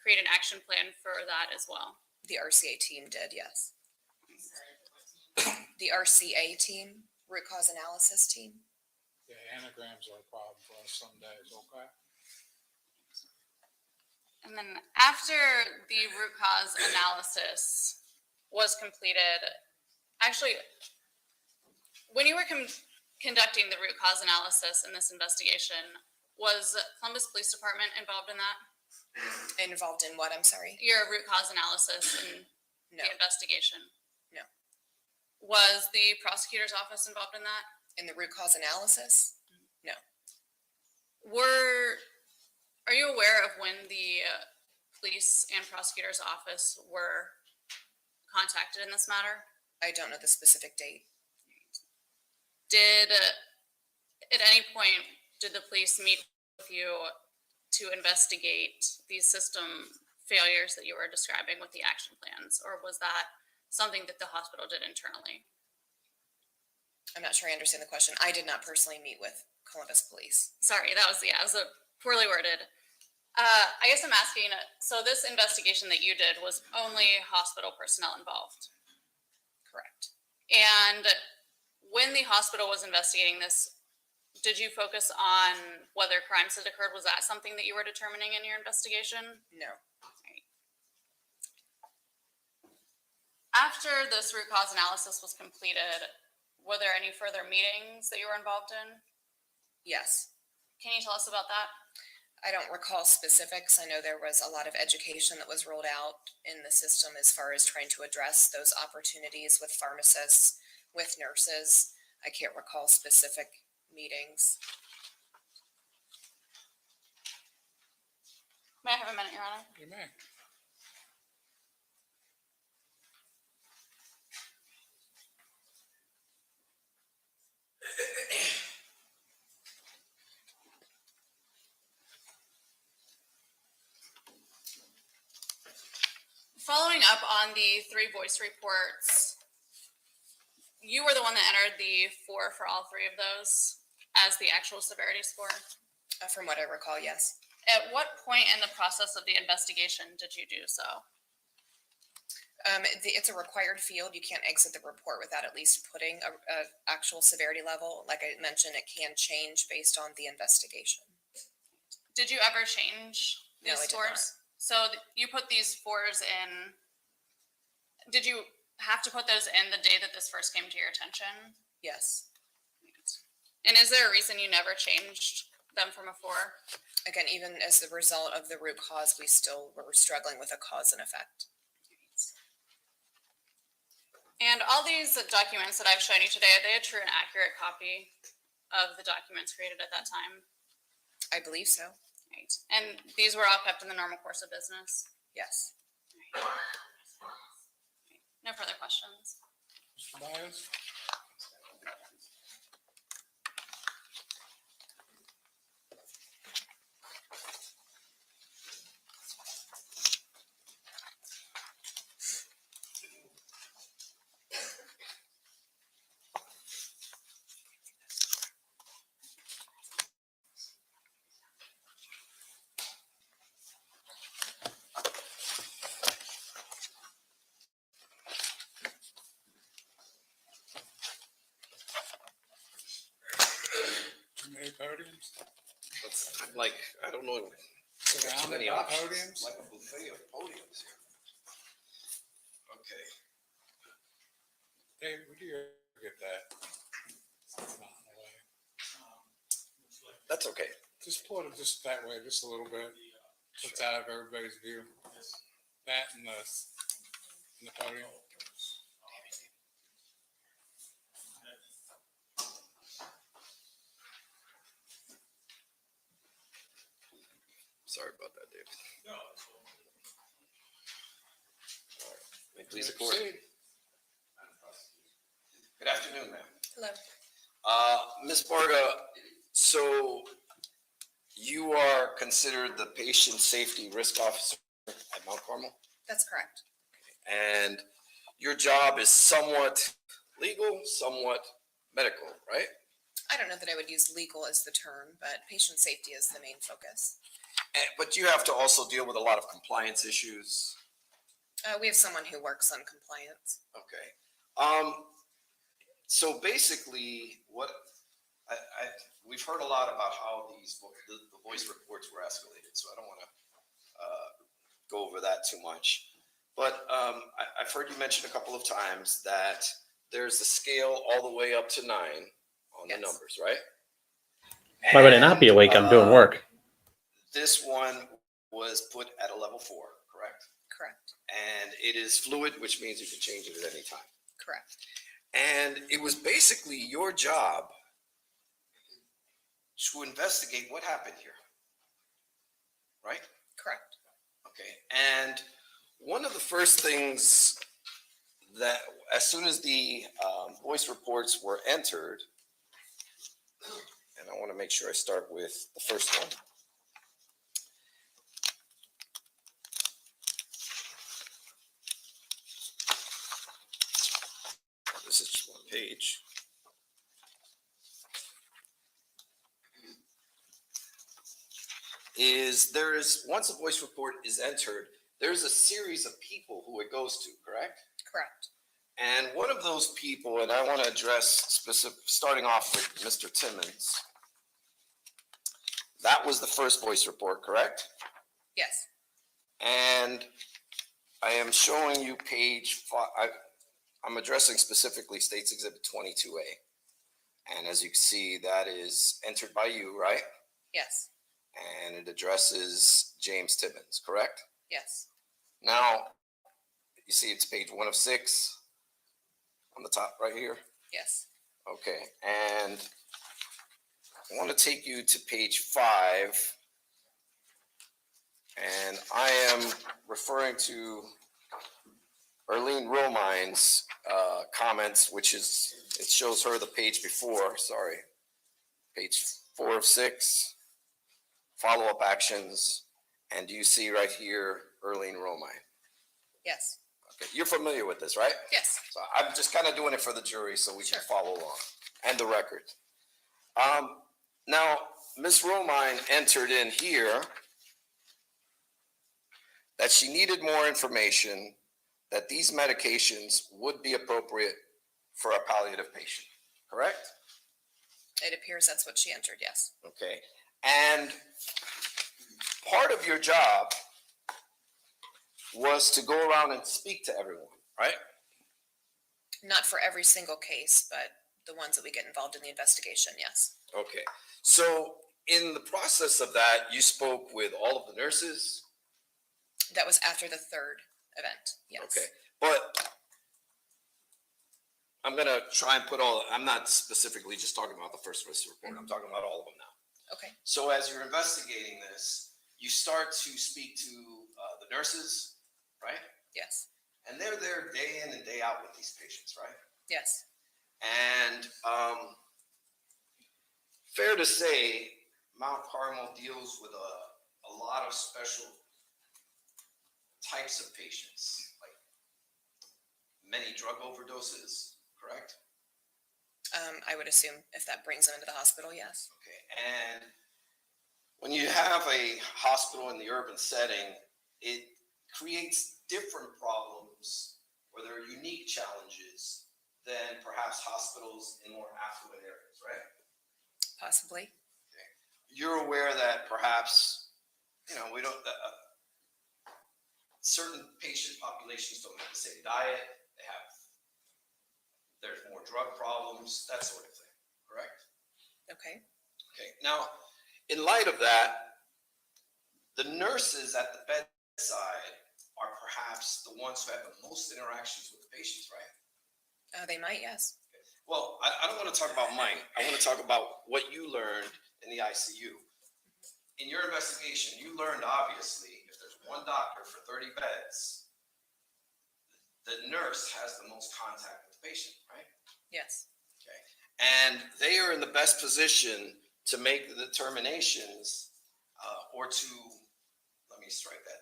create an action plan for that as well? The RCA team did, yes. The RCA team, root cause analysis team. Yeah, anagrams are a problem for us some days, okay? And then after the root cause analysis was completed, actually, when you were conducting the root cause analysis in this investigation, was Columbus Police Department involved in that? Involved in what, I'm sorry? Your root cause analysis and No, the investigation? No. Was the prosecutor's office involved in that? in the root cause analysis? Are you aware of when the police and prosecutor's office were contacted in this matter? I don't know the specific date. Did, at any point, did the police meet with you to investigate these system failures that you were describing with the action plans? Or was that something that the hospital did internally? I'm not sure I understand the question. I did not personally meet with Columbus Police. Sorry, that was poorly worded. I guess I'm asking, so this investigation that you did was only hospital personnel involved? Correct. And when the hospital was investigating this, did you focus on whether crimes had occurred? Was that something that you were determining in your investigation? No. After this root cause analysis was completed, were there any further meetings that you were involved in? Yes. Can you tell us about that? I don't recall specifics. I know there was a lot of education that was rolled out in the system as far as trying to address those opportunities with pharmacists, with nurses. I can't recall specific meetings. May I have a minute, Your Honor? You may. Following up on the 3 voice reports, you were the one that entered the 4 for all 3 of those as the actual severity score. From what I recall, yes. At what point in the process of the investigation did you do so? It's a required field. You can't exit the report without at least putting a actual severity level. Like I mentioned, it can change based on the investigation. Did you ever change No, these I did scores? So you put these 4s in. Did you have to put those in the day that this first came to your attention? Yes. And is there a reason you never changed them from before? Again, even as the result of the root cause, we still were struggling with a cause and effect. And all these documents that I've shown you today, are they a true and accurate copy of the documents created at that time? I believe so. Right. And these were all kept in the normal course of business? Yes. No further questions? Mr. Bias? Too many podiums? I'm like, I don't know. Sit down Too many at options. podiums? Like a buffet of podiums here. Okay. Dave, would you ever get that? Not in a way. That's okay. Just pull it just that way, just a little bit. It's out of everybody's view. That and the podium. Sorry about that, David. No. All right. May it please the court. Proceed. Good afternoon, ma'am. Hello. Ms. Barga, so you are considered the patient safety risk officer at Mount Carmel? That's correct. And your job is somewhat legal, somewhat medical, right? I don't know that I would use legal as the term, but patient safety is the main focus. But you have to also deal with a lot of compliance issues. We have someone who works on compliance. Okay. So basically, we've heard a lot about how the voice reports were escalated, so I don't want to go over that too much. But I've heard you mention a couple of times that there's a scale all the way up to 9 on Yes. the numbers, right? Why would I not be awake? I'm doing work. This one was put at a level 4, correct? Correct. And it is fluid, which means you can change it at any time. Correct. And it was basically your job to investigate what happened here, right? Correct. Okay. And one of the first things that, as soon as the voice reports were entered, and I want to make sure I start with the first one. This is just one page. Once a voice report is entered, there's a series of people who it goes to, correct? Correct. And one of those people, and I want to address starting off with Mr. Timmons. That was the first voice report, correct? Yes. And I am showing you page 5. I'm addressing specifically States Exhibit 22A. And as you can see, that is entered by you, right? Yes. And it addresses James Timmons, correct? Yes. Now, you see it's page 1 of 6 on the top right here? Yes. Okay, and I want to take you to page 5. And I am referring to Arlene Romine's comments, which is, it shows her the page before, sorry. Page 4 of 6, follow-up actions. And do you see right here, Arlene Romine? Yes. Okay, you're familiar with this, right? Yes. So I'm just kind of doing it for the jury so we Sure. can follow along, and the record. Now, Ms. Romine entered in here that she needed more information, that these medications would be appropriate for a palliative patient, correct? It appears that's what she entered. Yes. Okay, and part of your job was to go around and speak to everyone, right? Not for every single case, but the ones that we get involved in the investigation, yes. Okay, so in the process of that, you spoke with all of the nurses? That was after the third event, yes. Okay, but I'm gonna try and I'm not specifically just talking about the first risk report, I'm talking about all of them now. Okay, So as you're investigating this, you start to speak to the nurses, right? yes, And they're there day in and day out with these patients, right? yes, And fair to say, Mount Carmel deals with a lot of special types of patients, like many drug overdoses, correct? I would assume if that brings them into the hospital, yes. Okay, and when you have a hospital in the urban setting, it creates different problems or there are unique challenges than perhaps hospitals in more affluent areas, right? Possibly, You're aware that perhaps, we don't, certain patient populations don't have the same diet, there's more drug problems, that sort of thing, correct? okay, Okay, now, in light of that, the nurses at the bedside are perhaps the ones who have the most interactions with the patients, right? they might, yes. Well, I don't want to talk about mine. I want to talk about what you learned in the ICU. In your investigation, you learned, obviously, if there's one doctor for 30 beds, the nurse has the most contact with the patient, right? Yes, Okay. And they are in the best position to make the determinations or to, let me strike that.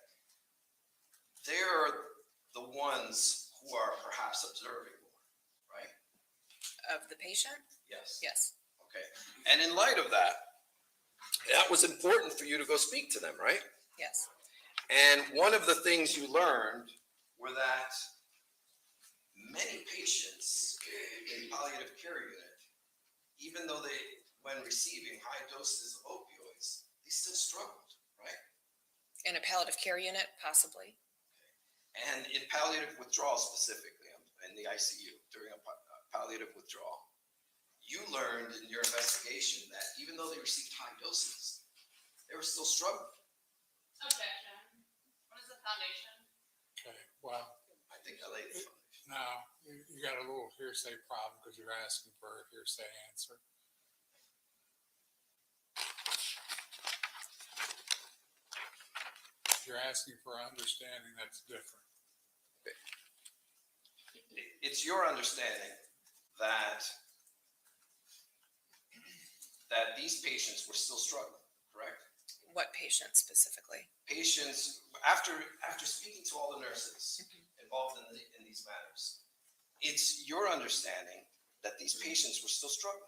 They're the ones who are perhaps observing more, right? of the patient, Yes. yes, Okay. And in light of that, that was important for you to go speak to them, right? yes, And one of the things you learned were that many patients in palliative care unit, even though when receiving high doses of opioids, they still struggled, right? in a palliative care unit, possibly, And in palliative withdrawal specifically, in the ICU, during a palliative withdrawal, you learned in your investigation that even though they received high doses, they were still struggling. Objection. What is the foundation? Okay, well, I think I laid it. no, you got a little hearsay problem because you're asking for a hearsay answer. You're asking for understanding that's different. It's your understanding that these patients were still struggling, correct? what patient specifically? Patients, after speaking to all the nurses involved in these matters, it's your understanding that these patients were still struggling,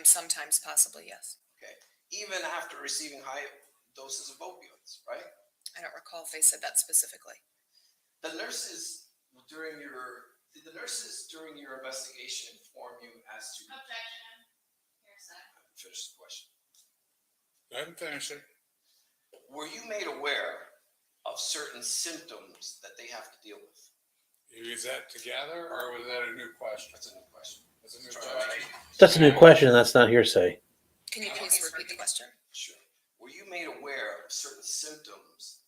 Sometimes, possibly, yes. okay? Even after receiving high doses of opioids, right? I don't recall if they said that specifically. Did the nurses during your investigation inform you as to? Objection. Hearsay. Finish the question. Go ahead and finish it. Were you made aware of certain symptoms that they have to deal with? Is that together or was that a new question? That's a new question. That's a new question. That's a new question. That's not hearsay. Can you please repeat the question? Sure. Were you made aware of certain symptoms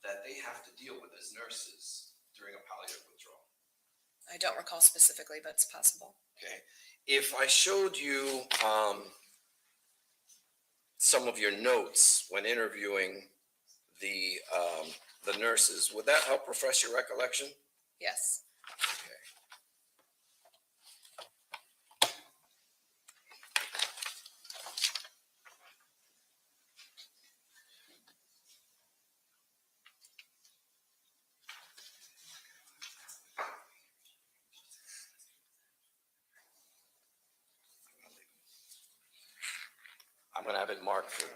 that they have to deal with as nurses during a palliative withdrawal? I don't recall specifically, but it's possible. Okay. If I showed you some of your notes when interviewing the nurses, would that help refresh your recollection? Yes. Okay. I'm going to have it marked for.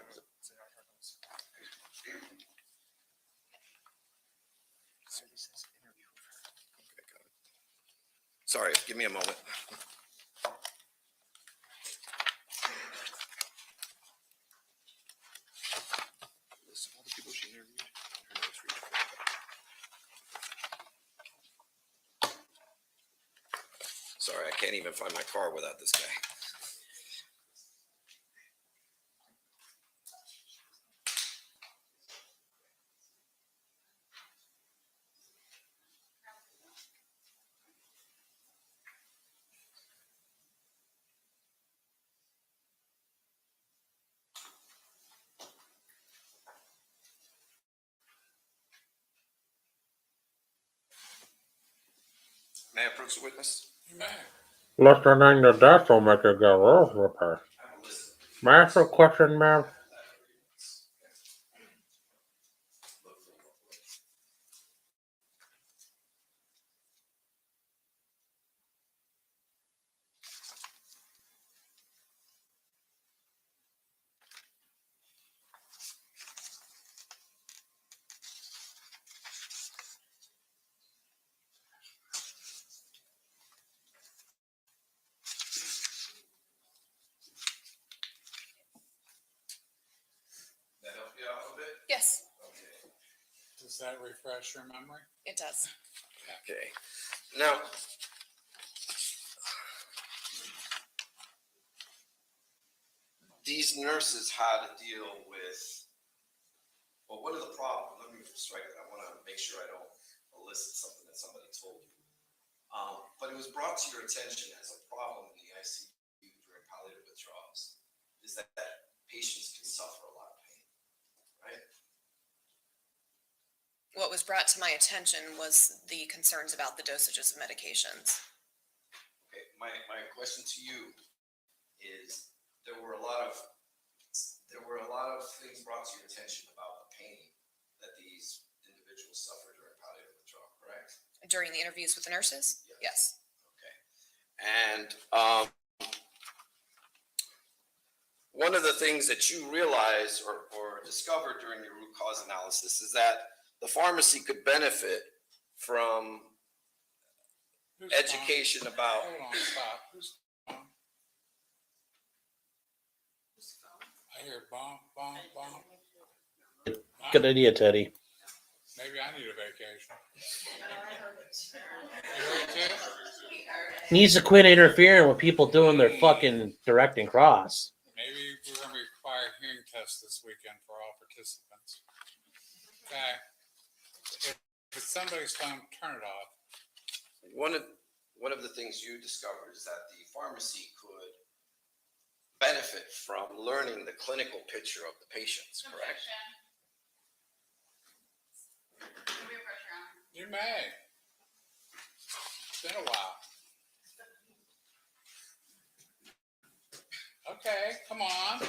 Sorry, give me a moment. List of all the people she interviewed. Her notes read. can't even find my car without this guy. May I approach the witness? Listening to death will make it go over. May I ask a question, ma'am? That help you out a bit? Yes, Does that refresh your memory? it does. Okay. Now, these nurses had to deal with, well, what are the problems? Let me strike it. I want to make sure I don't elicit something that somebody told you. But it was brought to your attention as a problem in the ICU during palliative withdrawals, is that patients can suffer a lot of pain, right? What was brought to my attention was the concerns about the dosages of medications. Okay, my question to you is, there were a lot of things brought to your attention about the pain that these individuals suffer during palliative withdrawal, correct? During the interviews with the nurses? Yes. Okay. And one of the things that you realized or discovered during your root cause analysis is that the pharmacy could benefit from Who's education phone? about. Hold on, stop. Who's phone? I hear bump, bump, bump. Good idea, Teddy. Maybe I need a vacation. You heard it too? Needs to quit interfering with people doing their fucking direct and cross. Maybe we're going to require hearing tests this weekend for all participants. Okay. If it's somebody's phone, turn it off. One of the things you discovered is that the pharmacy could benefit from learning the clinical picture of the patients, correct? You may. It's been a while. Okay, come on.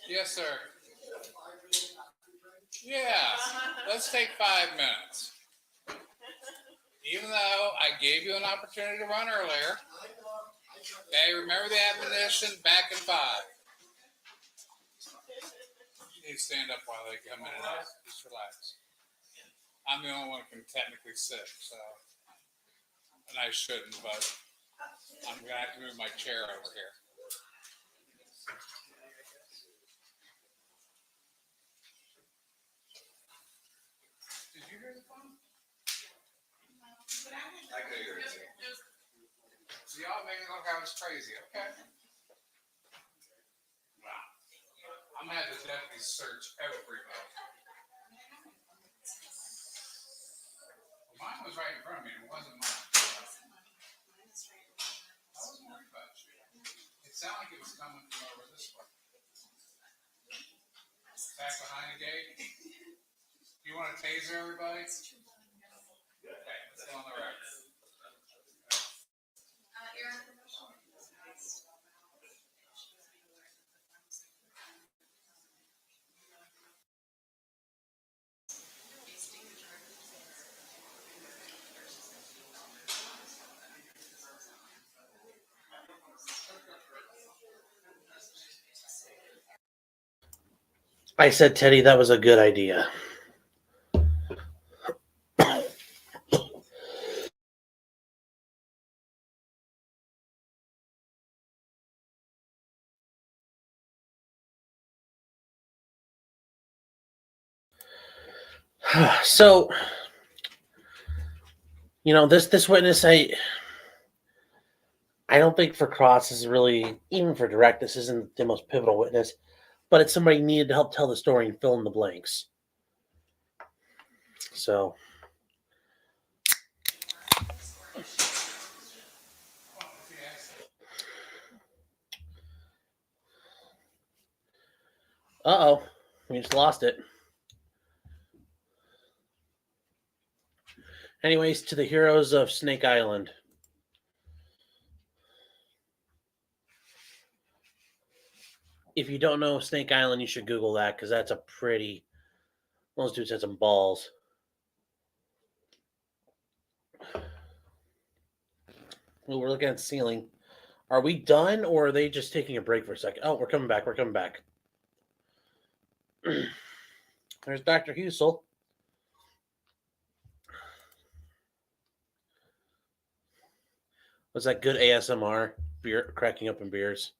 Yes, sir. Yeah, let's take 5 minutes. Even though I gave you an opportunity to run earlier. Okay, remember the admonition, back in 5. You need to stand up while they come in and out. Just relax. I'm the only one who can technically sit, so. And I shouldn't, but I'm gonna have to move my chair over here. Did you hear the phone? I could hear it too. So y'all made me look like I was crazy, okay? Wow. I'm gonna have the deputies search everybody. Mine was right in front of me, it wasn't mine. I wasn't worried about you. It sounded like it was coming from over this way. Back behind the gate. You want to taser everybody? Okay, let's go on the record. I said, Teddy, that was a good idea. So, this witness, I don't think for Cross is really, even for direct, this isn't the most pivotal witness, but it's somebody needed to help tell the story and fill in the blanks. So, uh-oh, we just lost it. Anyways, to the heroes of Snake Island. If you don't know Snake Island, you should Google that because that's a pretty. Those dudes had some balls. Well, we're looking at the ceiling. Are we done, or are they just taking a break for a second? Oh, we're coming back. We're coming back. There's Dr. Husel. Was that good ASMR? Beer cracking up in beers.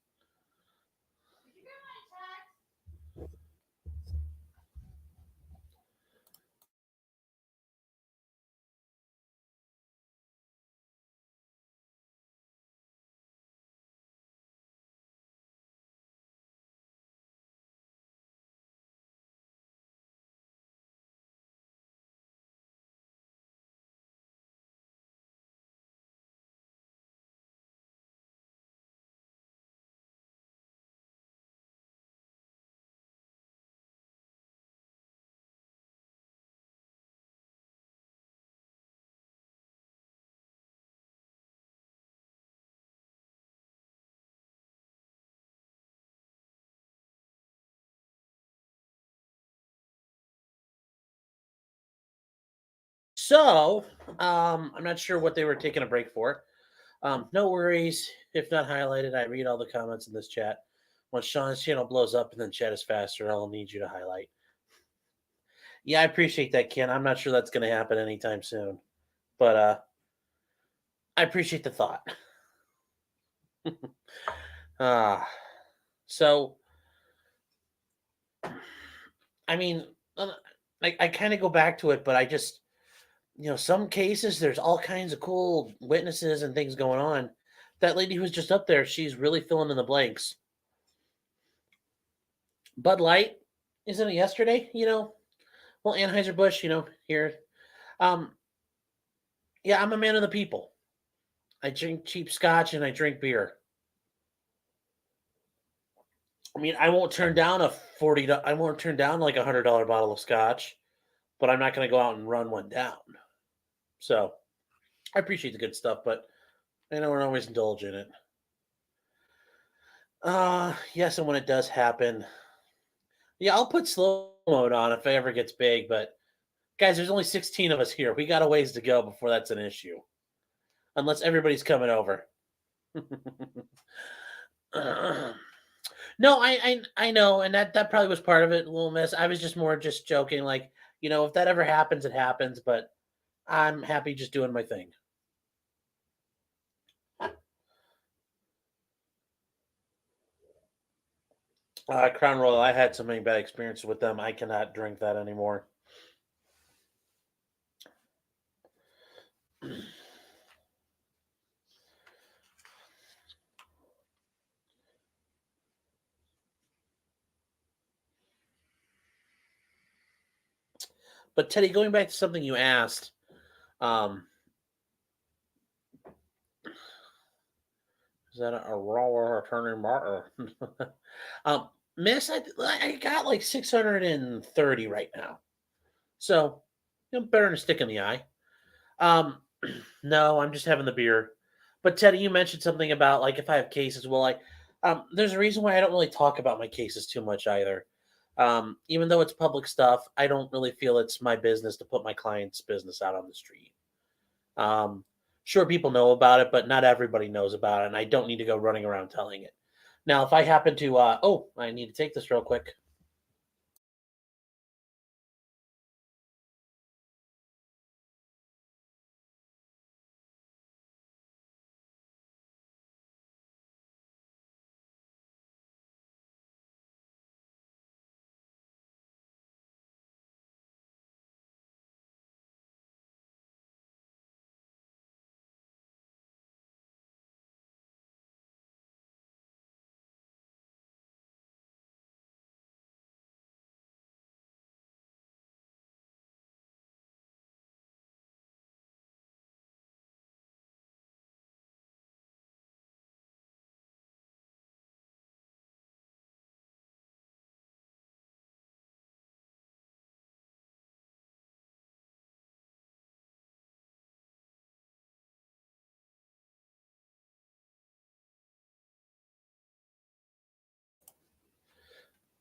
So, I'm not sure what they were taking a break for. No worries. If not highlighted, I read all the comments in this chat. Once Sean's channel blows up and then chat is faster, I'll need you to highlight. Yeah, I appreciate that, Ken. I'm not sure that's going to happen anytime soon. But I appreciate the thought. So, I mean, I kind of go back to it, but I just, some cases there's all kinds of cool witnesses and things going on. That lady who's just up there, she's really filling in the blanks. Bud Light, isn't it yesterday? Well, Anheuser-Busch, here. Um, yeah, I'm a man of the people. I drink cheap scotch and I drink beer. I mean, I won't turn down I won't turn down like $100 bottle of scotch, but I'm not going to go out and run one down. So I appreciate the good stuff, but I don't always indulge in it. Yes, and when it does happen, yeah, I'll put slow mode on if it ever gets big, but guys, there's only 16 of us here. We got a ways to go before that's an issue. Unless everybody's coming over. No, I know, and that probably was part of it, little miss. I was just more just joking, like, if that ever happens, it happens, but I'm happy just doing my thing. Crown Royal, I had so many bad experiences with them. I cannot drink that anymore. But Teddy, going back to something you asked, is that a raw attorney martin? Miss, I got like 630 right now, so better than a stick in the eye. No, I'm just having the beer. But Teddy, you mentioned something about like if I have cases. Well, there's a reason why I don't really talk about my cases too much either. Even though it's public stuff, I don't really feel it's my business to put my client's business out on the street. Sure, people know about it, but not everybody knows about it, and I don't need to go running around telling it. Now, if I happen to, I need to take this real quick.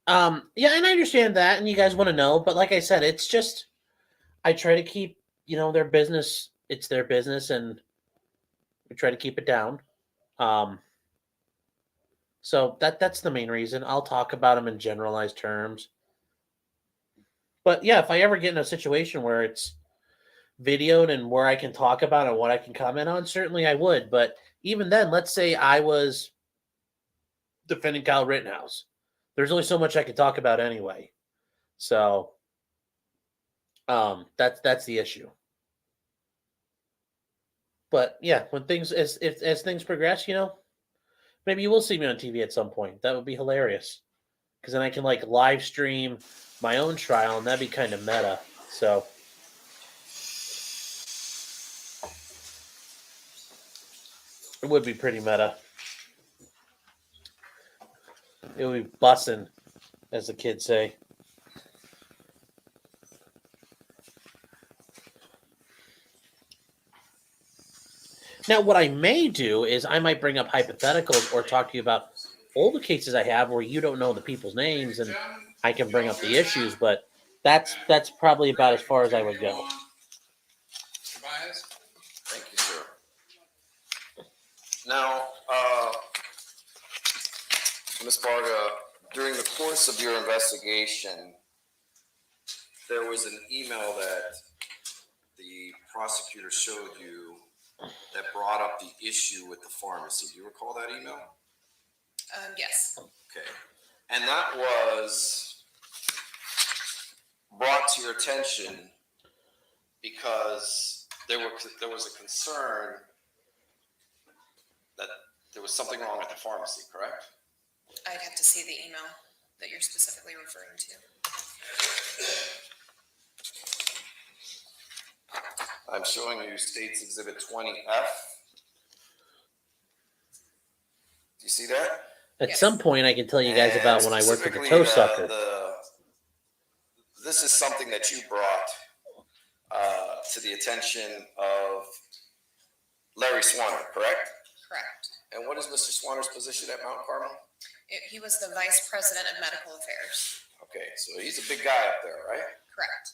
Yeah, and I understand that, and you guys want to know, but like I said, it's just I try to keep, their business. It's their business, and we try to keep it down. Um, so that's the main reason. I'll talk about them in generalized terms. But yeah, if I ever get in a situation where it's videoed and where I can talk about it and what I can comment on, certainly I would. But even then, let's say I was defending Kyle Rittenhouse. There's only so much I could talk about anyway. So that's the issue. But yeah, when things as things progress, maybe you will see me on TV at some point. That would be hilarious. Because then I can like live stream my own trial, and that'd be kind of meta. So it would be pretty meta. It would be bussin', as the kids say. Now, what I may do is I might bring up hypotheticals or talk to you about all the cases I have where you don't know the people's names, and I can bring up the issues. But that's probably about as far as I would go. Tobias? Thank you, sir. Now, Ms. Barga, during the course of your investigation, there was an email that the prosecutor showed you that brought up the issue with the pharmacy. Do you recall that email? Yes. Okay. And that was brought to your attention because there was a concern that there was something wrong at the pharmacy, correct? I'd have to see the email that you're specifically referring to. I'm showing you States Exhibit 20F. Do you see that? At some point, I can tell you guys about when I worked with the toe sucker. This is something that you brought to the attention of Larry Swanner, correct? Correct. And what is Mr. Swanner's position at Mount Carmel? He was the vice president of medical affairs. Okay, so he's a big guy up there, right? Correct.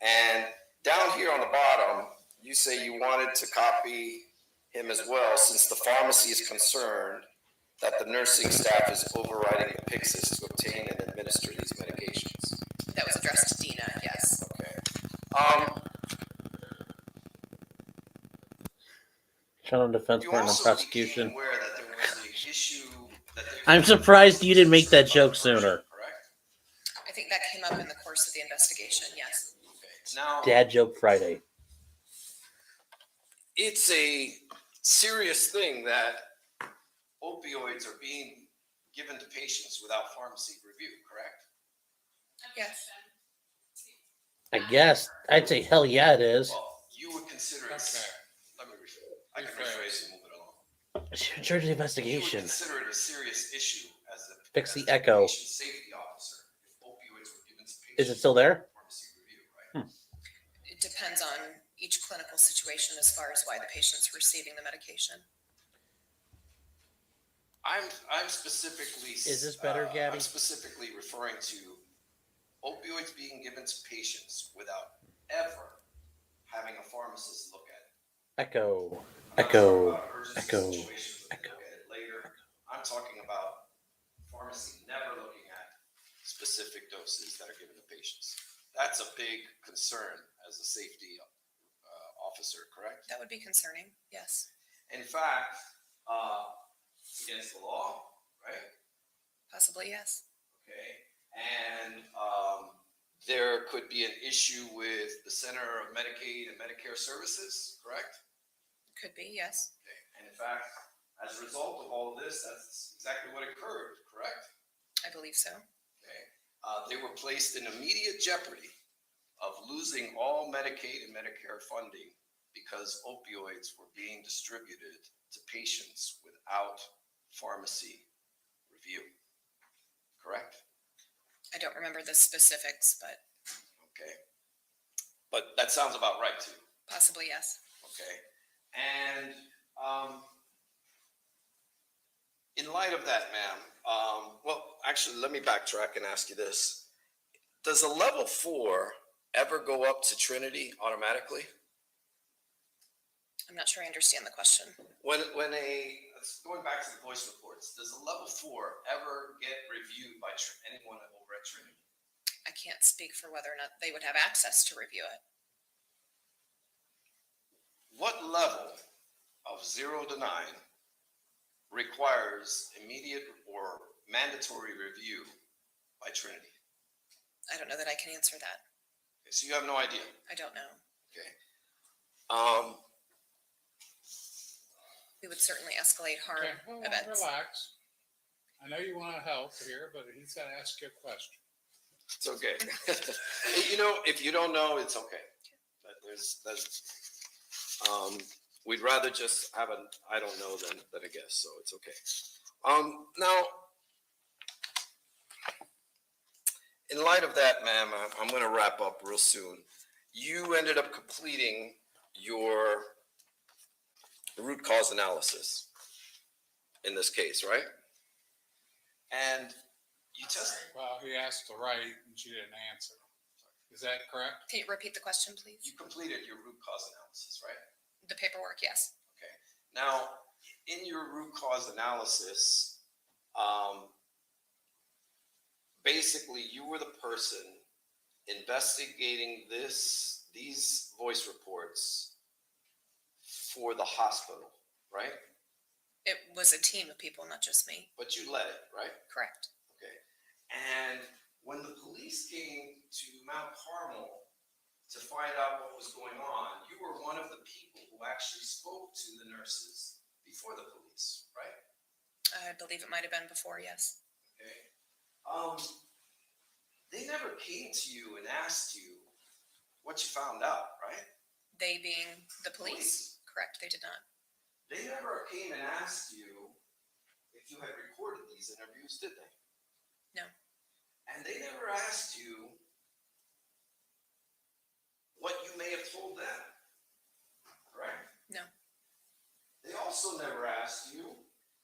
And down here on the bottom, you say you wanted to copy him as well, since the pharmacy is concerned that the nursing staff is overriding the Pyxis to obtain and administer these medications. That was addressed to Dina, yes. Okay. Shown on defense You part on also prosecution. became aware that there was an issue that I'm surprised you didn't make that joke sooner. Correct? I think that came up in the course of the investigation, yes. Okay. Now, Dad joke Friday. it's a serious thing that opioids are being given to patients without pharmacy review, correct? Yes. I guess I'd say hell yeah it is. Well, you would consider it. Okay. Let me rephrase. I can rephrase and move it along. She's in charge of the You would investigation. consider it a serious issue as a Fix as the a echo. patient safety officer if opioids were given to patients. Is it still there? without pharmacy review, right? It depends on each clinical situation as far as why the patient's receiving the medication. I'm specifically. Is this better, Gabby? I'm specifically referring to opioids being given to patients without ever having a pharmacist look at it. Echo. I'm not Echo. talking about emergency Echo. situations where they Echo. look at it later. I'm talking about pharmacy never looking at specific doses that are given to patients. That's a big concern as a safety officer, correct? That would be concerning, yes. In fact, against the law, right? Possibly, yes. Okay, and there could be an issue with the Center of Medicaid and Medicare Services, correct? Could be, yes. Okay, and in fact, as a result of all of this, that's exactly what occurred, correct? I believe so. Okay, they were placed in immediate jeopardy of losing all Medicaid and Medicare funding because opioids were being distributed to patients without pharmacy review, correct? I don't remember the specifics, but Okay, but that sounds about right too. possibly, yes. Okay, and in light of that, ma'am, Well, actually, let me backtrack and ask you this. Does a level 4 ever go up to Trinity automatically? I'm not sure I understand the question. When going back to the voice reports, does a level 4 ever get reviewed by anyone over at Trinity? I can't speak for whether or not they would have access to review it. What level of 0 to 9 requires immediate or mandatory review by Trinity? I don't know that I can answer that. Okay, so you have no idea. I don't know. Okay. We would certainly escalate harm Okay, hold on, events. relax. I know you want to help here, but he's got to ask you a question. It's okay. If you don't know, it's okay. We'd rather just have I don't know than a guess, so it's okay. Now, in light of that, ma'am, I'm going to wrap up real soon. You ended up completing your root cause analysis in this case, right? And you Well, he asked to write and she didn't answer. Is that correct? Can you repeat the question, please? you completed your root cause analysis, right? The paperwork, yes. Okay. Now, in your root cause analysis, basically you were the person investigating these voice reports for the hospital, right? It was a team of people, not just me. But you led it, right? Correct. Okay. And when the police came to Mount Carmel to find out what was going on, you were one of the people who actually spoke to the nurses before the police, right? I believe it might have been before, yes. Okay. They never came to you and asked you what you found out, right? They being the police? Correct, they did not. They never came and asked you if you had recorded these interviews, did they? No. And they never asked you what you may have told them, correct? No. They also never asked you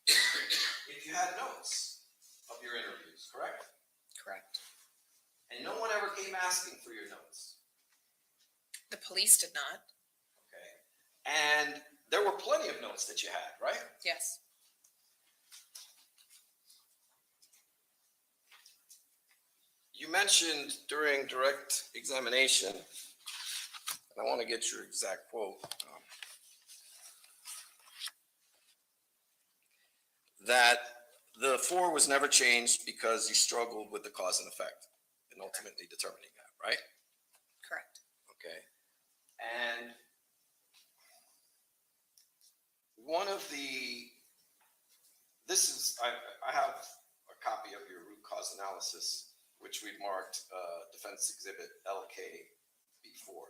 if you had notes of your interviews, correct? Correct. And no one ever came asking for your notes. The police did not. Okay. And there were plenty of notes that you had, right? Yes. You mentioned during direct examination, and I want to get your exact quote, that the 4 was never changed because you struggled with the cause and effect and ultimately determining that, right? Correct. Okay. And one of I have a copy of your root cause analysis, which we marked Defense Exhibit LK-B4.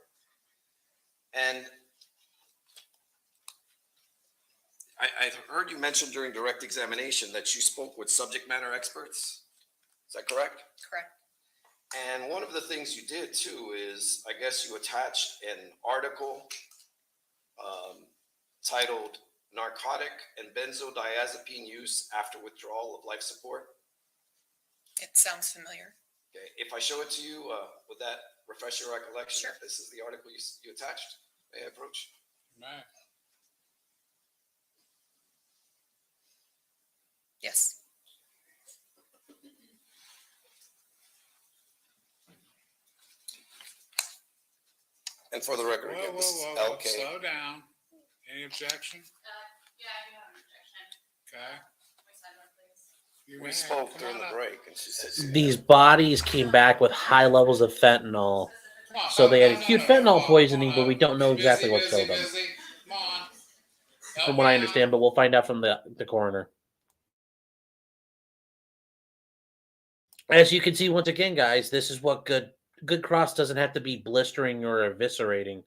And I heard you mention during direct examination that you spoke with subject matter experts. Is that correct? Correct. And one of the things you did too is, I guess you attached an article titled Narcotic and Benzodiazepine Use After Withdrawal of Life Support. It sounds familiar. Okay, if I show it to you, would that refresh your recollection? Sure. This is the article you attached. May I approach? Right. Yes. And for the record, again, this is Whoa. LK. Slow down. Any objection? Yeah, I do have an objection. Okay. My sidebar, please. You We may. spoke Come during on the up. break, and she said These bodies came back with high levels of fentanyl. Come on. So they had No, acute no. fentanyl Come on, poisoning, come but on. we don't know Busy, exactly what busy, killed them, busy. Come on. Help from what me I out. understand. But we'll find out from the coroner. As you can see, once again, guys, this is what good cross doesn't have to be blistering or eviscerating.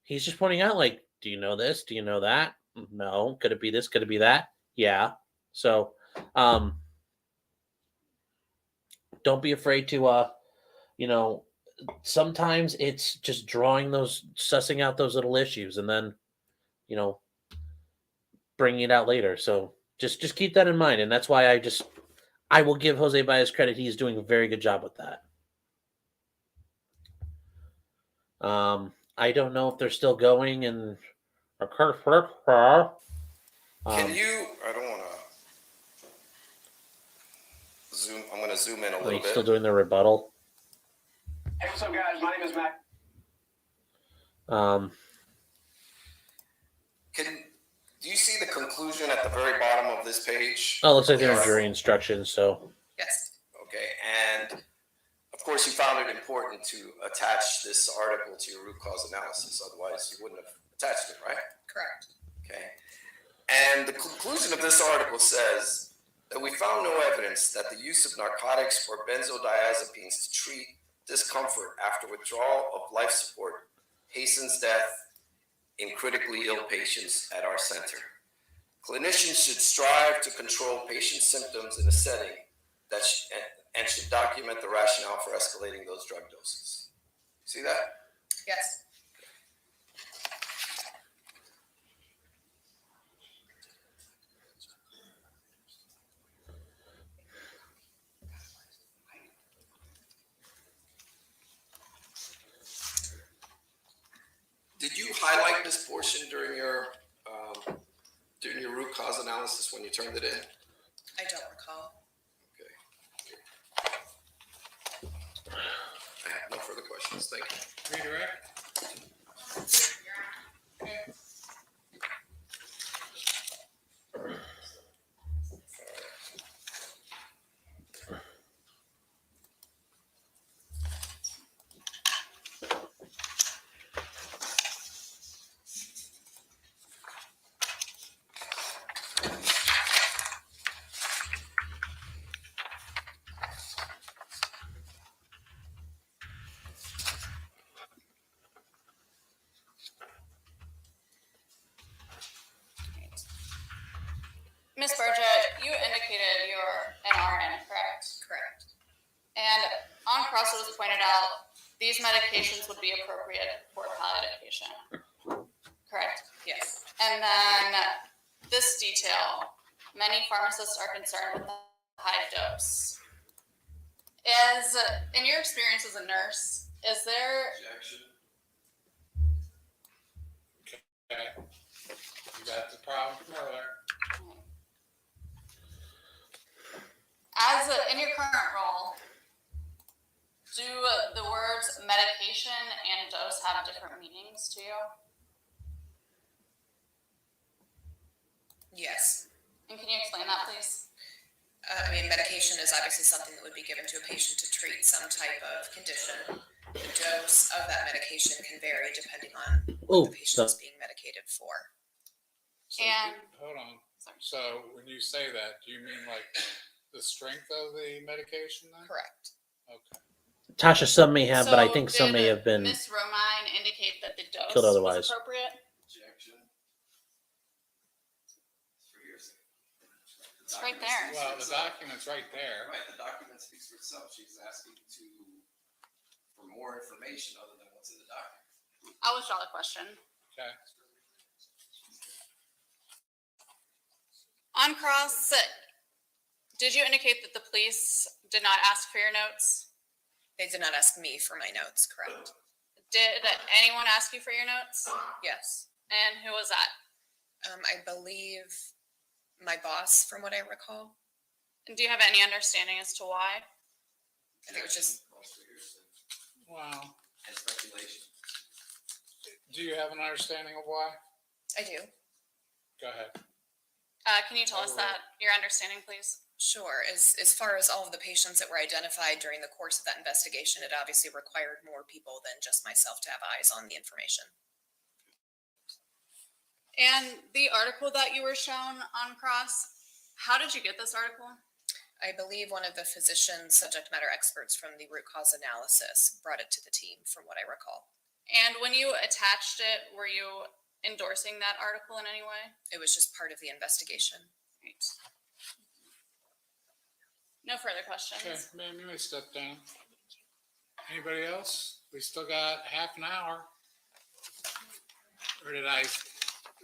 He's just pointing out, like, do you know this? Do you know that? No. Could it be this? Could it be that? Yeah. So, don't be afraid to, sometimes it's just sussing out those little issues and then, bringing it out later. So just keep that in mind. And that's why I will give Jose Baez credit. He's doing a very good job with that. I don't know if they're still going and Can you, I don't want to zoom, I'm going to zoom in a are little they still bit. doing their rebuttal? Hey, what's up, guys? My name is Mac. Do you see the conclusion at the very bottom of this page? Oh, it looks like they're in Yes. jury instructions. So Yes. Okay, and of course you found it important to attach this article to your root cause analysis, otherwise you wouldn't have attached it, right? Correct. Okay. And the conclusion of this article says that we found no evidence that the use of narcotics or benzodiazepines to treat discomfort after withdrawal of life support hastens death in critically ill patients at our center. Clinicians should strive to control patient symptoms in a setting that and should document the rationale for escalating those drug doses. See that? Yes. Did you highlight this portion during your root cause analysis when you turned it in? I don't recall. Okay. I have no further questions. Thank you. Redirect? Ms. Burgett, you indicated you're an RN, correct? Correct. And on cross it was pointed out, these medications would be appropriate for a palliative patient, correct? Yes. And then this detail, many pharmacists are concerned with the high dose. In your experience as a nurse, is there, Objection. Okay. You got the problem from earlier. in your current role, do the words medication and dose have different meanings to you? Yes. And can you explain that, please? I mean, medication is obviously something that would be given to a patient to treat some type of condition. The dose of that medication can vary depending on what the patient is being medicated for. So, And- hold on. Sorry. So when you say that, do you mean like the strength of the medication then? Correct. Okay. Tasha, some may have, but I So think some may did have been Ms. Romine indicate that the dose killed otherwise. was appropriate? Objection. For yours. It's right there. Well, the document's right there. Right, the document speaks for itself. She's asking for more information other than what's in the document. I'll withdraw the question. Okay. On cross, did you indicate that the police did not ask for your notes? They did not ask me for my notes, correct? Did anyone ask you for your notes? Yes. And who was that? I believe my boss, from what I recall. And do you have any understanding as to why? I think it was just, Wow. And speculation. Do you have an understanding of why? I do. Go ahead. Can you tell us that, your understanding, please? Sure. As far as all of the patients that were identified during the course of that investigation, it obviously required more people than just myself to have eyes on the information. And the article that you were shown on cross, how did you get this article? I believe one of the physician subject matter experts from the root cause analysis brought it to the team, from what I recall. And when you attached it, were you endorsing that article in any way? It was just part of the investigation. Great. No further Okay, questions. ma'am, you may step down. Anybody else? We still got half an hour. Or am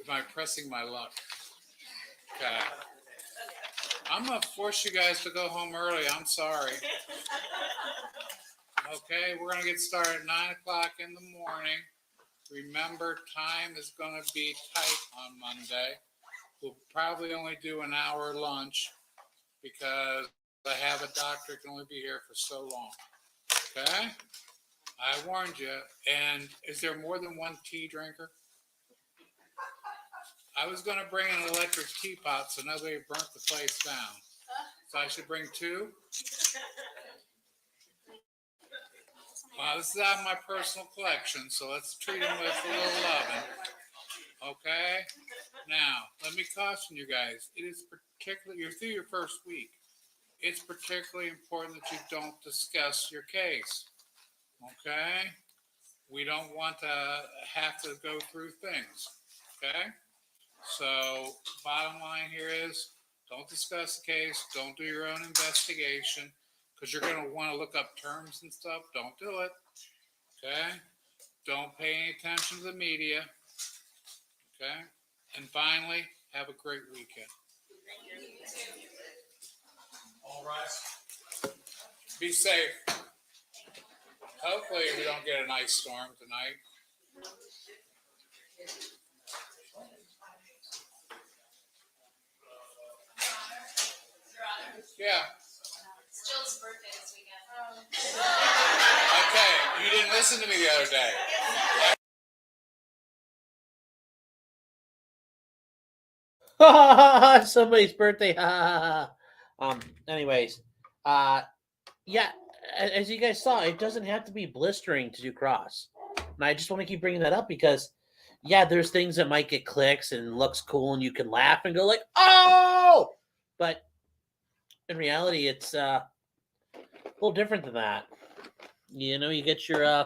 I pressing my luck? Okay. I'm gonna force you guys to go home early. I'm sorry. Okay, we're gonna get started at 9 o'clock in the morning. Remember, time is gonna be tight on Monday. We'll probably only do an hour lunch because I have a doctor who can only be here for so long. Okay? I warned you. And is there more than one tea drinker? I was gonna bring an electric teapot so nobody burnt the place down. So I should bring two? Well, this is out of my personal collection, so let's treat them with a little loving. Okay? Now, let me caution you guys. It is particularly, you're through your first week. It's particularly important that you don't discuss your case. Okay? We don't want to have to go through things. Okay? So, bottom line here is don't discuss the case. Don't do your own investigation because you're going to want to look up terms and stuff. Don't do it. Okay? Don't pay any attention to the media. Okay? And finally, have a great weekend. All right. Be safe. Hopefully we don't get an ice storm tonight. Yeah. It's Jill's birthday this weekend. Okay, you didn't listen to me the other day. Somebody's birthday. Anyways, yeah, as you guys saw, it doesn't have to be blistering to do cross. And I just want to keep bringing that up because, yeah, there's things that might get clicks and looks cool and you can laugh and go like, oh! But in reality, it's a little different than that. You know, you get your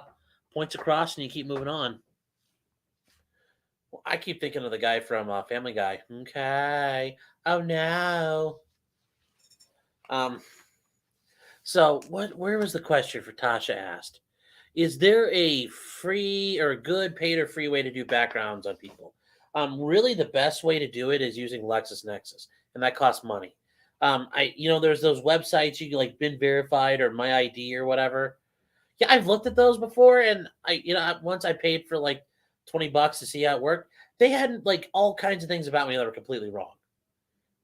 points across and you keep moving on. Well, I keep thinking of the guy from Family Guy. Okay. Oh no. So where was the question for Tasha asked? Is there a free or good paid or free way to do backgrounds on people? Really the best way to do it is using LexisNexis, and that costs money. There's those websites you can like been verified or my ID or whatever. Yeah, I've looked at those before, and once I paid for like $20 to see how it worked. They had like all kinds of things about me that were completely wrong.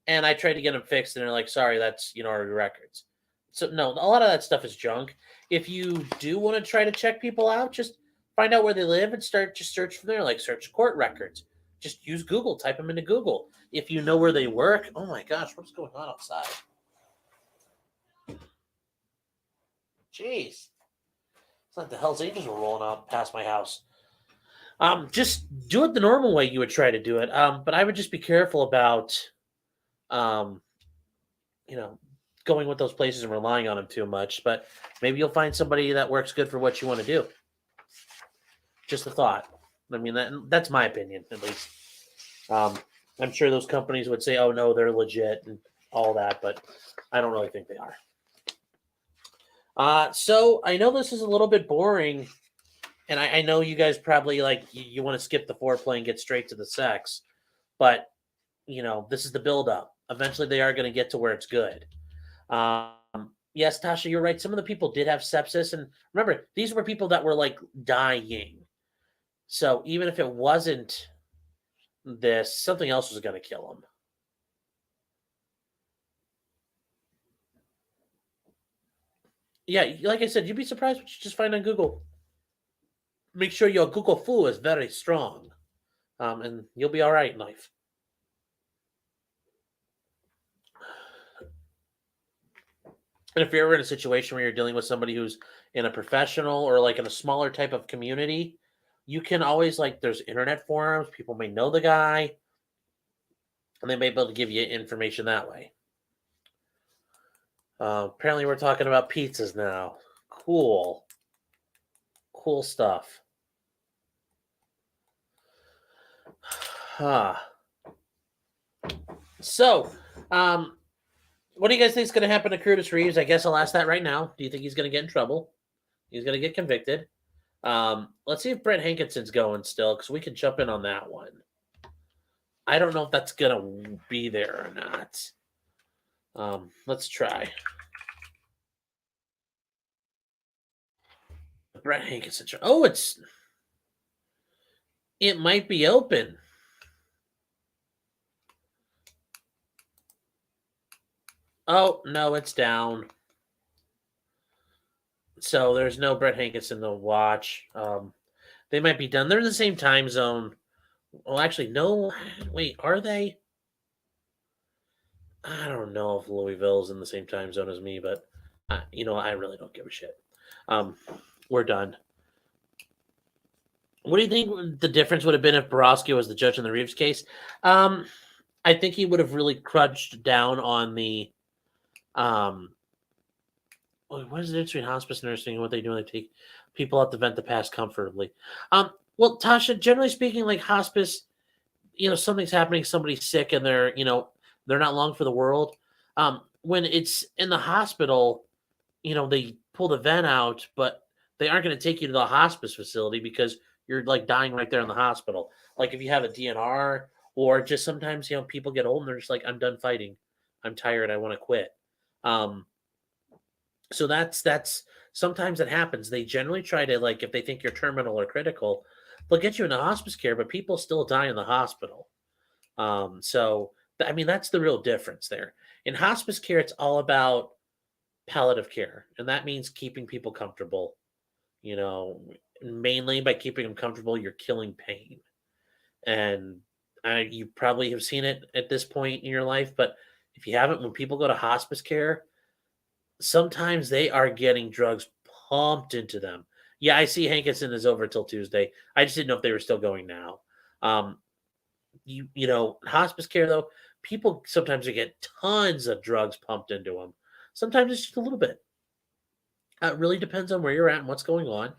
And I tried to get them fixed, and they're like, sorry, that's, our records. So, no, a lot of that stuff is junk. If you do want to try to check people out, just find out where they live and just search from there, like search court records. Just use Google, type them into Google. If you know where they work, oh my gosh, what's going on outside? Jeez. It's like the Hell's Angels were rolling out past my house. Just do it the normal way you would try to do it. But I would just be careful about, going with those places and relying on them too much. But maybe you'll find somebody that works good for what you want to do. Just a thought. I mean, that's my opinion, at least. I'm sure those companies would say, oh, no, they're legit and all that, but I don't really think they are. So I know this is a little bit boring, and I know you guys probably you want to skip the foreplay and get straight to the sex, but this is the build-up. Eventually, they are going to get to where it's good. Yes, Tasha, you're right. Some of the people did have sepsis, and remember, these were people that were dying. So even if it wasn't this, something else was going to kill them. Yeah, like I said, you'd be surprised what you just find on Google. Make sure your Google foo is very strong, and you'll be all right in life. And if you're ever in a situation where you're dealing with somebody who's in a professional or in a smaller type of community, you can always there's internet forums. People may know the guy, and they may be able to give you information that way. Apparently, we're talking about pizzas now. Cool stuff. So, what do you guys think is going to happen to Curtis Reeves? I guess I'll ask that right now. Do you think he's going to get in trouble? He's going to get convicted. Let's see if Brent Hankinson's going still, because we can jump in on that one. I don't know if that's going to be there or not. Let's try. Brett Hankinson. Oh, it might be open. Oh, no, it's down. So there's no Brett Hankinson to watch. They might be done. They're in the same time zone. Well, actually, no. Wait, are they? I don't know if Louisville's in the same time zone as me, but I really don't give a shit. We're done. What do you think the difference would have been if Borowski was the judge in the Reeves case? I think he would have really crudged down on the what is the difference between hospice nursing and what they do when they take people out the vent to pass comfortably? Well, Tasha, generally speaking, like hospice, something's happening, somebody's sick, and they're not long for the world. When it's in the hospital, they pull the vent out, but they aren't going to take you to the hospice facility because you're like dying right there in the hospital. Like if you have a DNR, or just sometimes people get old and they're just like, I'm done fighting, I'm tired, I want to quit. So that's sometimes it happens. They generally try to, like, if they think you're terminal or critical, they'll get you into hospice care, but people still die in the hospital. So that's the real difference there. In hospice care, it's all about palliative care, and that means keeping people comfortable. Mainly by keeping them comfortable, you're killing pain. And you probably have seen it at this point in your life, but if you haven't, when people go to hospice care, sometimes they are getting drugs pumped into them. Yeah, I see Hankinson is over till Tuesday. I just didn't know if they were still going now. Hospice care, though, people sometimes they get tons of drugs pumped into them. Sometimes it's just a little bit. It really depends on where you're at and what's going on.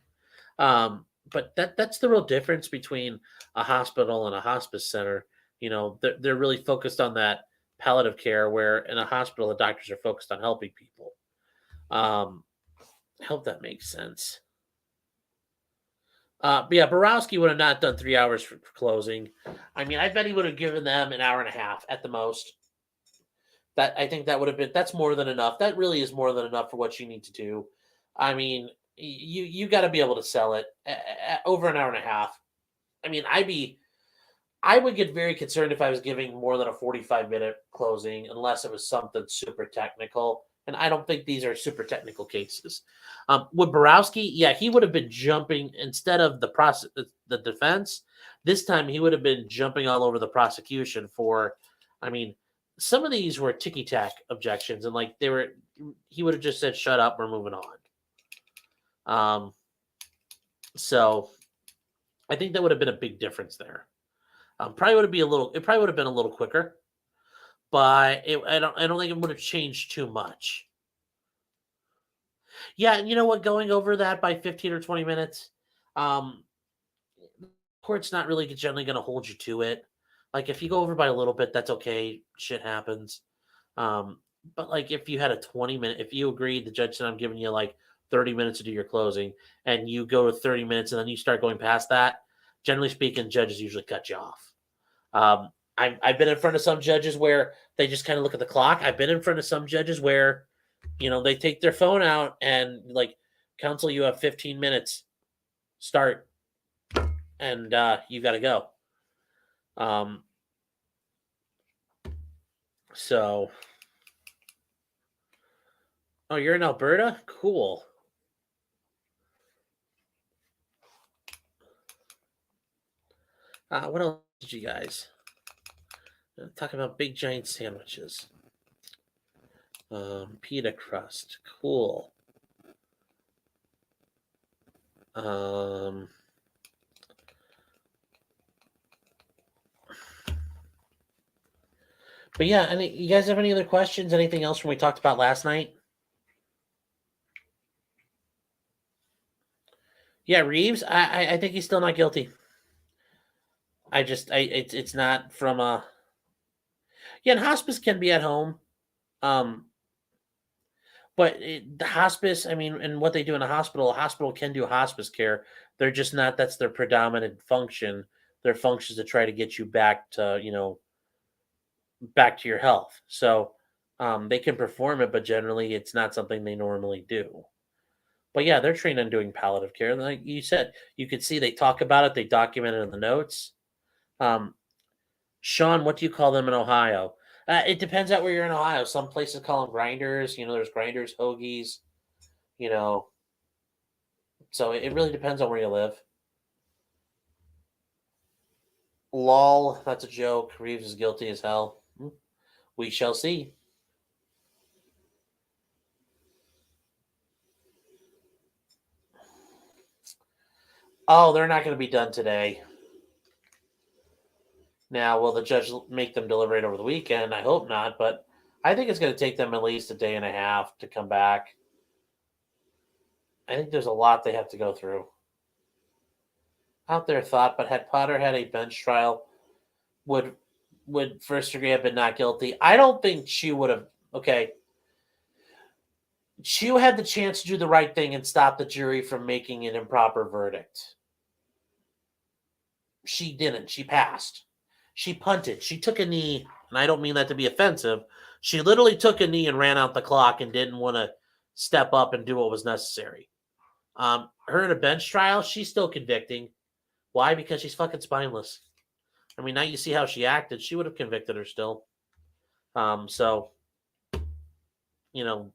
But that's the real difference between a hospital and a hospice center. They're really focused on that palliative care, where in a hospital, the doctors are focused on helping people. I hope that makes sense. But yeah, Borowski would have not done 3 hours for closing. I bet he would have given them an hour and a half at the most. I think that would have been, that's more than enough. That really is more than enough for what you need to do. You got to be able to sell it over an hour and a half. I would get very concerned if I was giving more than a 45-minute closing, unless it was something super technical. And I don't think these are super technical cases. With Borowski, yeah, he would have been jumping instead of the defense. This time he would have been jumping all over the prosecution for, some of these were ticky-tack objections, and he would have just said, shut up, we're moving on. So I think that would have been a big difference there. It probably would have been a little quicker, but I don't think it would have changed too much. Yeah, and you know what? Going over that by 15 or 20 minutes, court's not really generally going to hold you to it. Like if you go over by a little bit, that's okay. Shit happens. But like if you had a 20-minute, if you agreed, the judge said I'm giving you like 30 minutes to do your closing, and you go to 30 minutes and then you start going past that, generally speaking, judges usually cut you off. I've been in front of some judges where they just kind of look at the clock. I've been in front of some judges where, they take their phone out and like, counsel, you have 15 minutes, start, and you got to go. So, oh, you're in Alberta? Cool. What else did you guys talk about? Big giant sandwiches. Pita crust. Cool. But yeah, you guys have any other questions? Anything else from we talked about last night? Yeah, Reeves. I think he's still not guilty. It's not from a. Yeah, and hospice can be at home, but the hospice. And what they do in a hospital can do hospice care. They're just not. That's their predominant function. Their function is to try to get you back to back to your health. So They can perform it, but generally it's not something they normally do. But yeah, they're trained on doing palliative care. And like you said, you could see they talk about it, they document it in the notes. Um, Sean, what do you call them in Ohio? It depends on where you're in Ohio. Some places call them grinders. There's grinders, hoagies, you know. So it really depends on where you live. Lol, that's a joke. Reeves is guilty as hell. We shall see. Oh, they're not going to be done today. Now, will the judge make them deliberate over the weekend? I hope not, but I think it's going to take them at least a day and a half to come back. I think there's a lot they have to go through. Out there thought, but had Potter had a bench trial, would first degree have been not guilty? I don't think she would have. Okay. She had the chance to do the right thing and stop the jury from making an improper verdict. She didn't. She passed. She punted. She took a knee, and I don't mean that to be offensive. She literally took a knee and ran out the clock and didn't want to step up and do what was necessary. Her in a bench trial, she's still convicting. Why? Because she's fucking spineless. I mean, now you see how she acted. She would have convicted her still. So,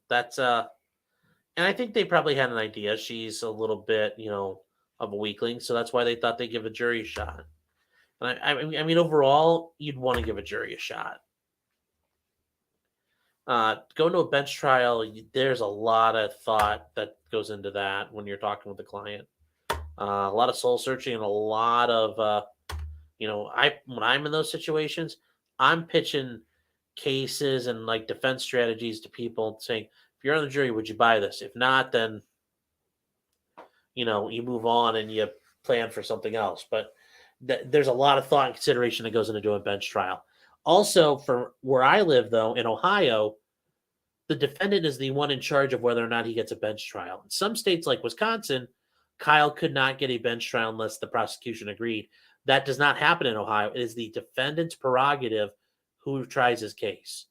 that's and I think they probably had an idea. She's a little bit, of a weakling, so that's why they thought they'd give a jury a shot. And I mean, overall, you'd want to give a jury a shot. Going to a bench trial, there's a lot of thought that goes into that when you're talking with the client. A lot of soul searching and a lot of, when I'm in those situations, I'm pitching cases and like defense strategies to people saying, if you're on the jury, would you buy this? If not, then, you move on and you plan for something else. But there's a lot of thought and consideration that goes into doing a bench trial. Also, for where I live, though, in Ohio, the defendant is the one in charge of whether or not he gets a bench trial. In some states like Wisconsin, Kyle could not get a bench trial unless the prosecution agreed. That does not happen in Ohio. It is the defendant's prerogative who tries his case,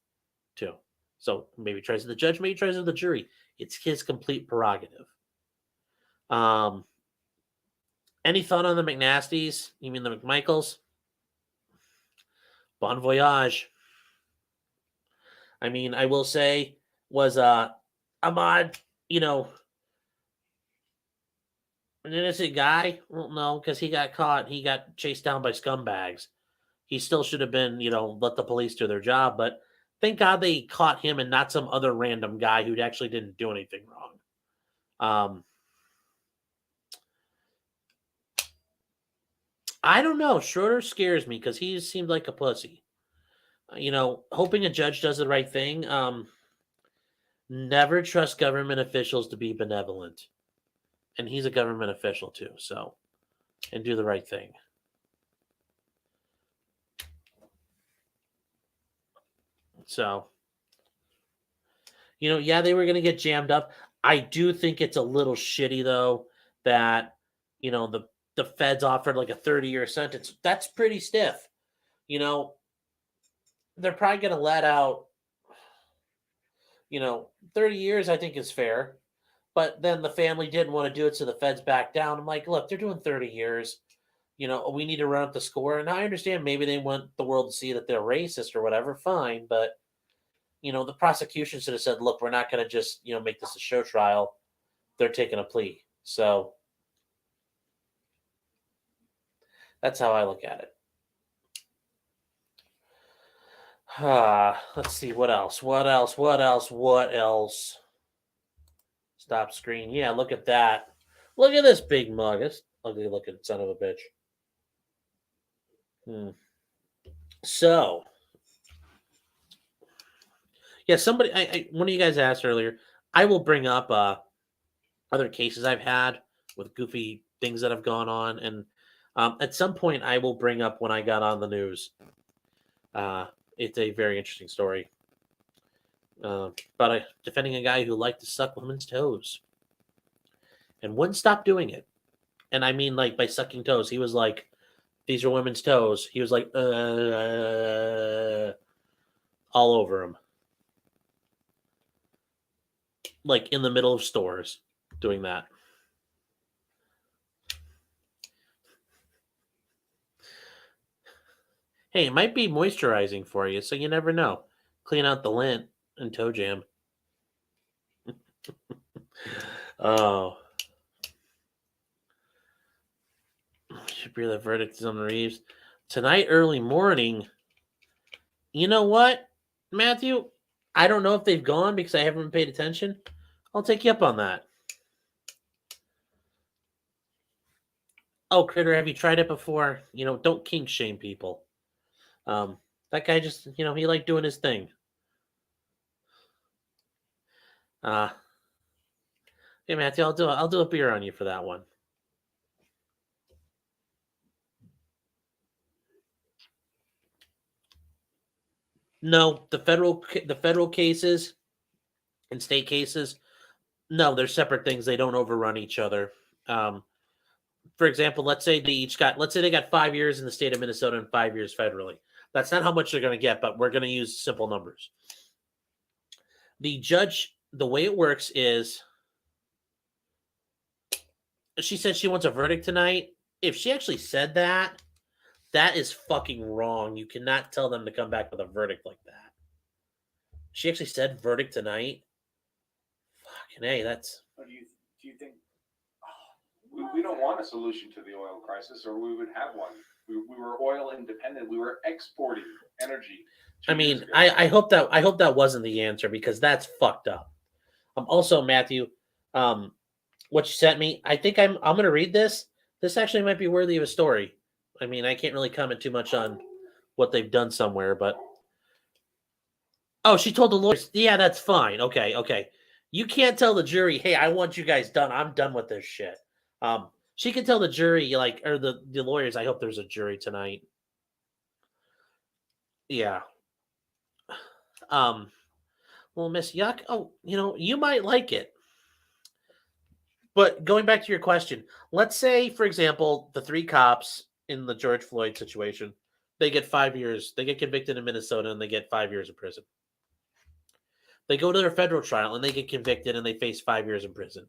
too. So maybe tries the judge, maybe tries the jury. It's his complete prerogative. Any thought on the McNasties? You mean the McMichaels? Bon voyage. I mean, I will say, was Ahmad, an innocent guy? Well, no, because he got caught. He got chased down by scumbags. He still should have been, let the police do their job. But thank God they caught him and not some other random guy who actually didn't do anything wrong. I don't know. Schroeder scares me because he seemed like a pussy. Hoping a judge does the right thing. Never trust government officials to be benevolent. And he's a government official too, so, and do the right thing. So, yeah, they were going to get jammed up. I do think it's a little shitty, though, that, the feds offered like a 30-year sentence. That's pretty stiff. They're probably going to let out, 30 years, I think is fair. But then the family didn't want to do it, so the feds backed down. I'm like, look, they're doing 30 years. We need to run up the score. And I understand maybe they want the world to see that they're racist or whatever. Fine. But, the prosecution should have said, look, we're not going to just, make this a show trial. They're taking a plea. So that's how I look at it. Let's see. What else? Stop screen. Yeah, look at that. Look at this big mug. This ugly looking son of a bitch. So, yeah, somebody, one of you guys asked earlier, I will bring up other cases I've had with goofy things that have gone on. And at some point, I will bring up when I got on the news. It's a very interesting story. About defending a guy who liked to suck women's toes and wouldn't stop doing it. And I mean, like, by sucking toes, he was like, these are women's toes. He was like, all over him. like in the middle of stores doing that. Hey, it might be moisturizing for you, so you never know. Clean out the lint and toe jam. Oh. Should be the verdict is on the Reeves. Tonight, early morning. You know what, Matthew? I don't know if they've gone because I haven't paid attention. I'll take you up on that. Oh, Critter, have you tried it before? Don't kink shame people. That guy just, he liked doing his thing. Hey, Matthew, I'll do a beer on you for that one. No, the federal cases and state cases, no, they're separate things. They don't overrun each other. For example, let's say they got 5 years in the state of Minnesota and 5 years federally. That's not how much they're going to get, but we're going to use simple numbers. The judge, the way it works is, she said she wants a verdict tonight. If she actually said that, that is fucking wrong. You cannot tell them to come back with a verdict like that. She actually said verdict tonight. Fucking hey, that's. Do you think we don't want a solution to the oil crisis, or we would have one? We were oil independent. We were exporting energy. I mean, I hope that wasn't the answer, because that's fucked up. Also, Matthew, what you sent me, I think I'm going to read this. This actually might be worthy of a story. I mean, I can't really comment too much on what they've done somewhere, but oh, she told the lawyers, yeah, that's fine. Okay. You can't tell the jury, hey, I want you guys done. I'm done with this shit. She can tell the jury, or the lawyers, I hope there's a jury tonight. Yeah. Well, Miss Yuck, you might like it. But going back to your question, let's say, for example, the 3 cops in the George Floyd situation, they get 5 years. They get convicted in Minnesota and they get 5 years in prison. They go to their federal trial and they get convicted and they face 5 years in prison.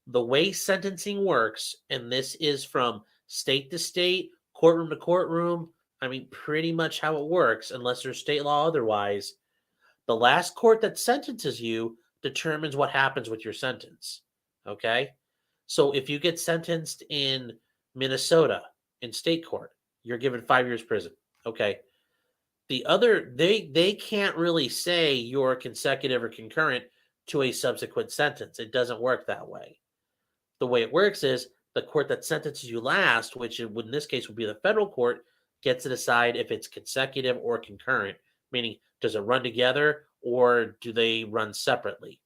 The way sentencing works, and this is from state to state, courtroom to courtroom, I mean, pretty much how it works, unless there's state law otherwise, the last court that sentences you determines what happens with your sentence. Okay? So if you get sentenced in Minnesota in state court, you're given 5 years prison. Okay. The other, they can't really say you're consecutive or concurrent to a subsequent sentence. It doesn't work that way. The way it works is the court that sentences you last, which in this case would be the federal court, gets to decide if it's consecutive or concurrent, meaning does it run together or do they run separately?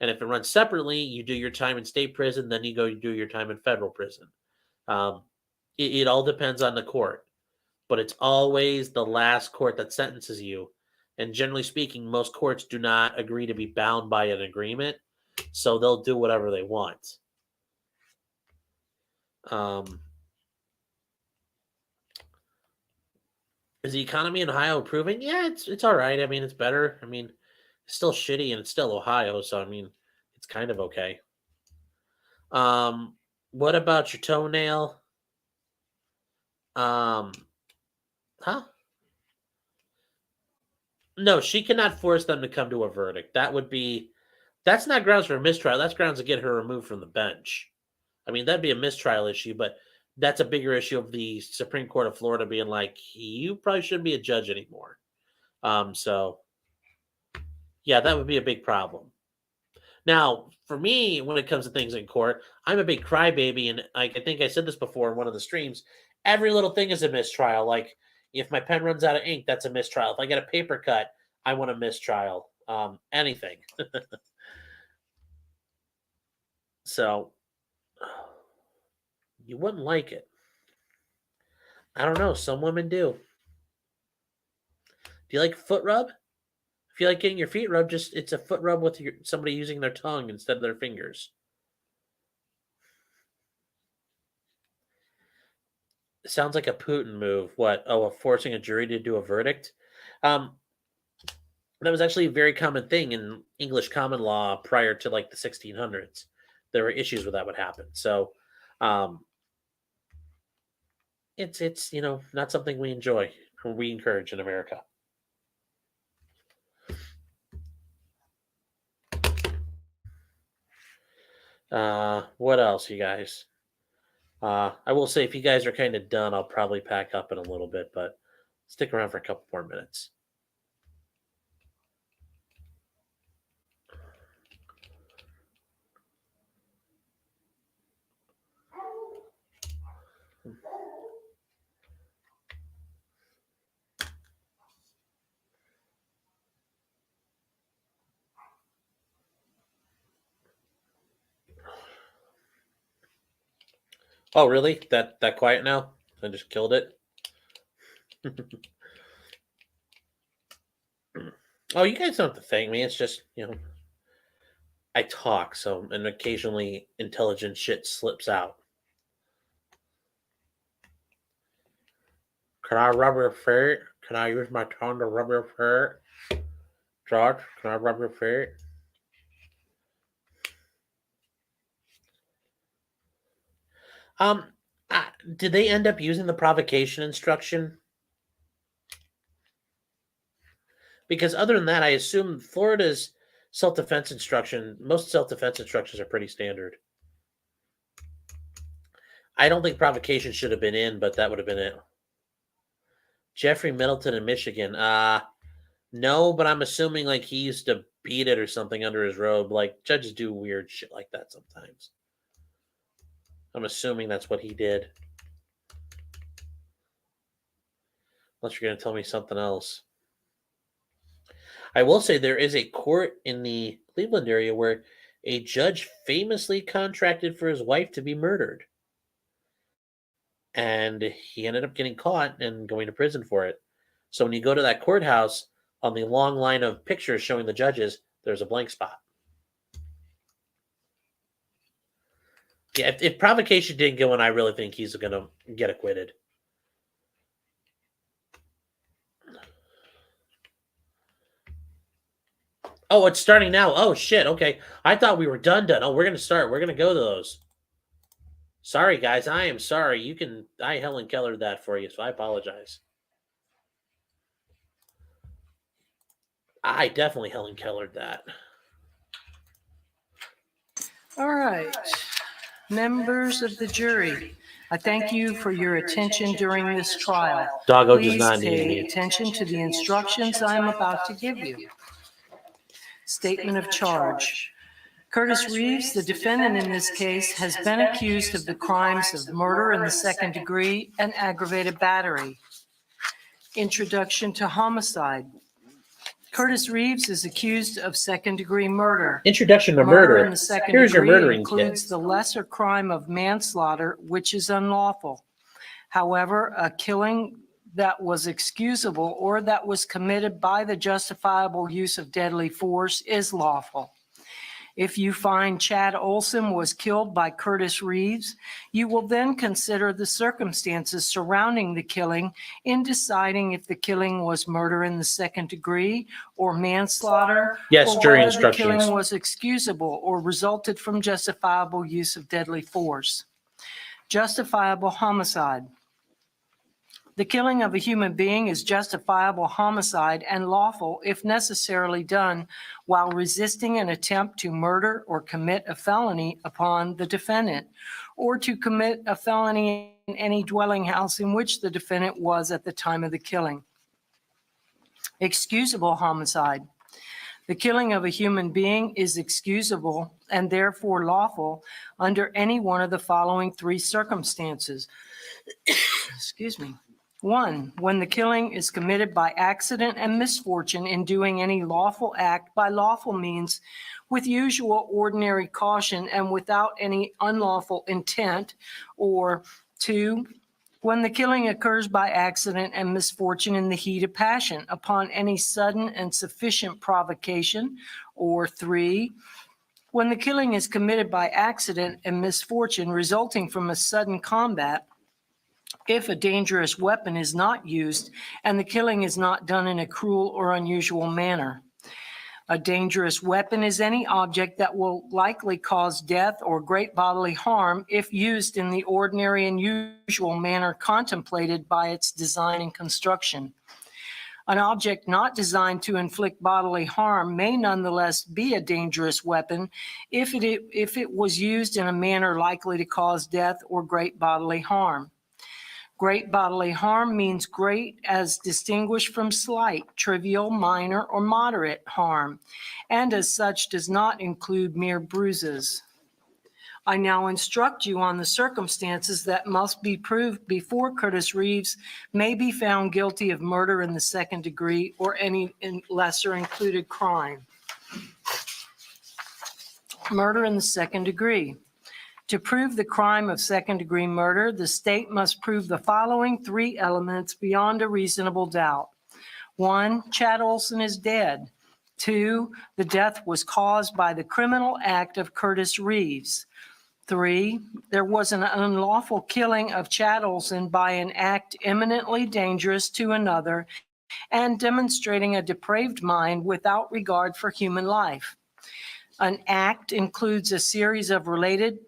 And if it runs separately, you do your time in state prison, then you go do your time in federal prison. It all depends on the court, but it's always the last court that sentences you. And generally speaking, most courts do not agree to be bound by an agreement, so they'll do whatever they want. Is the economy in Ohio improving? Yeah, it's all right. I mean, it's better. I mean, it's still shitty and it's still Ohio, so I mean, it's kind of okay. What about your toenail? Huh? No, she cannot force them to come to a verdict. That's not grounds for a mistrial. That's grounds to get her removed from the bench. I mean, that'd be a mistrial issue, but that's a bigger issue of the Supreme Court of Florida being like, you probably shouldn't be a judge anymore. So yeah, that would be a big problem. Now, for me, when it comes to things in court, I'm a big crybaby, and I think I said this before in one of the streams. Every little thing is a mistrial. Like, if my pen runs out of ink, that's a mistrial. If I get a paper cut, I want a mistrial. Anything. So, you wouldn't like it. I don't know. Some women do. Do you like foot rub? If you like getting your feet rubbed, it's a foot rub with somebody using their tongue instead of their fingers. It sounds like a Putin move. What? Oh, forcing a jury to do a verdict? That was actually a very common thing in English common law prior to like the 1600s. There were issues where that would happen. So it's not something we enjoy or we encourage in America. What else, you guys? I will say if you guys are kind of done, I'll probably pack up in a little bit, but stick around for a couple more minutes. Oh, really? That quiet now? I just killed it. Oh, you guys don't have to thank me. It's just, I talk, and occasionally intelligent shit slips out. Can I rub your feet? Can I use my tongue to rub your feet? George, can I rub your feet? Did they end up using the provocation instruction? Because other than that, I assume Florida's self-defense instruction, most self-defense instructions are pretty standard. I don't think provocation should have been in, but that would have been it. Jeffrey Middleton in Michigan. No, but I'm assuming like he used to beat it or something under his robe. Like judges do weird shit like that sometimes. I'm assuming that's what he did. Unless you're going to tell me something else. I will say there is a court in the Cleveland area where a judge famously contracted for his wife to be murdered. And he ended up getting caught and going to prison for it. So when you go to that courthouse, on the long line of pictures showing the judges, there's a blank spot. Yeah, if provocation didn't go in, I really think he's going to get acquitted. Oh, it's starting now. Oh, shit. Okay. I thought we were done. Oh, we're going to start. We're going to go to those. Sorry, guys. I am sorry. I Helen Kellered that for you, so I apologize. I definitely Helen Kellered that. All right. Members of the jury, I thank you for your attention during this trial. Doggo does Please not need pay me. attention to the instructions I am about to give you. Statement of charge. Curtis Reeves, the defendant in this case, has been accused of the crimes of murder in the second degree and aggravated battery. Introduction to homicide. Curtis Reeves is accused of second-degree murder. Introduction to Murder in murder. the second Here's your degree murdering includes kit. the lesser crime of manslaughter, which is unlawful. However, a killing that was excusable or that was committed by the justifiable use of deadly force is lawful. If you find Chad Olson was killed by Curtis Reeves, you will then consider the circumstances surrounding the killing in deciding if the killing was murder in the second degree or manslaughter, Yes, or jury whether the instructions. killing was excusable or resulted from justifiable use of deadly force. Justifiable homicide. The killing of a human being is justifiable homicide and lawful if necessarily done while resisting an attempt to murder or commit a felony upon the defendant, or to commit a felony in any dwelling house in which the defendant was at the time of the killing. Excusable homicide. The killing of a human being is excusable and therefore lawful under any one of the following three circumstances. Excuse me. 1, when the killing is committed by accident and misfortune in doing any lawful act by lawful means with usual ordinary caution and without any unlawful intent, or 2, when the killing occurs by accident and misfortune in the heat of passion upon any sudden and sufficient provocation, or 3, when the killing is committed by accident and misfortune resulting from a sudden combat, if a dangerous weapon is not used and the killing is not done in a cruel or unusual manner. A dangerous weapon is any object that will likely cause death or great bodily harm if used in the ordinary and usual manner contemplated by its design and construction. An object not designed to inflict bodily harm may nonetheless be a dangerous weapon if it was used in a manner likely to cause death or great bodily harm. Great bodily harm means great as distinguished from slight, trivial, minor, or moderate harm, and as such does not include mere bruises. I now instruct you on the circumstances that must be proved before Curtis Reeves may be found guilty of murder in the second degree or any lesser included crime. Murder in the second degree. To prove the crime of second-degree murder, the state must prove the following three elements beyond a reasonable doubt. 1, Chad Olson is dead. 2, the death was caused by the criminal act of Curtis Reeves. 3, there was an unlawful killing of Chad Olson by an act eminently dangerous to another and demonstrating a depraved mind without regard for human life. An act includes a series of related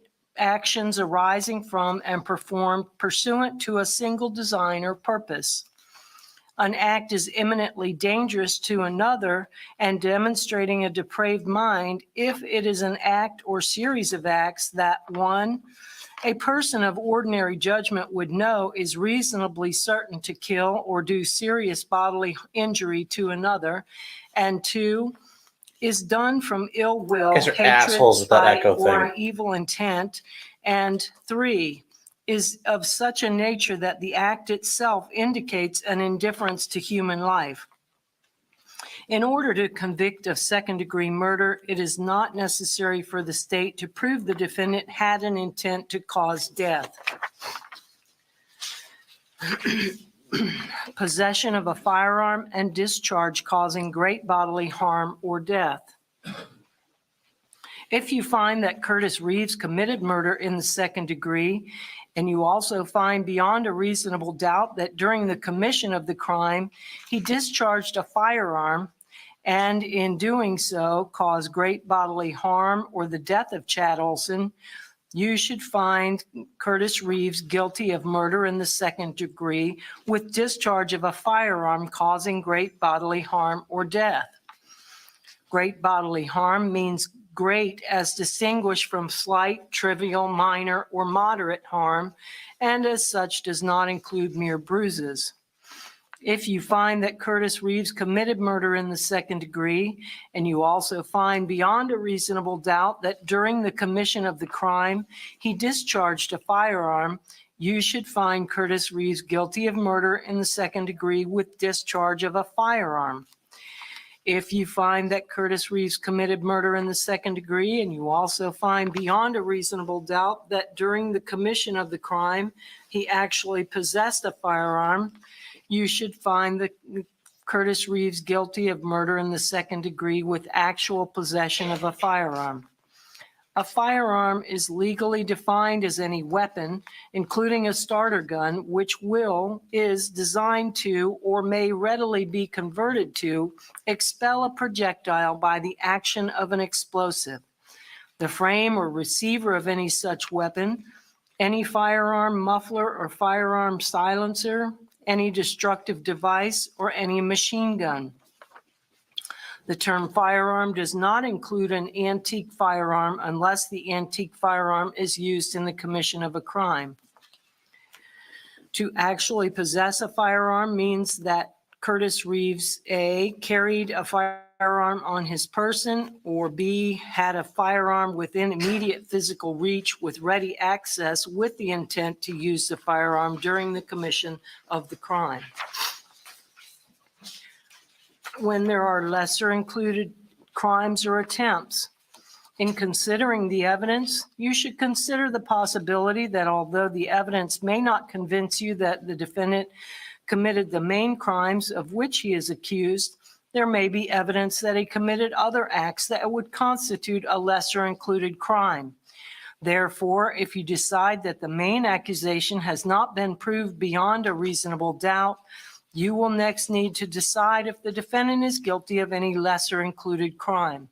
actions arising from and performed pursuant to a single design or purpose. An act is eminently dangerous to another and demonstrating a depraved mind if it is an act or series of acts that 1, a person of ordinary judgment would know is reasonably certain to kill or do serious bodily injury to another, and 2, is done from ill will, Guys are hatred, assholes with that spite, echo or thing. an evil intent, and 3, is of such a nature that the act itself indicates an indifference to human life. In order to convict of second-degree murder, it is not necessary for the state to prove the defendant had an intent to cause death. Possession of a firearm and discharge causing great bodily harm or death. If you find that Curtis Reeves committed murder in the second degree, and you also find beyond a reasonable doubt that during the commission of the crime, he discharged a firearm and in doing so caused great bodily harm or the death of Chad Olson, you should find Curtis Reeves guilty of murder in the second degree with discharge of a firearm causing great bodily harm or death. Great bodily harm means great as distinguished from slight, trivial, minor, or moderate harm, and as such does not include mere bruises. If you find that Curtis Reeves committed murder in the second degree, and you also find beyond a reasonable doubt that during the commission of the crime, he discharged a firearm, you should find Curtis Reeves guilty of murder in the second degree with discharge of a firearm. If you find that Curtis Reeves committed murder in the second degree, and you also find beyond a reasonable doubt that during the commission of the crime, he actually possessed a firearm, you should find that Curtis Reeves guilty of murder in the second degree with actual possession of a firearm. A firearm is legally defined as any weapon, including a starter gun, which is designed to or may readily be converted to expel a projectile by the action of an explosive. The frame or receiver of any such weapon, any firearm muffler or firearm silencer, any destructive device, or any machine gun. The term firearm does not include an antique firearm unless the antique firearm is used in the commission of a crime. To actually possess a firearm means that Curtis Reeves, A, carried a firearm on his person, or B, had a firearm within immediate physical reach with ready access with the intent to use the firearm during the commission of the crime. When there are lesser included crimes or attempts, in considering the evidence, you should consider the possibility that although the evidence may not convince you that the defendant committed the main crimes of which he is accused, there may be evidence that he committed other acts that would constitute a lesser included crime. Therefore, if you decide that the main accusation has not been proved beyond a reasonable doubt, You will next need to decide if the defendant is guilty of any lesser included crime.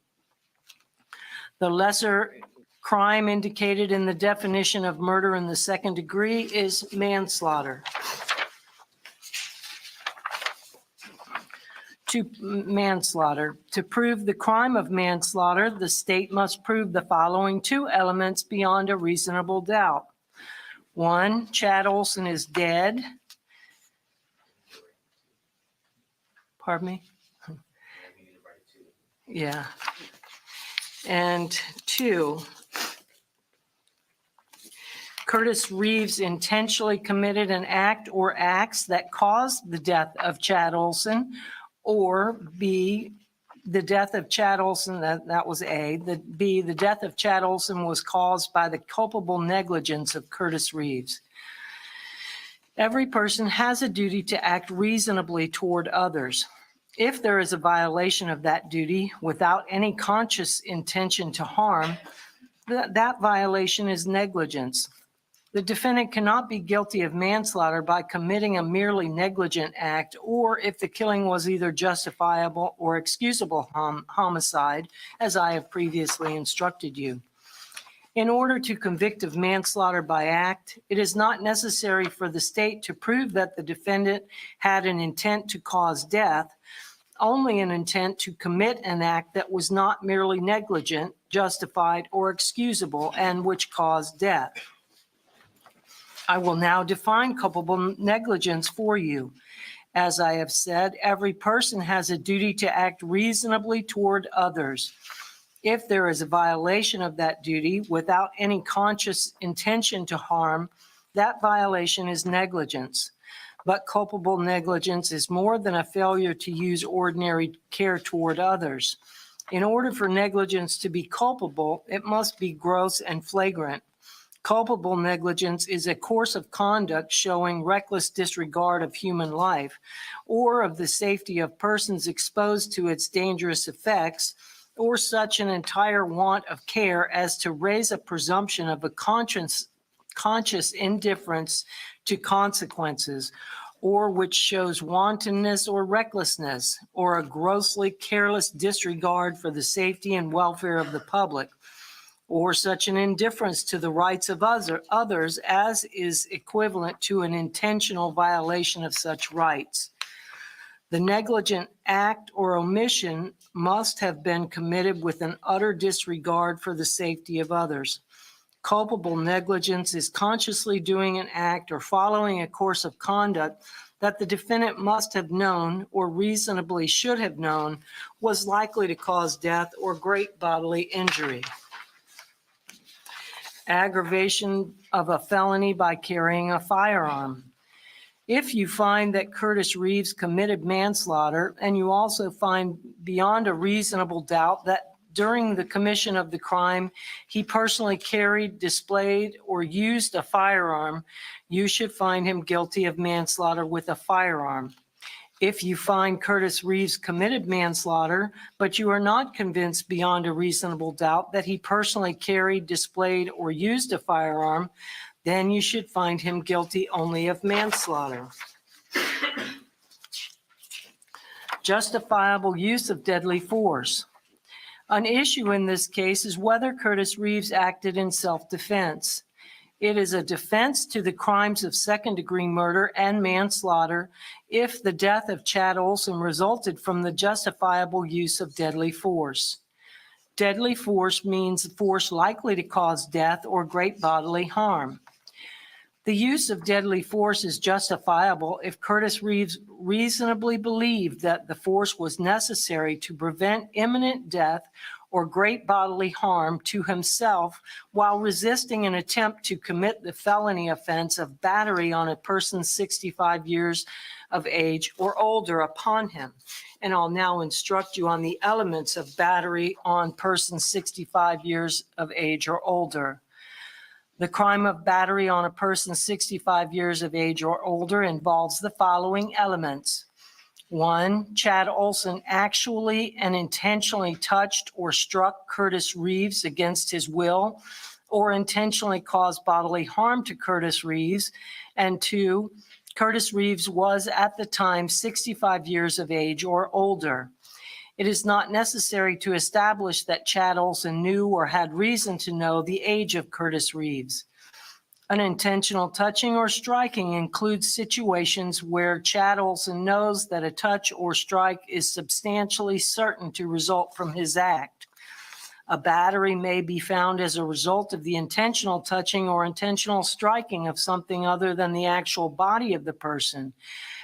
The lesser crime indicated in the definition of murder in the second degree is manslaughter. To prove the crime of manslaughter, the state must prove the following two elements beyond a reasonable doubt. One, Chad Olson is dead. Pardon me? Yeah. And two, Curtis Reeves intentionally committed an act or acts that caused the death of Chad Olson, or B, the death of Chad Olson, that was A. B, the death of Chad Olson was caused by the culpable negligence of Curtis Reeves. Every person has a duty to act reasonably toward others. If there is a violation of that duty without any conscious intention to harm, that violation is negligence. The defendant cannot be guilty of manslaughter by committing a merely negligent act, or if the killing was either justifiable or excusable homicide, as I have previously instructed you. In order to convict of manslaughter by act, it is not necessary for the state to prove that the defendant had an intent to cause death, only an intent to commit an act that was not merely negligent, justified, or excusable, and which caused death. I will now define culpable negligence for you. As I have said, every person has a duty to act reasonably toward others. If there is a violation of that duty without any conscious intention to harm, that violation is negligence. But culpable negligence is more than a failure to use ordinary care toward others. In order for negligence to be culpable, it must be gross and flagrant. Culpable negligence is a course of conduct showing reckless disregard of human life or of the safety of persons exposed to its dangerous effects, or such an entire want of care as to raise a presumption of a conscious indifference to consequences, or which shows wantonness or recklessness, or a grossly careless disregard for the safety and welfare of the public, or such an indifference to the rights of others as is equivalent to an intentional violation of such rights. The negligent act or omission must have been committed with an utter disregard for the safety of others. Culpable negligence is consciously doing an act or following a course of conduct that the defendant must have known or reasonably should have known was likely to cause death or great bodily injury. Aggravation of a felony by carrying a firearm. If you find that Curtis Reeves committed manslaughter, and you also find beyond a reasonable doubt that during the commission of the crime, he personally carried, displayed, or used a firearm, you should find him guilty of manslaughter with a firearm. If you find Curtis Reeves committed manslaughter, but you are not convinced beyond a reasonable doubt that he personally carried, displayed, or used a firearm, then you should find him guilty only of manslaughter. Justifiable use of deadly force. An issue in this case is whether Curtis Reeves acted in self-defense. It is a defense to the crimes of second-degree murder and manslaughter if the death of Chad Olson resulted from the justifiable use of deadly force. Deadly force means force likely to cause death or great bodily harm. The use of deadly force is justifiable if Curtis Reeves reasonably believed that the force was necessary to prevent imminent death or great bodily harm to himself while resisting an attempt to commit the felony offense of battery on a person 65 years of age or older upon him. And I'll now instruct you on the elements of battery on person 65 years of age or older. The crime of battery on a person 65 years of age or older involves the following elements. 1, Chad Olson actually and intentionally touched or struck Curtis Reeves against his will, or intentionally caused bodily harm to Curtis Reeves. And 2, Curtis Reeves was at the time 65 years of age or older. It is not necessary to establish that Chad Olson knew or had reason to know the age of Curtis Reeves. Unintentional touching or striking includes situations where Chad Olson knows that a touch or strike is substantially certain to result from his act. A battery may be found as a result of the intentional touching or intentional striking of something other than the actual body of the person.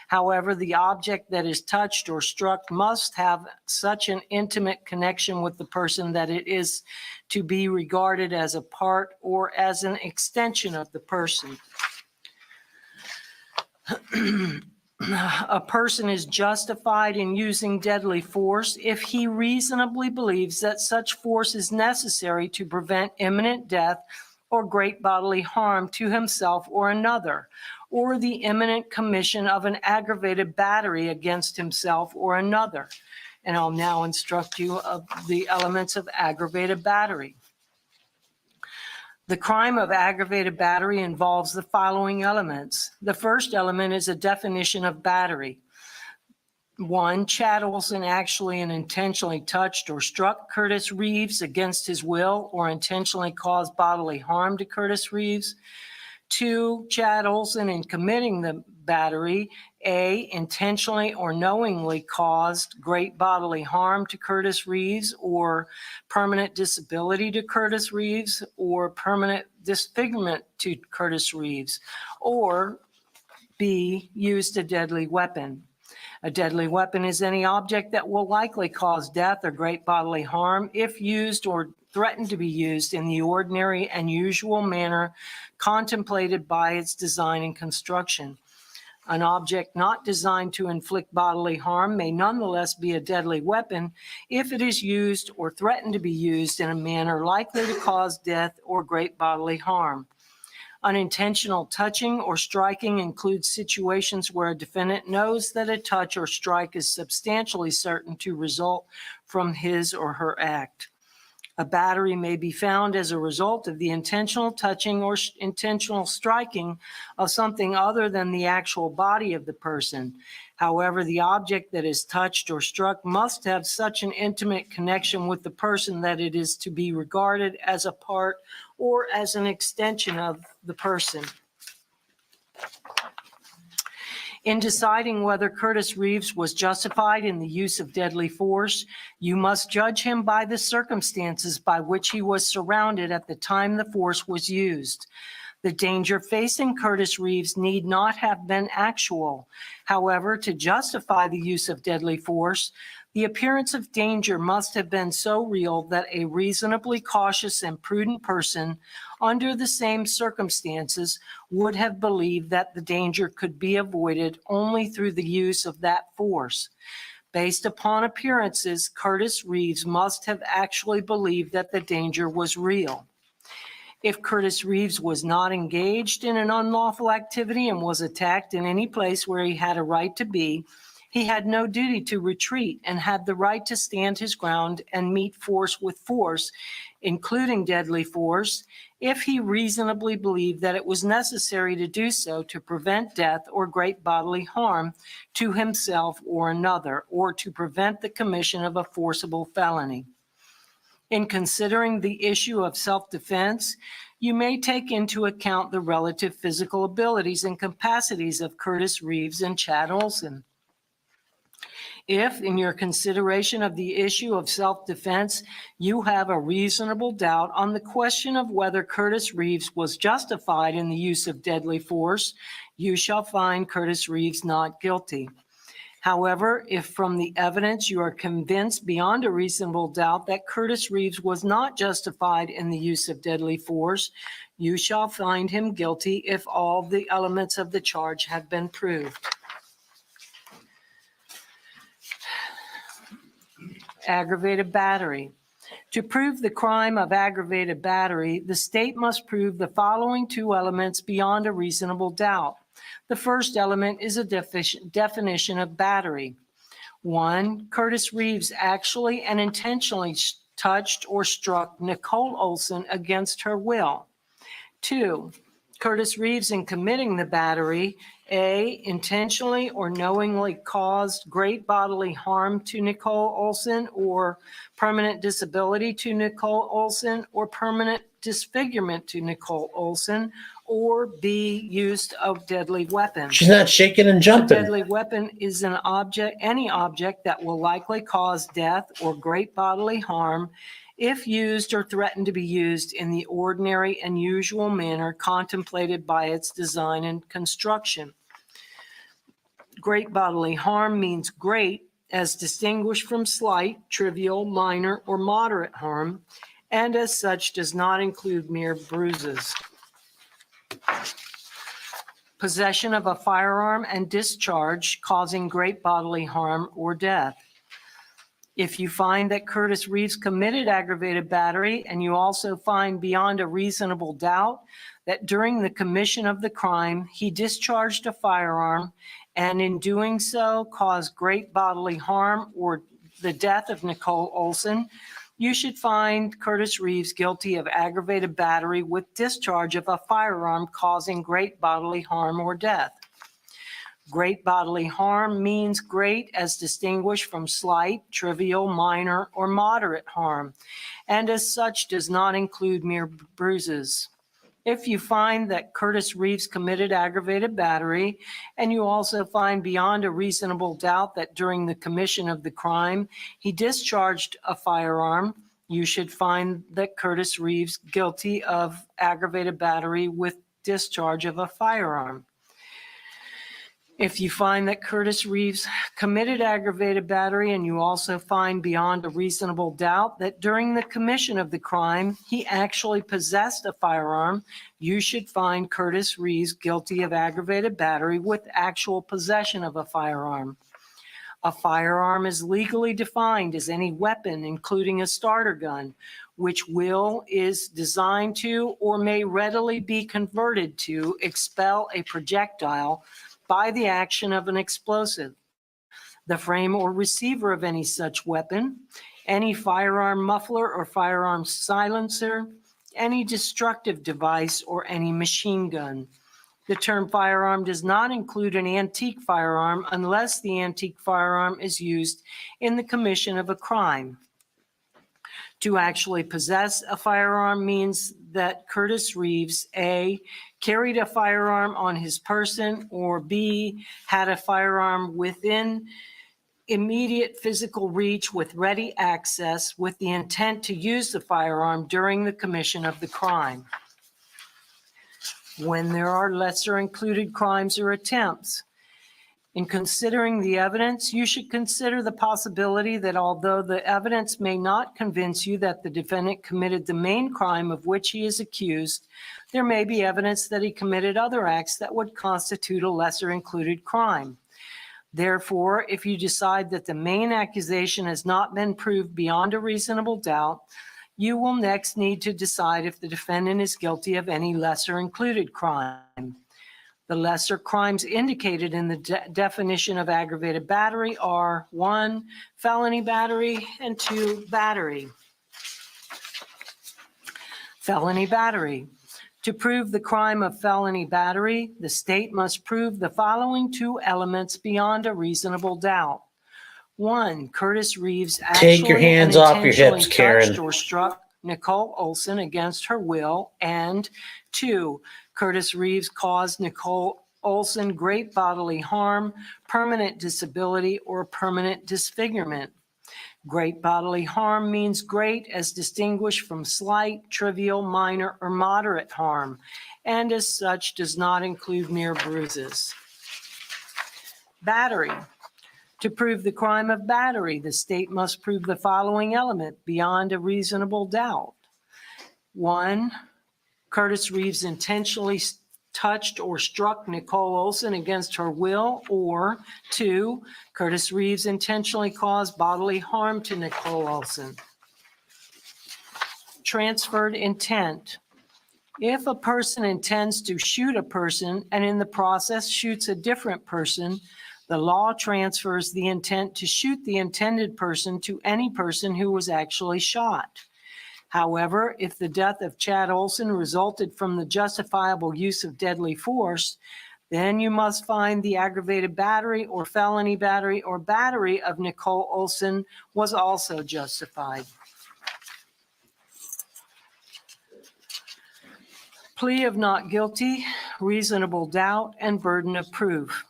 However, the object that is touched or struck must have such an intimate connection with the person that it is to be regarded as a part or as an extension of the person. A person is justified in using deadly force if he reasonably believes that such force is necessary to prevent imminent death or great bodily harm to himself or another, or the imminent commission of an aggravated battery against himself or another. And I'll now instruct you of the elements of aggravated battery. The crime of aggravated battery involves the following elements. The first element is a definition of battery. 1, Chad Olson actually and intentionally touched or struck Curtis Reeves against his will or intentionally caused bodily harm to Curtis Reeves. 2, Chad Olson, in committing the battery, A, intentionally or knowingly caused great bodily harm to Curtis Reeves or permanent disability to Curtis Reeves or permanent disfigurement to Curtis Reeves, or B, used a deadly weapon. A deadly weapon is any object that will likely cause death or great bodily harm if used or threatened to be used in the ordinary and usual manner contemplated by its design and construction. An object not designed to inflict bodily harm may nonetheless be a deadly weapon if it is used or threatened to be used in a manner likely to cause death or great bodily harm. Unintentional touching or striking includes situations where a defendant knows that a touch or strike is substantially certain to result from his or her act. A battery may be found as a result of the intentional touching or intentional striking of something other than the actual body of the person. However, the object that is touched or struck must have such an intimate connection with the person that it is to be regarded as a part or as an extension of the person. In deciding whether Curtis Reeves was justified in the use of deadly force, you must judge him by the circumstances by which he was surrounded at the time the force was used. The danger facing Curtis Reeves need not have been actual. However, to justify the use of deadly force, the appearance of danger must have been so real that a reasonably cautious and prudent person under the same circumstances would have believed that the danger could be avoided only through the use of that force. Based upon appearances, Curtis Reeves must have actually believed that the danger was real. If Curtis Reeves was not engaged in an unlawful activity and was attacked in any place where he had a right to be, he had no duty to retreat and had the right to stand his ground and meet force with force, including deadly force, if he reasonably believed that it was necessary to do so to prevent death or great bodily harm to himself or another, or to prevent the commission of a forcible felony. In considering the issue of self-defense, you may take into account the relative physical abilities and capacities of Curtis Reeves and Chad Olson. If, in your consideration of the issue of self-defense, you have a reasonable doubt on the question of whether Curtis Reeves was justified in the use of deadly force, you shall find Curtis Reeves not guilty. However, if from the evidence you are convinced beyond a reasonable doubt that Curtis Reeves was not justified in the use of deadly force, you shall find him guilty if all the elements of the charge have been proved. Aggravated battery. To prove the crime of aggravated battery, the state must prove the following two elements beyond a reasonable doubt. The first element is a definition of battery. 1, Curtis Reeves actually and intentionally touched, or struck Nicole Olson against her will. 2, Curtis Reeves, in committing the battery, A, intentionally or knowingly caused great bodily harm to Nicole Olson or permanent disability to Nicole Olson or permanent disfigurement to Nicole Olson, or B, used a deadly weapon. She's not shaking and A jumping. deadly weapon is an object, any object that will likely cause death or great bodily harm if used or threatened to be used in the ordinary and usual manner contemplated by its design and construction. Great bodily harm means great as distinguished from slight, trivial, minor, or moderate harm, and as such does not include mere bruises. Possession of a firearm and discharge causing great bodily harm or death. If you find that Curtis Reeves committed aggravated battery and you also find beyond a reasonable doubt that during the commission of the crime, he discharged a firearm and in doing so caused great bodily harm or the death of Nicole Olson, you should find Curtis Reeves guilty of aggravated battery with discharge of a firearm causing great bodily harm or death. Great bodily harm means great as distinguished from slight, trivial, minor, or moderate harm, and as such does not include mere bruises. If you find that Curtis Reeves committed aggravated battery, and you also find beyond a reasonable doubt that during the commission of the crime, he discharged a firearm, you should find that Curtis Reeves guilty of aggravated battery with discharge of a firearm. If you find that Curtis Reeves committed aggravated battery and you also find beyond a reasonable doubt that during the commission of the crime, he actually possessed a firearm, you should find Curtis Reeves guilty of aggravated battery with actual possession of a firearm. A firearm is legally defined as any weapon, including a starter gun, which is designed to or may readily be converted to expel a projectile by the action of an explosive. The frame or receiver of any such weapon, any firearm muffler or firearm silencer, any destructive device, or any machine gun. The term firearm does not include an antique firearm unless the antique firearm is used in the commission of a crime. To actually possess a firearm means that Curtis Reeves, A, carried a firearm on his person, or B, had a firearm within immediate physical reach with ready access with the intent to use the firearm during the commission of the crime. When there are lesser included crimes or attempts, in considering the evidence, you should consider the possibility that although the evidence may not convince you that the defendant committed the main crime of which he is accused, there may be evidence that he committed other acts that would constitute a lesser included crime. Therefore, if you decide that the main accusation has not been proved beyond a reasonable doubt, you will next need to decide if the defendant is guilty of any lesser included crime. The lesser crimes indicated in the definition of aggravated battery are 1, felony battery, and 2, battery. Felony battery. To prove the crime of felony battery, the state must prove the following 2 elements beyond a reasonable doubt. 1, Curtis Reeves Take your actually hands and off your hips, intentionally Karen. touched or struck Nicole Olson against her will, and 2, Curtis Reeves caused Nicole Olson great bodily harm, permanent disability, or permanent disfigurement. Great bodily harm means great as distinguished from slight, trivial, minor, or moderate harm, and as such does not include mere bruises. Battery. To prove the crime of battery, the state must prove the following element beyond a reasonable doubt. 1, Curtis Reeves intentionally touched or struck Nicole Olson against her will, or 2, Curtis Reeves intentionally caused bodily harm to Nicole Olson. Transferred intent. If a person intends to shoot a person and in the process shoots a different person, The law transfers the intent to shoot the intended person to any person who was actually shot. However, if the death of Chad Olson resulted from the justifiable use of deadly force, then you must find the aggravated battery or felony battery or battery of Nicole Olson was also justified. Plea of not guilty, reasonable doubt, and burden of proof.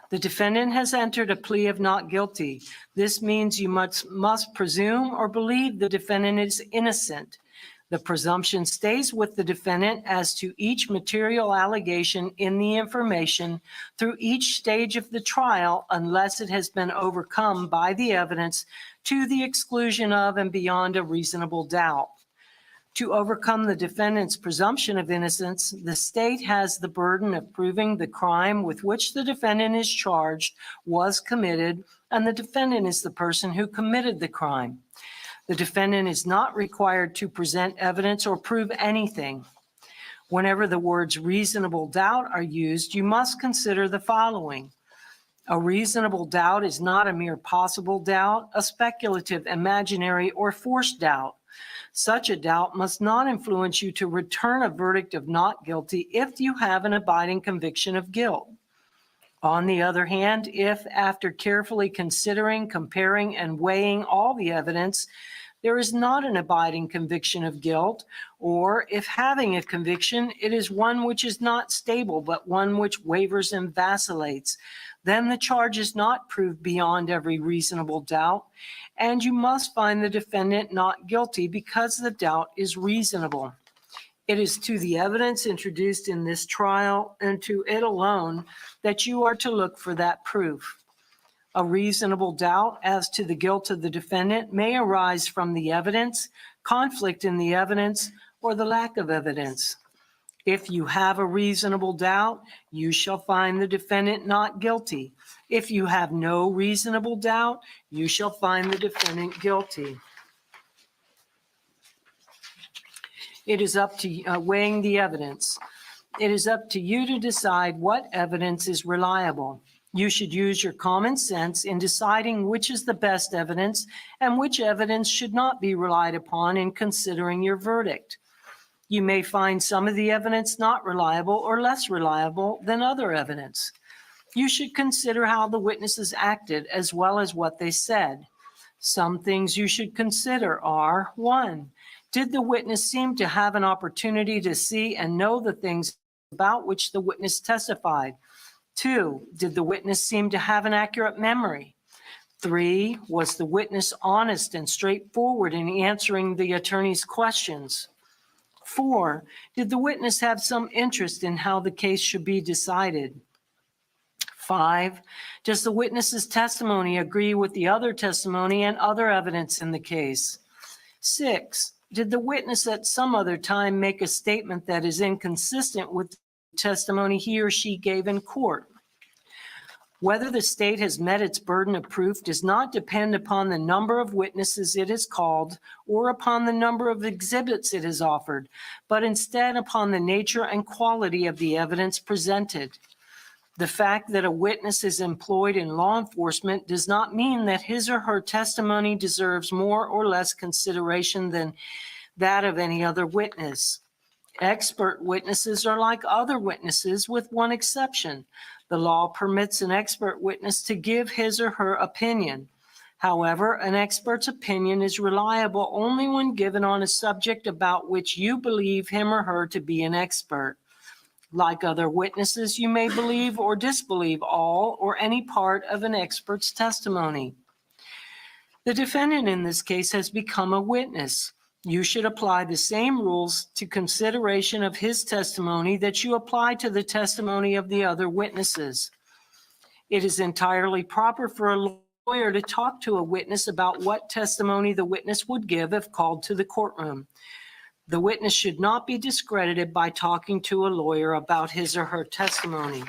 The defendant has entered a plea of not guilty. This means you must presume or believe the defendant is innocent. The presumption stays with the defendant as to each material allegation in the information through each stage of the trial unless it has been overcome by the evidence to the exclusion of and beyond a reasonable doubt. To overcome the defendant's presumption of innocence, the state has the burden of proving the crime with which the defendant is charged was committed, and the defendant is the person who committed the crime. The defendant is not required to present evidence or prove anything. Whenever the words reasonable doubt are used, you must consider the following. A reasonable doubt is not a mere possible doubt, a speculative, imaginary, or forced doubt. Such a doubt must not influence you to return a verdict of not guilty if you have an abiding conviction of guilt. On the other hand, if after carefully considering, comparing, and weighing all the evidence, there is not an abiding conviction of guilt, or if having a conviction, it is one which is not stable, but one which wavers and vacillates, then the charge is not proved beyond every reasonable doubt, and you must find the defendant not guilty because the doubt is reasonable. It is to the evidence introduced in this trial and to it alone that you are to look for that proof. A reasonable doubt as to the guilt of the defendant may arise from the evidence, conflict in the evidence, or the lack of evidence. If you have a reasonable doubt, you shall find the defendant not guilty. If you have no reasonable doubt, you shall find the defendant guilty. It is up to weighing the evidence. It is up to you to decide what evidence is reliable. You should use your common sense in deciding which is the best evidence and which evidence should not be relied upon in considering your verdict. You may find some of the evidence not reliable or less reliable than other evidence. You should consider how the witnesses acted as well as what they said. Some things you should consider are: 1, did the witness seem to have an opportunity to see and know the things about which the witness testified? 2, did the witness seem to have an accurate memory? 3, was the witness honest and straightforward in answering the attorney's questions? 4, did the witness have some interest in how the case should be decided? 5, does the witness's testimony agree with the other testimony and other evidence in the case? 6, did the witness at some other time make a statement that is inconsistent with the testimony he or she gave in court? Whether the state has met its burden of proof does not depend upon the number of witnesses it has called or upon the number of exhibits it has offered, but instead upon the nature and quality of the evidence presented. The fact that a witness is employed in law enforcement does not mean that his or her testimony deserves more or less consideration than that of any other witness. Expert witnesses are like other witnesses with one exception. The law permits an expert witness to give his or her opinion. However, an expert's opinion is reliable only when given on a subject about which you believe him or her to be an expert. Like other witnesses, you may believe or disbelieve all or any part of an expert's testimony. The defendant in this case has become a witness. You should apply the same rules to consideration of his testimony that you apply to the testimony of the other witnesses. It is entirely proper for a lawyer to talk to a witness about what testimony the witness would give if called to the courtroom. The witness should not be discredited by talking to a lawyer about his or her testimony.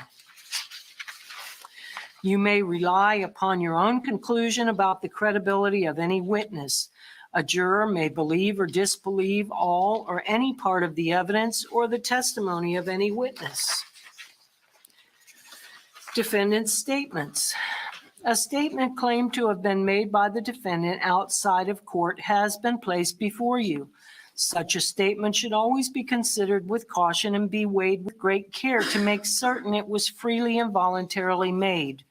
You may rely upon your own conclusion about the credibility of any witness. A juror may believe or disbelieve all or any part of the evidence or the testimony of any witness. Defendant's statements. A statement claimed to have been made by the defendant outside of court has been placed before you. Such a statement should always be considered with caution and be weighed with great care to make certain it was freely and voluntarily made.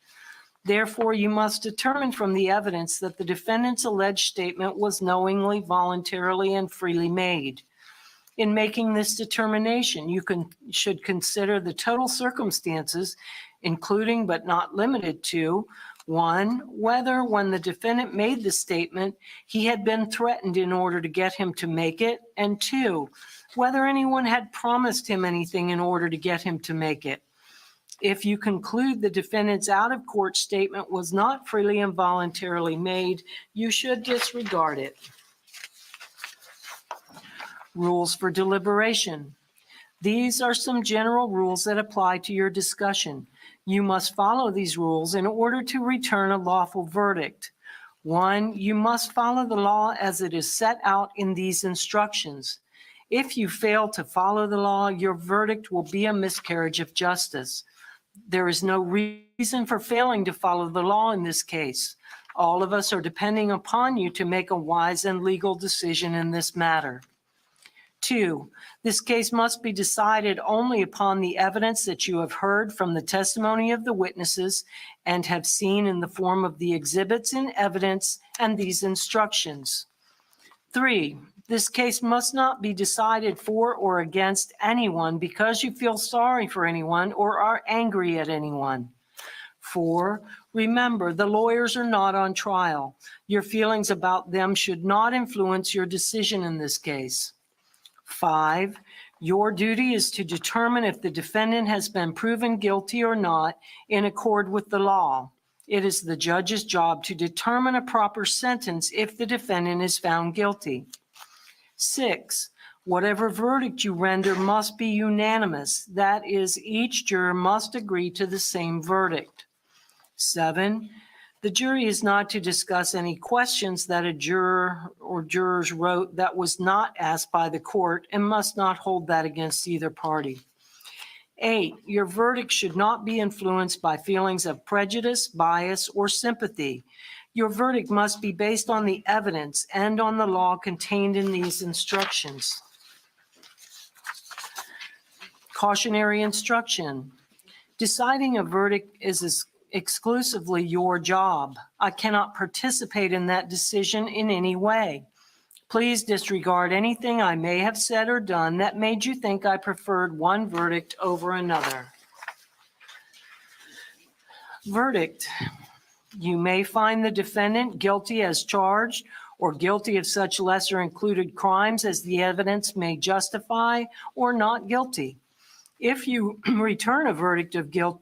Therefore, you must determine from the evidence that the defendant's alleged statement was knowingly, voluntarily, and freely made. In making this determination, you should consider the total circumstances, including but not limited to, 1, whether when the defendant made the statement, he had been threatened in order to get him to make it, and 2, whether anyone had promised him anything in order to get him to make it. If you conclude the defendant's out-of-court statement was not freely and voluntarily made, you should disregard it. Rules for deliberation. These are some general rules that apply to your discussion. You must follow these rules in order to return a lawful verdict. 1, you must follow the law as it is set out in these instructions. If you fail to follow the law, your verdict will be a miscarriage of justice. There is no reason for failing to follow the law in this case. All of us are depending upon you to make a wise and legal decision in this matter. 2, this case must be decided only upon the evidence that you have heard from the testimony of the witnesses and have seen in the form of the exhibits in evidence and these instructions. 3, this case must not be decided for or against anyone because you feel sorry for anyone or are angry at anyone. 4, remember, the lawyers are not on trial. Your feelings about them should not influence your decision in this case. 5, your duty is to determine if the defendant has been proven guilty or not in accord with the law. It is the judge's job to determine a proper sentence if the defendant is found guilty. 6, whatever verdict you render must be unanimous. That is, each juror must agree to the same verdict. 7, the jury is not to discuss any questions that a juror or jurors wrote that was not asked by the court and must not hold that against either party. 8, your verdict should not be influenced by feelings of prejudice, bias, or sympathy. Your verdict must be based on the evidence and on the law contained in these instructions. Cautionary instruction. Deciding a verdict is exclusively your job. I cannot participate in that decision in any way. Please disregard anything I may have said or done that made you think I preferred one verdict over another. Verdict. You may find the defendant guilty as charged or guilty of such lesser included crimes as the evidence may justify or not guilty. If you return a verdict of guilt,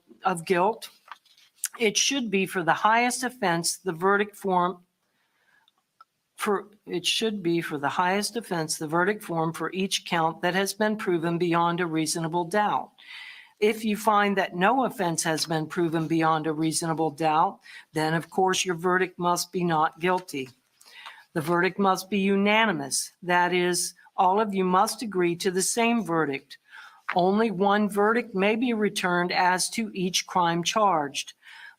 it should be for the highest offense the verdict form for each count that has been proven beyond a reasonable doubt. If you find that no offense has been proven beyond a reasonable doubt, then of course your verdict must be not guilty. The verdict must be unanimous. That is, all of you must agree to the same verdict. Only one verdict may be returned as to each crime charged.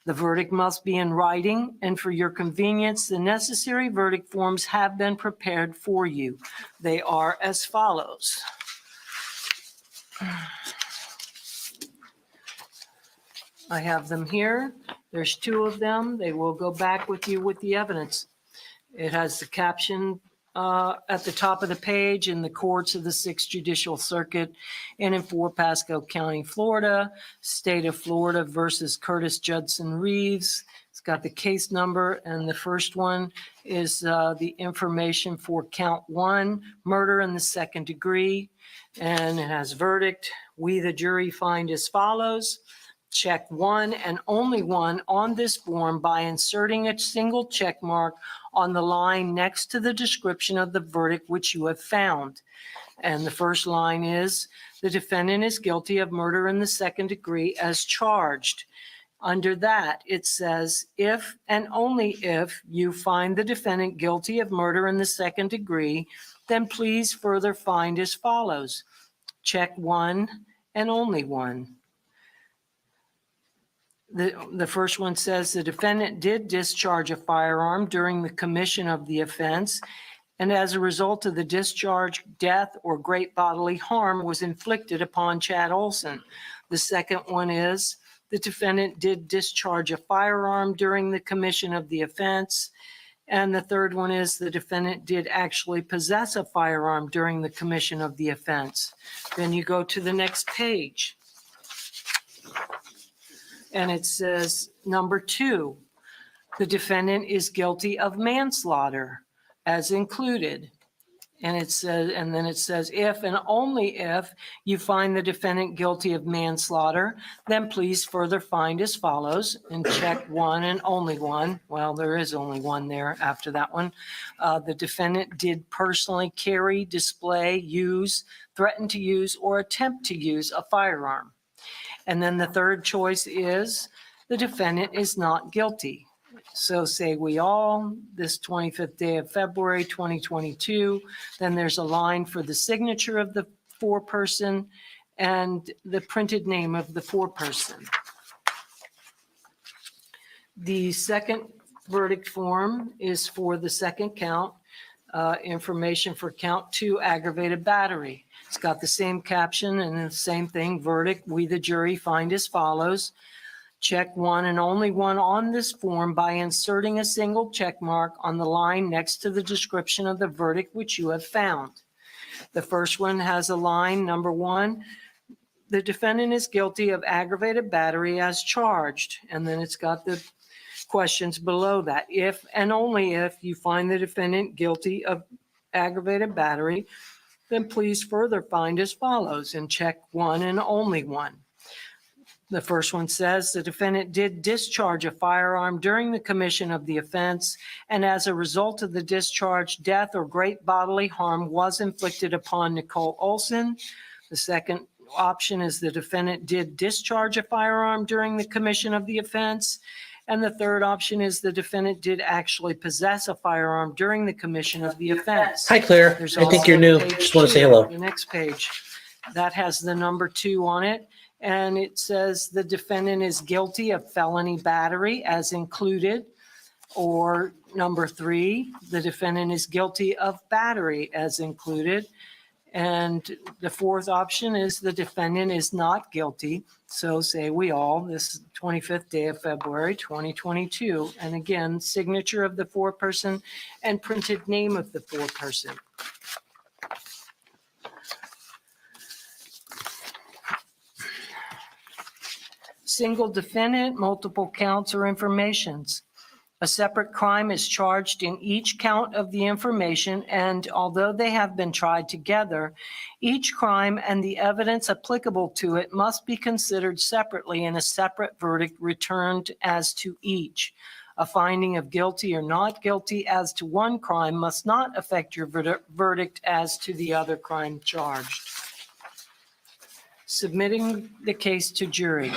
The verdict must be in writing, and for your convenience, the necessary verdict forms have been prepared for you. They are as follows. I have them here. There's 2 of them. They will go back with you with the evidence. It has the caption at the top of the page, in the courts of the 6th Judicial Circuit and in Fort Pasco County, Florida, State of Florida versus Curtis Judson Reeves. It's got the case number, and the first one is the information for count 1, murder in the 2nd degree, and it has verdict. We, the jury, find as follows. Check 1 and only 1 on this form by inserting a single check mark on the line next to the description of the verdict which you have found. And the first line is, the defendant is guilty of murder in the 2nd degree as charged. Under that, it says, if and only if you find the defendant guilty of murder in the 2nd degree, then please further find as follows. Check 1 and only 1. The first one says the defendant did discharge a firearm during the commission of the offense, and as a result of the discharge, death or great bodily harm was inflicted upon Chad Olson. The second one is the defendant did discharge a firearm during the commission of the offense. And the third one is the defendant did actually possess a firearm during the commission of the offense. Then you go to the next page. And it says, number 2, the defendant is guilty of manslaughter as included. And then it says, if and only if you find the defendant guilty of manslaughter, then please further find as follows, and check 1 and only 1. Well, there is only 1 there after that one. The defendant did personally carry, display, use, threaten to use, or attempt to use a firearm. And then the third choice is the defendant is not guilty. So say we all, this 25th day of February, 2022, then there's a line for the signature of the foreperson and the printed name of the foreperson. The second verdict form is for the second count, information for count 2, aggravated battery. It's got the same caption and the same thing, verdict, we the jury find as follows. Check 1 and only 1 on this form by inserting a single check mark on the line next to the description of the verdict which you have found. The first one has a line, number 1, the defendant is guilty of aggravated battery as charged. And then it's got the questions below that. If and only if you find the defendant guilty of aggravated battery, then please further find as follows, and check 1 and only 1. The first one says the defendant did discharge a firearm during the commission of the offense, and as a result of the discharge, death or great bodily harm was inflicted upon Nicole Olson. The second option is the defendant did discharge a firearm during the commission of the offense. And the third option is the defendant did actually possess a firearm during the commission of the offense. Hi, Claire. There's I think also you're new. page Just want to say 2, hello. the next page. That has the number 2 on it. And it says the defendant is guilty of felony battery as included. Or number 3, the defendant is guilty of battery as included. And the fourth option is the defendant is not guilty. So say we all, this 25th day of February, 2022. And again, signature of the foreperson and printed name of the foreperson. Single defendant, multiple counts or informations. A separate crime is charged in each count of the information, and although they have been tried together, each crime and the evidence applicable to it must be considered separately in a separate verdict returned as to each. A finding of guilty or not guilty as to one crime must not affect your verdict as to the other crime charged. Submitting the case to jury.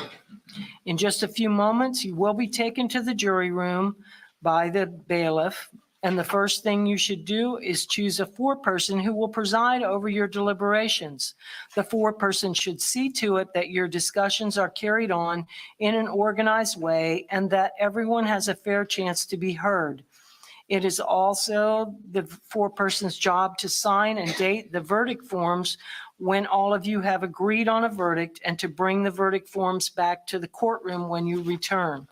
In just a few moments, you will be taken to the jury room by the bailiff, and the first thing you should do is choose a foreperson who will preside over your deliberations. The foreperson should see to it that your discussions are carried on in an organized way and that everyone has a fair chance to be heard. It is also the foreperson's job to sign and date the verdict forms when all of you have agreed on a verdict, and to bring the verdict forms back to the courtroom when you return.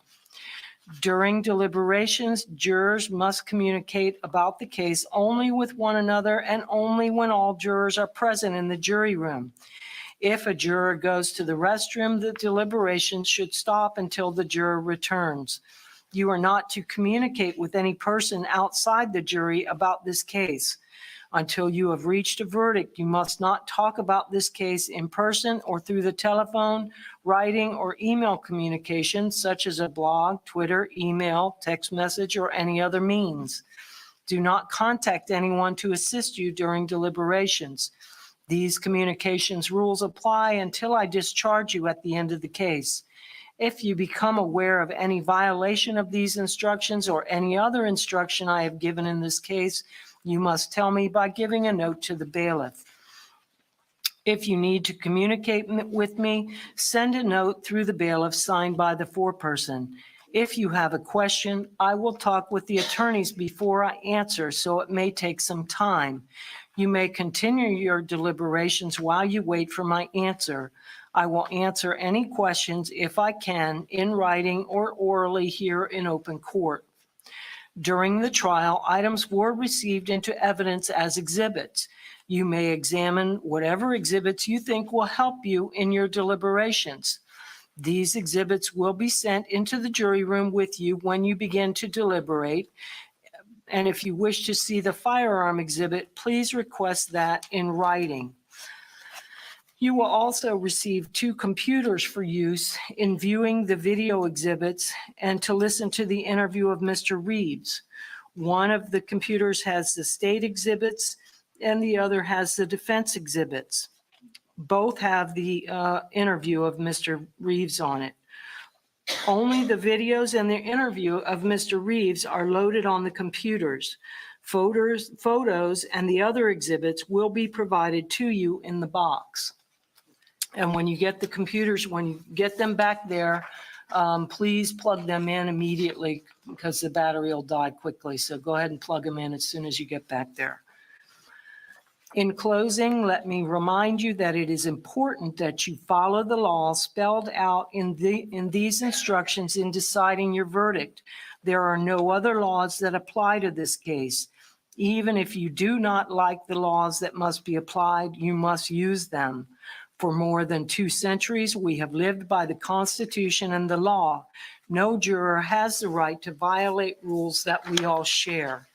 During deliberations, jurors must communicate about the case only with one another and only when all jurors are present in the jury room. If a juror goes to the restroom, the deliberations should stop until the juror returns. You are not to communicate with any person outside the jury about this case. Until you have reached a verdict, you must not talk about this case in person or through the telephone, writing, or email communication, such as a blog, Twitter, email, text message, or any other means. Do not contact anyone to assist you during deliberations. These communications rules apply until I discharge you at the end of the case. If you become aware of any violation of these instructions or any other instruction I have given in this case, you must tell me by giving a note to the bailiff. If you need to communicate with me, send a note through the bailiff signed by the foreperson. If you have a question, I will talk with the attorneys before I answer, so it may take some time. You may continue your deliberations while you wait for my answer. I will answer any questions, if I can, in writing or orally here in open court. During the trial, items were received into evidence as exhibits. You may examine whatever exhibits you think will help you in your deliberations. These exhibits will be sent into the jury room with you when you begin to deliberate. And if you wish to see the firearm exhibit, please request that in writing. You will also receive 2 computers for use in viewing the video exhibits and to listen to the interview of Mr. Reeves. One of the computers has the state exhibits and the other has the defense exhibits. Both have the interview of Mr. Reeves on it. Only the videos and the interview of Mr. Reeves are loaded on the computers. Photos and the other exhibits will be provided to you in the box. And when you get the computers, when you get them back there, please plug them in immediately because the battery will die quickly. So go ahead and plug them in as soon as you get back there. In closing, let me remind you that it is important that you follow the laws spelled out in these instructions in deciding your verdict. There are no other laws that apply to this case. Even if you do not like the laws that must be applied, you must use them. For more than 2 centuries, we have lived by the Constitution and the law. No juror has the right to violate rules that we all share.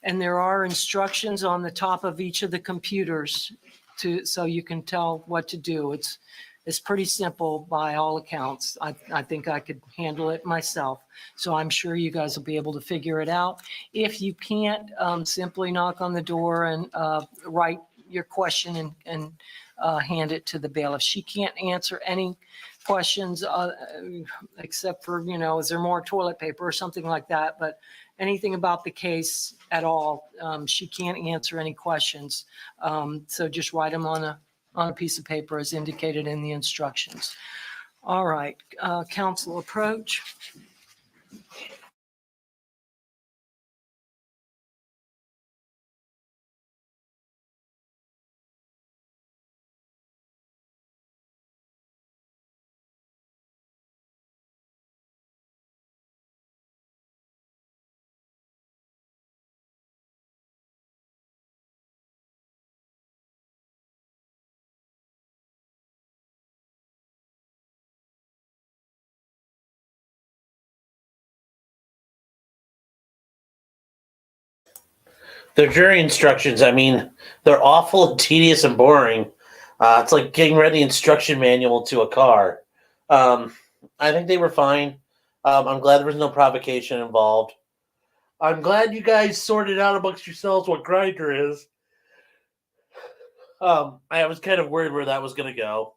And there are instructions on the top of each of the computers so you can tell what to do. It's pretty simple by all accounts. I think I could handle it myself. So I'm sure you guys will be able to figure it out. If you can't, simply knock on the door and write your question and hand it to the bailiff. She can't answer any questions except for, is there more toilet paper or something like that. But anything about the case at all, she can't answer any questions. So just write them on a piece of paper as indicated in the instructions. All right, counsel approach. The jury instructions, I mean, they're awful and tedious and boring. It's like getting read the instruction manual to a car. I think they were fine. I'm glad there was no provocation involved. I'm glad you guys sorted out amongst yourselves what grinder is. I was kind of worried where that was going to go.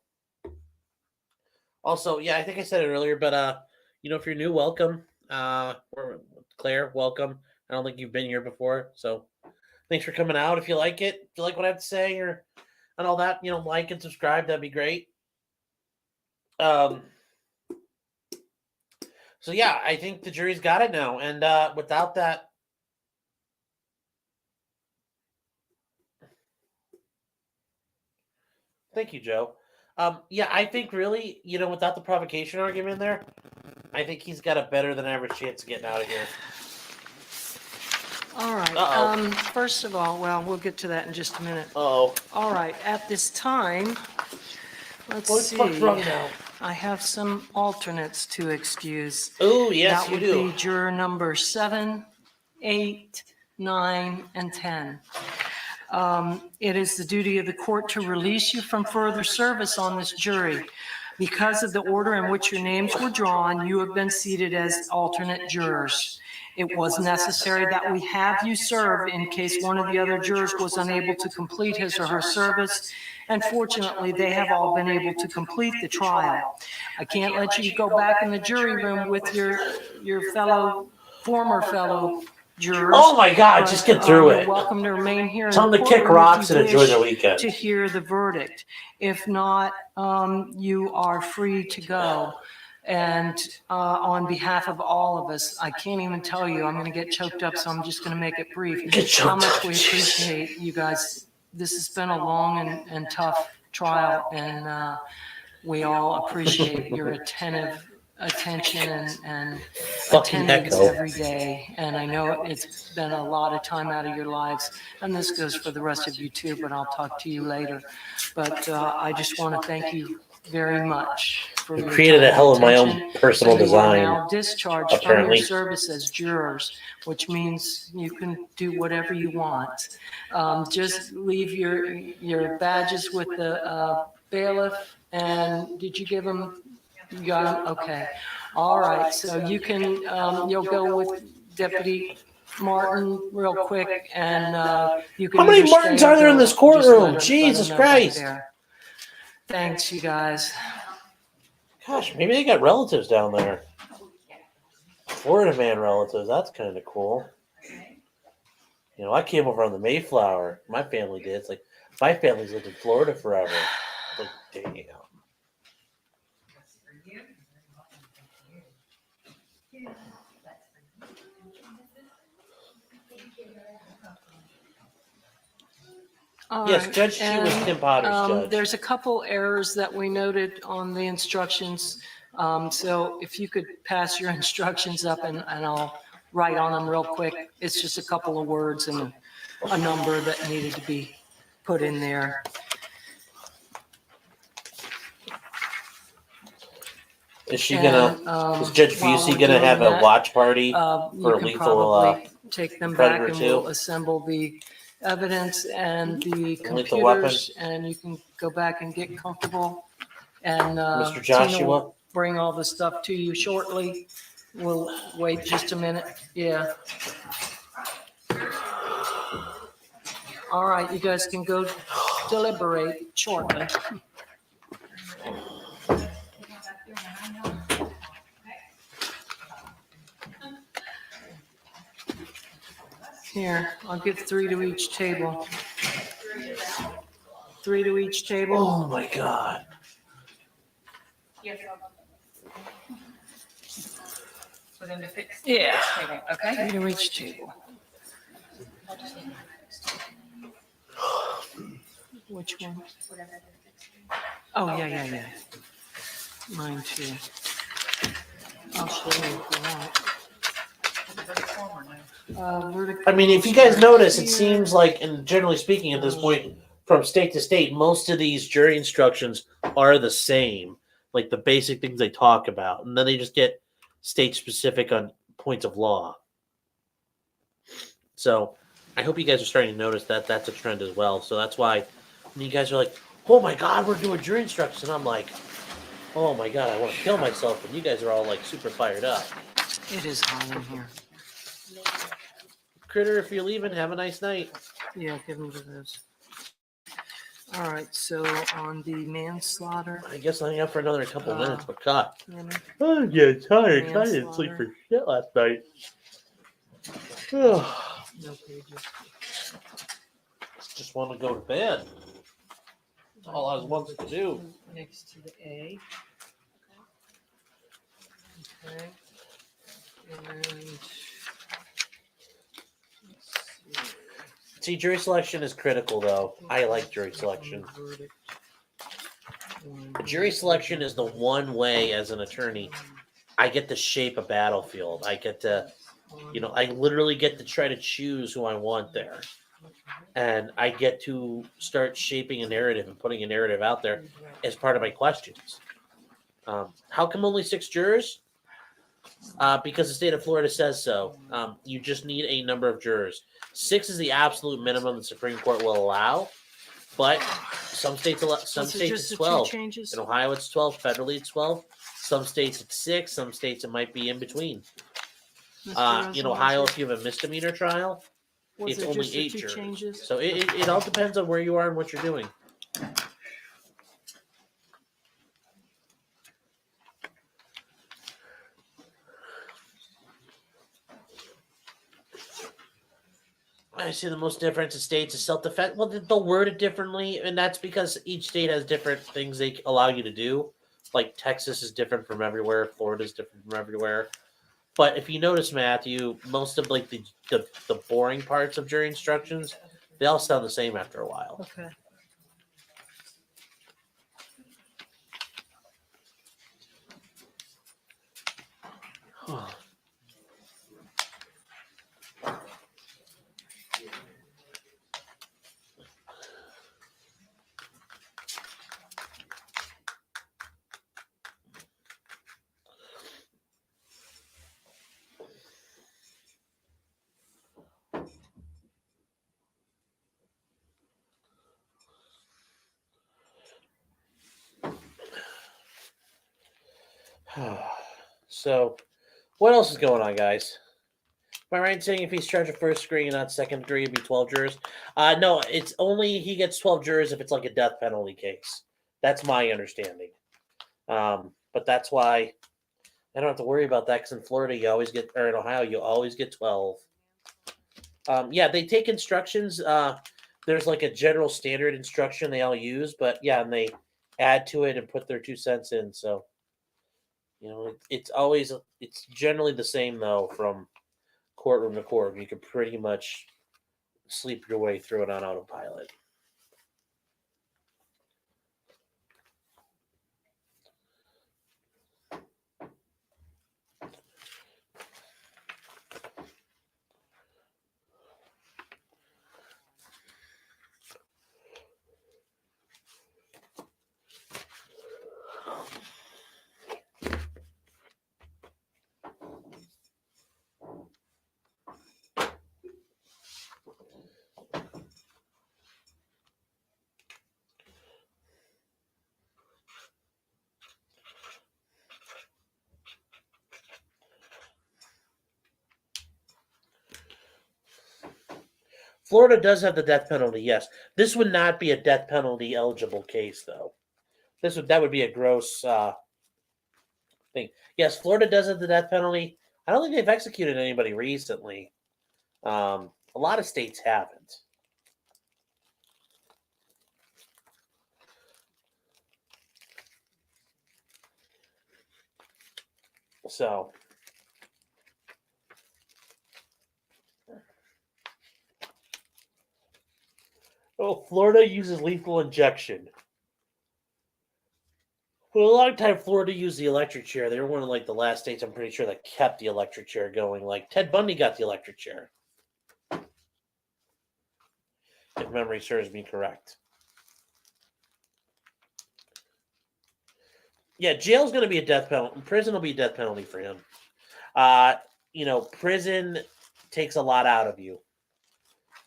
Also, yeah, I think I said it earlier, but if you're new, welcome. Claire, welcome. I don't think you've been here before, so thanks for coming out. If you like it, if you like what I have to say and all that, like and subscribe. That'd be great. So yeah, I think the jury's got it now. And without that, thank you, Joe. Yeah, I think really, without the provocation argument there, I think he's got a better than average chance of getting out of here. All right. First of all, well, we'll get to that in just a minute. Oh. All right. At this time, let's see. What's wrong now? I have some alternates to excuse. Oh, yes, you do. That would be juror number 7, 8, 9, and 10. It is the duty of the court to release you from further service on this jury. Because of the order in which your names were drawn, you have been seated as alternate jurors. It was necessary that we have you serve in case one of the other jurors was unable to complete his or her service, and fortunately, they have all been able to complete the trial. I can't let you go back in the jury room with your former fellow jurors. Oh my God, just get through You're it. welcome to remain here in Tell the them to kick courtroom if rocks you and enjoy wish their weekend. to hear the verdict. If not, you are free to go. And on behalf of all of us, I can't even tell you, I'm going to get choked up, so I'm just going to make it brief. Get choked How much up, we Jesus. appreciate you guys. This has been a long and tough trial, and we all appreciate your attention and Fucking attendance echo. every day. And I know it's been a lot of time out of your lives, and this goes for the rest of you too, but I'll talk to you later. But I just want to thank you very much for You your created time a hell of and my own attention. personal You are design. now discharged from apparently. your service as jurors, which means you can do whatever you want. Just leave your badges with the bailiff. And did you give them? You got them? Okay. All right. So you can, you'll go with Deputy Martin real quick, and you can. How many either Martins stay or are there in go. this Just courtroom? let 'em Jesus know back Christ. there. Thanks, you guys. Gosh, maybe they got relatives down there. Florida man relatives. That's kind of cool. You know, I came over on the Mayflower. My family did. It's like my family's lived in Florida forever. Like, damn. All Yes, right, Judge Chu was and, Tim Potter's judge. There's a couple errors that we noted on the instructions. So if you could pass your instructions up and I'll write on them real quick. It's just a couple of words and a number that needed to be put in there. Is she gonna? And, Is Judge while Busey we're gonna doing have a that, watch party you for can lethal probably take them back Predator and 2? we'll assemble the evidence and the Lethal Weapon? computers, and you can go back and get comfortable. And Mr. Tina Joshua? will bring all the stuff to you shortly. We'll wait just a minute. Yeah. All right, you guys can go deliberate shortly. Here, I'll give 3 to each table. 3 to each table. Oh my God. For them to fix. Yeah. Okay. 3 to each table. Which one? Oh, yeah. Mine too. I'll show you if you want. I mean, if you guys notice, it seems like, and generally speaking at this point, from state to state, most of these jury instructions are the same, like the basic things they talk about, and then they just get state specific on points of law. So I hope you guys are starting to notice that that's a trend as well. So that's why when you guys are like, oh my God, we're doing jury instructions, and I'm like, oh my God, I want to kill myself, and you guys are all like super fired up. It is hot in here. Critter, if you're leaving, have a nice night. Yeah, give them to those. All right, so on the manslaughter. I guess I'll hang out for another couple minutes, but God. Manslaughter. Oh, yeah, tired. I didn't sleep for shit last night. No pages. Just want to go to bed. That's all I was wanting to do. Next to the A. Okay. And See, jury selection is critical, though. I like jury selection. Jury selection is the one way, as an attorney, I get to shape a battlefield. I get to, I literally get to try to choose who I want there. And I get to start shaping a narrative and putting a narrative out there as part of my questions. How come only 6 jurors? Because the state of Florida says so. You just need a number of jurors. 6 is the absolute minimum the Supreme Court will allow, but some states it's 12. In Ohio, it's 12. Federally, it's 12. Some states it's 6. Some states it might be in between. In Ohio, if you have a misdemeanor trial, it's only 8 jurors. So it all depends on where you are and what you're doing. I see the most difference in states is self-defense. Well, they'll word it differently, and that's because each state has different things they allow you to do. Like Texas is different from everywhere, Florida is different from everywhere. But if you notice, Matthew, most of like the boring parts of jury instructions, they all sound the same after a while. Okay. So, what else is going on, guys? Am I right in saying if he's charged of first degree and not second degree, it'd be 12 jurors? No, it's only he gets 12 jurors if it's like a death penalty case. That's my understanding. But that's why I don't have to worry about that because in Florida you always get, or in Ohio you always get 12. Yeah, they take instructions. There's like a general standard instruction they all use, but yeah, and they add to it and put their 2 cents in. So, you know, it's generally the same though from courtroom to courtroom. You can pretty much sleep your way through it on autopilot. Florida does have the death penalty, yes. This would not be a death penalty eligible case, though. That would be a gross thing. Yes, Florida does have the death penalty. I don't think they've executed anybody recently. A lot of states haven't. So. Oh, Florida uses lethal injection. For a long time, Florida used the electric chair. They were one of like the last states, I'm pretty sure, that kept the electric chair going. Like Ted Bundy got the electric chair, if memory serves me correct. Yeah, jail's going to be a death penalty. Prison will be a death penalty for him. Prison takes a lot out of you.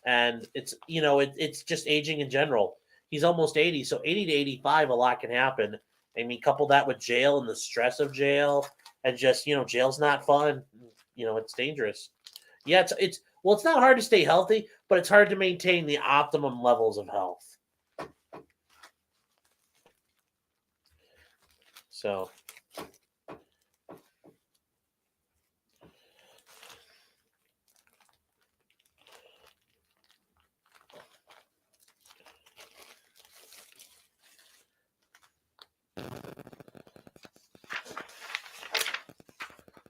And it's just aging in general. He's almost 80, so 80 to 85, a lot can happen. I mean, couple that with jail and the stress of jail, and just jail's not fun. It's dangerous. Yeah, it's not hard to stay healthy, but it's hard to maintain the optimum levels of health. So.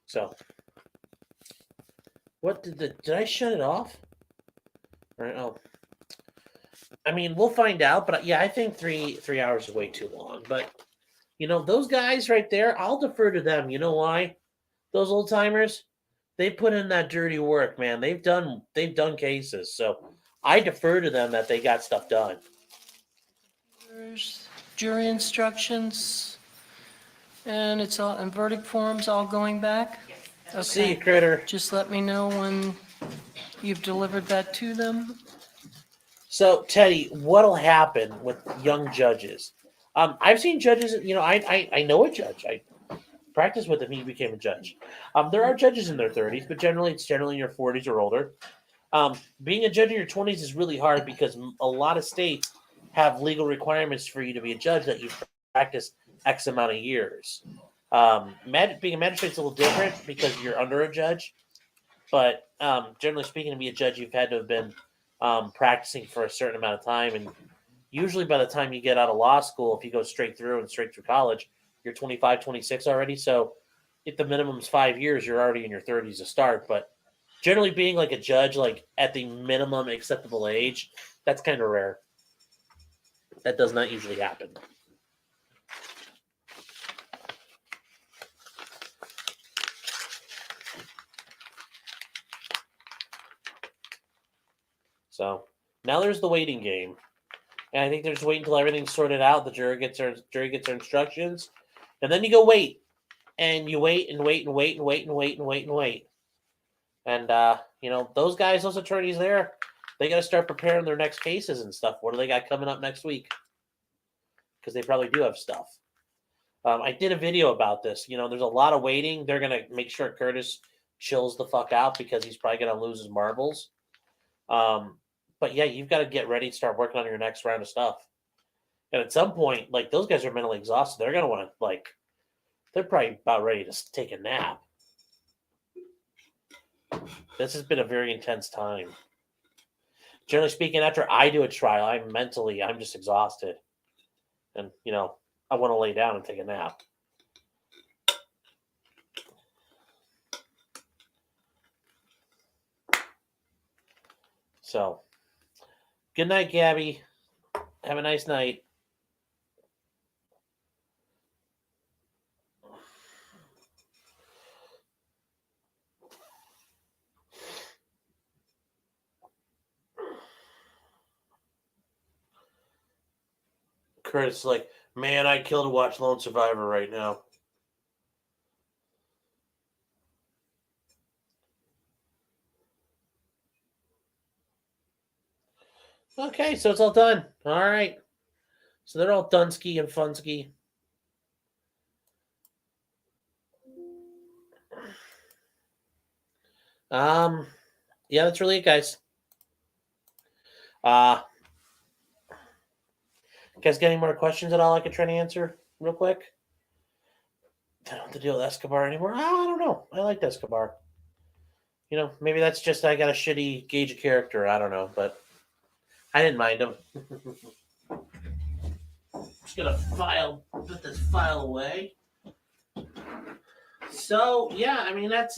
So, what did I shut it off? Right. Oh, I mean, we'll find out. But yeah, I think three hours is way too long. But those guys right there, I'll defer to them. You know why? Those old timers, they put in that dirty work, man. They've done cases, so I defer to them that they got stuff done. There's jury instructions. And it's all, and verdict forms all going back? Okay. See you, critter. Just let me know when you've delivered that to them. So, Teddy, what'll happen with young judges? I've seen judges, I know a judge. I practiced with him. He became a judge. There are judges in their 30s, but it's generally in your 40s or older. Being a judge in your 20s is really hard because a lot of states have legal requirements for you to be a judge that you practice X amount of years. Being a magistrate is a little different because you're under a judge, but generally speaking, to be a judge, you've had to have been practicing for a certain amount of time. And usually by the time you get out of law school, if you go straight through college, you're 25, 26 already. So if the minimum is 5 years, you're already in your 30s to start. But generally being like a judge, like at the minimum acceptable age, that's kind of rare. That does not usually happen. So now there's the waiting game. And I think they're just waiting until everything's sorted out. The jury gets their instructions. And then you go wait. And you wait and wait and wait and wait and wait and wait and wait. And those guys, those attorneys there, they got to start preparing their next cases and stuff. What do they got coming up next week? Because they probably do have stuff. I did a video about this. There's a lot of waiting. They're going to make sure Curtis chills the fuck out because he's probably going to lose his marbles. But yeah, you've got to get ready to start working on your next round of stuff. And at some point, like, those guys are mentally exhausted. They're going to want to, like, they're probably about ready to take a nap. This has been a very intense time. Generally speaking, after I do a trial, I'm just exhausted. And, I want to lay down and take a nap. So, good night, Gabby. Have a nice night. Curtis is like, man, I'd kill to watch Lone Survivor right now. Okay, so it's all done. All right. So they're all Dunsky and Funsky. Yeah, that's really it, guys. You guys got any more questions at all I could try to answer real quick? I don't have to deal with Escobar anymore. I don't know. I liked Escobar. Maybe that's just I got a shitty gauge of character. I don't know, but I didn't mind him. Just gonna put this file away. So yeah, I mean that's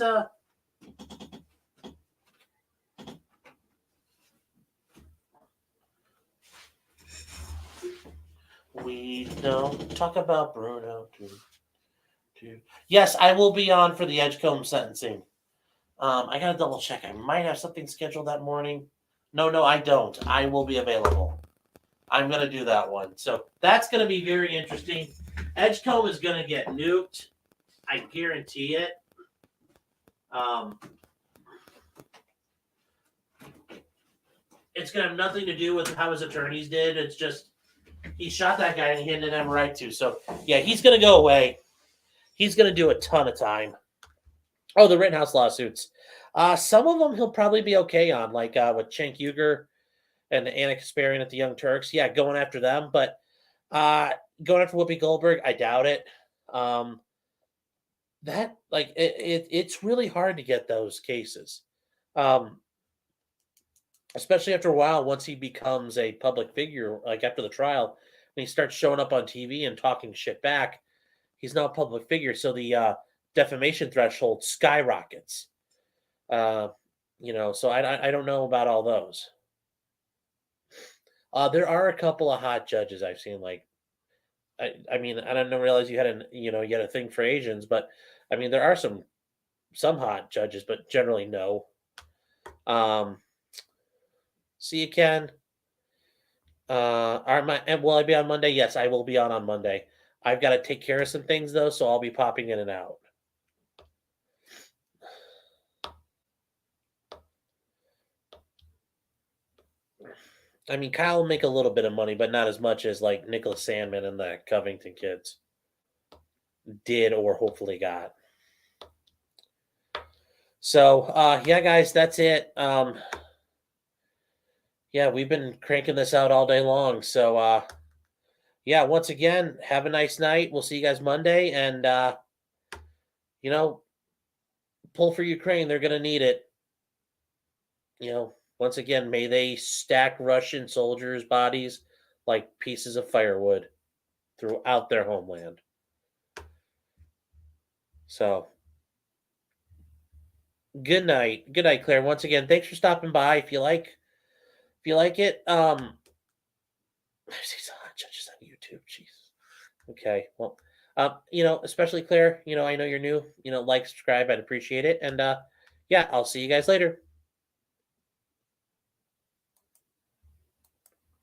we don't talk about Bruno too. Yes, I will be on for the Edgecombe sentencing. I gotta double check. I might have something scheduled that morning. No, I don't. I will be available. I'm gonna do that one. So that's gonna be very interesting. Edgecombe is gonna get nuked. I guarantee it. It's gonna have nothing to do with how his attorneys did. It's just he shot that guy and he handed him right to. So yeah, he's gonna go away. He's gonna do a ton of time. Oh, the Rittenhouse lawsuits. Some of them he'll probably be okay on, like with Cenk Uygur and Anna Kasparian at the Young Turks. Yeah, going after them. But going after Whoopi Goldberg, I doubt it. It's really hard to get those cases. Especially after a while, once he becomes a public figure, like after the trial, when he starts showing up on TV and talking shit back, he's now a public figure. So the defamation threshold skyrockets. So I don't know about all those. There are a couple of hot judges I've seen. Like, I mean, I didn't realize you had a thing for Asians, but I mean, there are some hot judges, but generally no. See you, Ken. Will I be on Monday? Yes, I will be on Monday. I've got to take care of some things though, so I'll be popping in and out. I mean, Kyle will make a little bit of money, but not as much as like Nicholas Sandman and the Covington kids did or hopefully got. So, yeah, guys, that's it. Yeah, we've been cranking this out all day long. So, yeah, once again, have a nice night. We'll see you guys Monday. And, pull for Ukraine. They're going to need it. Once again, may they stack Russian soldiers' bodies like pieces of firewood throughout their homeland. So, good night, Claire. Once again, thanks for stopping by. If you like it, I see some hot judges on YouTube. Jeez. Okay, well, especially Claire. I know you're new. Like, subscribe. I'd appreciate it. And yeah, I'll see you guys later.